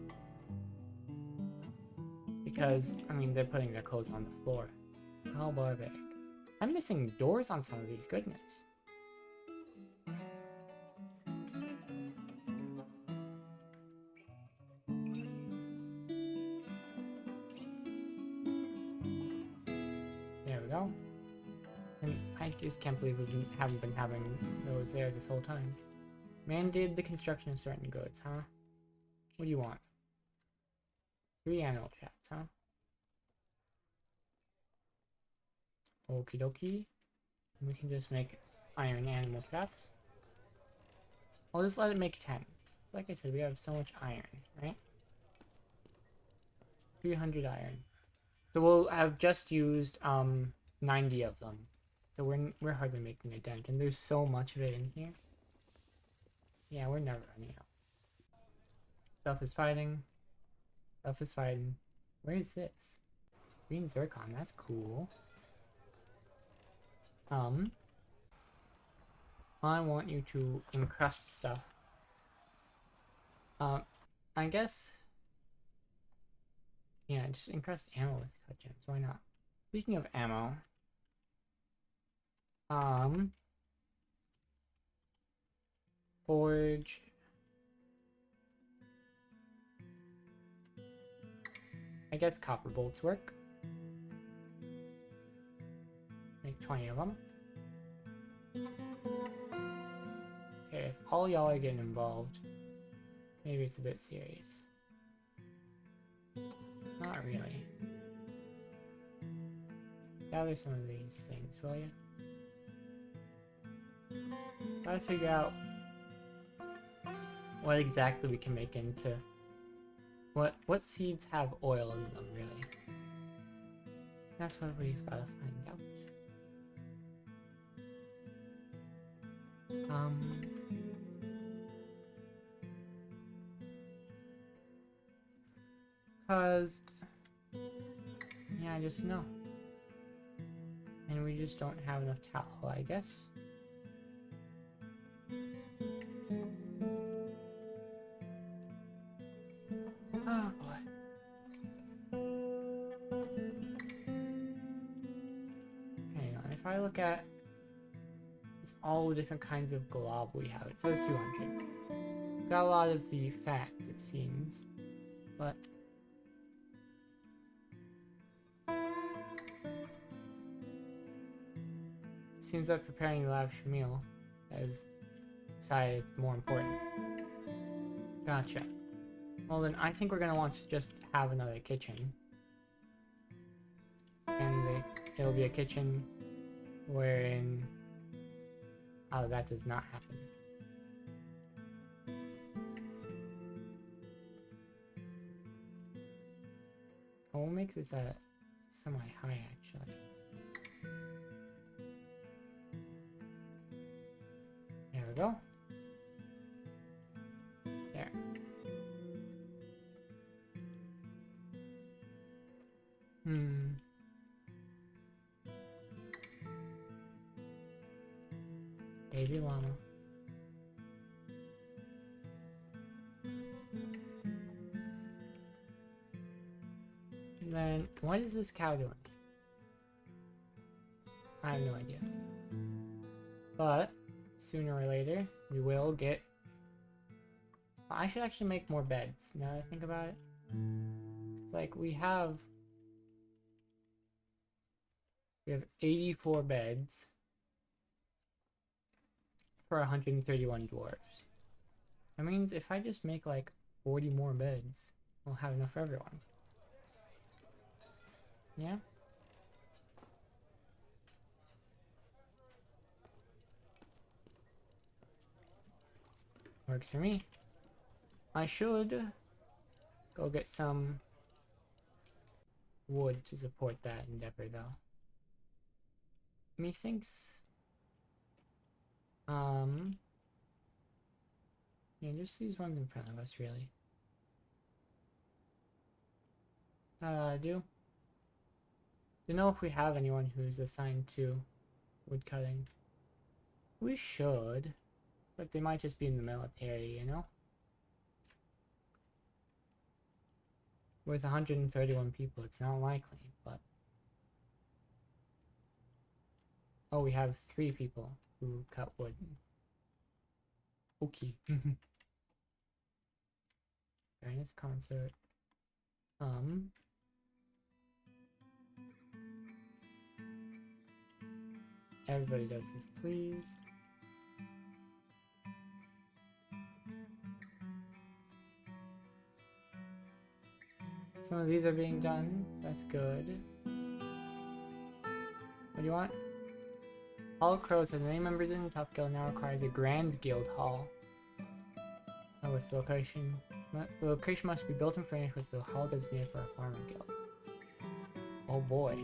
Because, I mean, they're putting their clothes on the floor. How barbaric. I'm missing doors on some of these, goodness. There we go. And I just can't believe we haven't been having those there this whole time. Mandated the construction of certain goods, huh? What do you want? 3 animal traps, huh? Okie dokie. And we can just make iron animal traps. I'll just let it make 10. So like I said, we have so much iron, right? 300 iron. So we'll have just used 90 of them. So we're hardly making a dent, and there's so much of it in here. Yeah, we're never running out. Stuff is fighting. Stuff is fighting. Where is this? Green zircon, that's cool. I want you to encrust stuff. I guess... yeah, just encrust ammo with cut gems, why not? Speaking of ammo... forge... I guess copper bolts work. Make 20 of them. Okay, if all y'all are getting involved, maybe it's a bit serious. Not really. Gather some of these things, will you? Gotta figure out what exactly we can make into... What seeds have oil in them, really? That's what we've gotta find out. Cause... yeah, I just know. And we just don't have enough tallow, I guess. Oh boy. if I look at just all the different kinds of glob we have, it says 200. Got a lot of the fats, it seems, but it seems like preparing the lavish meal has decided it's more important. Gotcha. Well then, I think we're gonna want to just have another kitchen, and it'll be a kitchen wherein... Oh, that does not happen. We'll make this a semi-high, actually. There we go. There. Baby llama. And then, what is this cow doing? I have no idea. But, sooner or later, we will get... I should actually make more beds, now that I think about it. It's like, we have 84 beds for 131 dwarves. That means if I just make like 40 more beds, we'll have enough for everyone. Yeah? Works for me. I should go get some wood to support that endeavor, though. Methinks... yeah, just these ones in front of us, really. Do you know if we have anyone who's assigned to wood cutting? We should, but they might just be in the military, you know? With 131 people, it's not likely, but... Oh, we have 3 people who cut wood. Okay. Fairness concert. Everybody does this, please. Some of these are being done. That's good. What do you want? Hall of Crows has many members in the top guild, now requires a grand guild hall. With the location. The location must be built and furnished with the hall designated for a farming guild. Oh boy.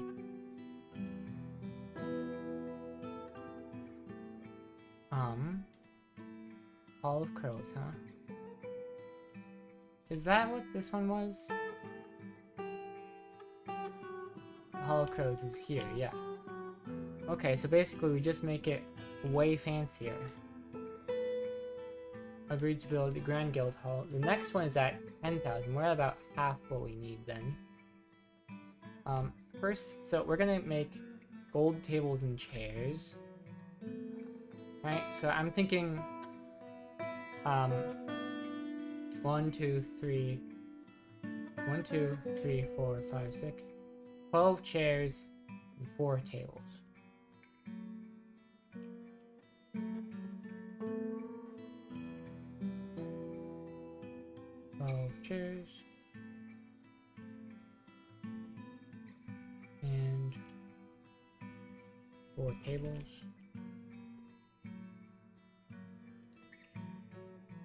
Hall of Crows, huh? Is that what this one was? The Hall of Crows is here, yeah. Okay, so basically we just make it way fancier. Agreed to build the Grand Guild Hall. The next one is at 10,000. We're at about half what we need then. First, so we're gonna make gold tables and chairs. Right, so I'm thinking 1, 2, 3, 4, 5, 6, 12 chairs and 4 tables. 12 chairs and 4 tables.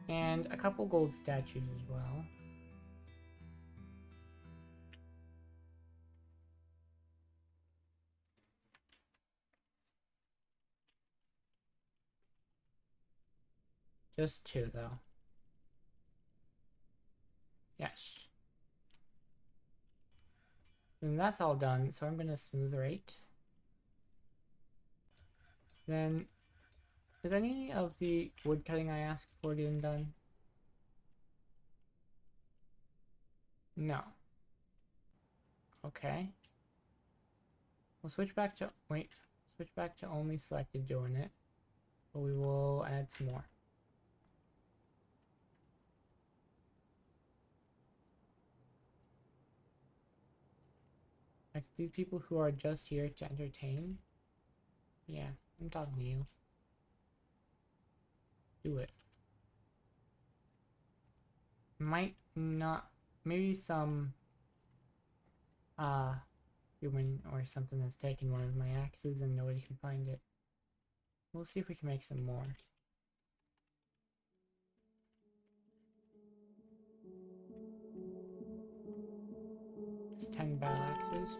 And a couple gold statues as well. Just 2 though. Yes. And that's all done, so I'm gonna smooth rate. Then, is any of the wood cutting I asked for getting done? No. Okay. We'll switch back to... Wait. switch back to only selected doing it. But we will add some more. Like these people who are just here to entertain. Yeah, I'm talking to you. Do it. Might not, maybe some human or something has taken one of my axes and nobody can find it. We'll see if we can make some more. Just 10 battle axes.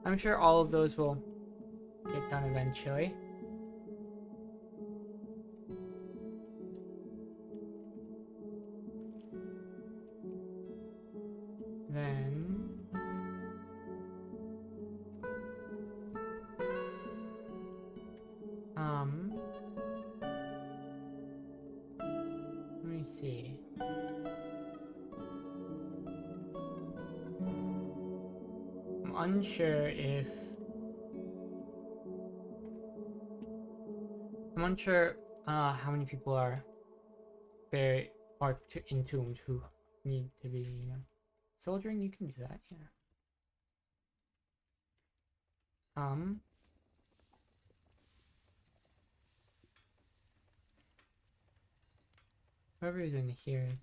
I'm sure all of those will get done eventually. Then let me see. I'm unsure how many people are buried or entombed who need to be, you know. Soldiering, you can do that, yeah. Whoever is in here.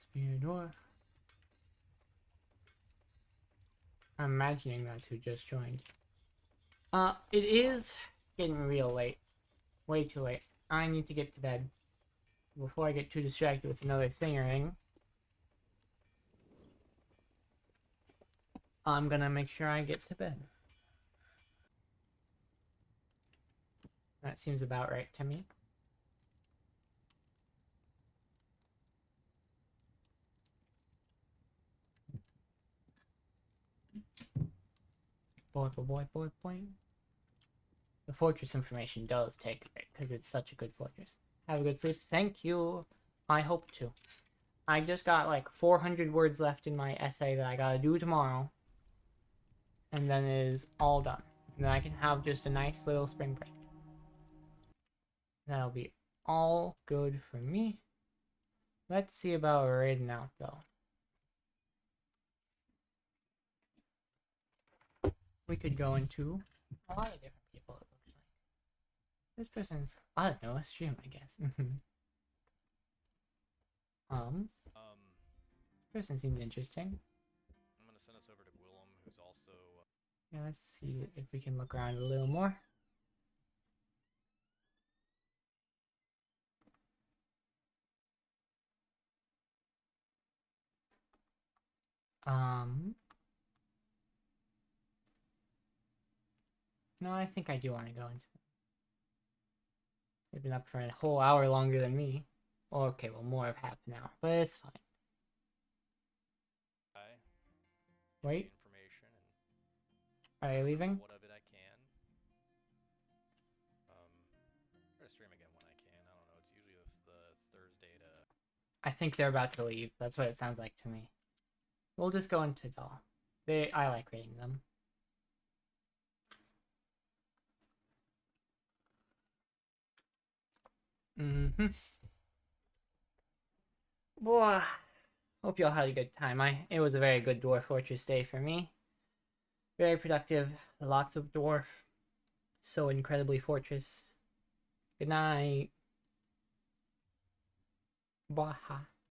Spear dwarf. I'm imagining that's who just joined. It is getting real late. Way too late. I need to get to bed. Before I get too distracted with another thingering, I'm gonna make sure I get to bed. That seems about right to me. Boy. The fortress information does take a bit, because it's such a good fortress. Have a good sleep. Thank you. I hope to. I just got like 400 words left in my essay that I gotta do tomorrow. And then it is all done. And then I can have just a nice little spring break. That'll be all good for me. Let's see about raiding out though. We could go into a lot of different people, it looks like. This person's, I don't know, a stream, I guess. This person seems interesting. I'm gonna send us over to Willem, who's also... Yeah, let's see if we can look around a little more. No, I think I do want to go into them. They've been up for a whole hour longer than me. Okay, well, more of half an hour, but it's fine. Wait. Information and are they leaving? What of it I can. Try to stream again when I can. I don't know. It's usually the Thursday to... I think they're about to leave. That's what it sounds like to me. We'll just go into doll. I like rating them. Boy, hope y'all had a good time. It was a very good Dwarf Fortress day for me. Very productive. Lots of dwarf. So incredibly fortress. Good night. Baha.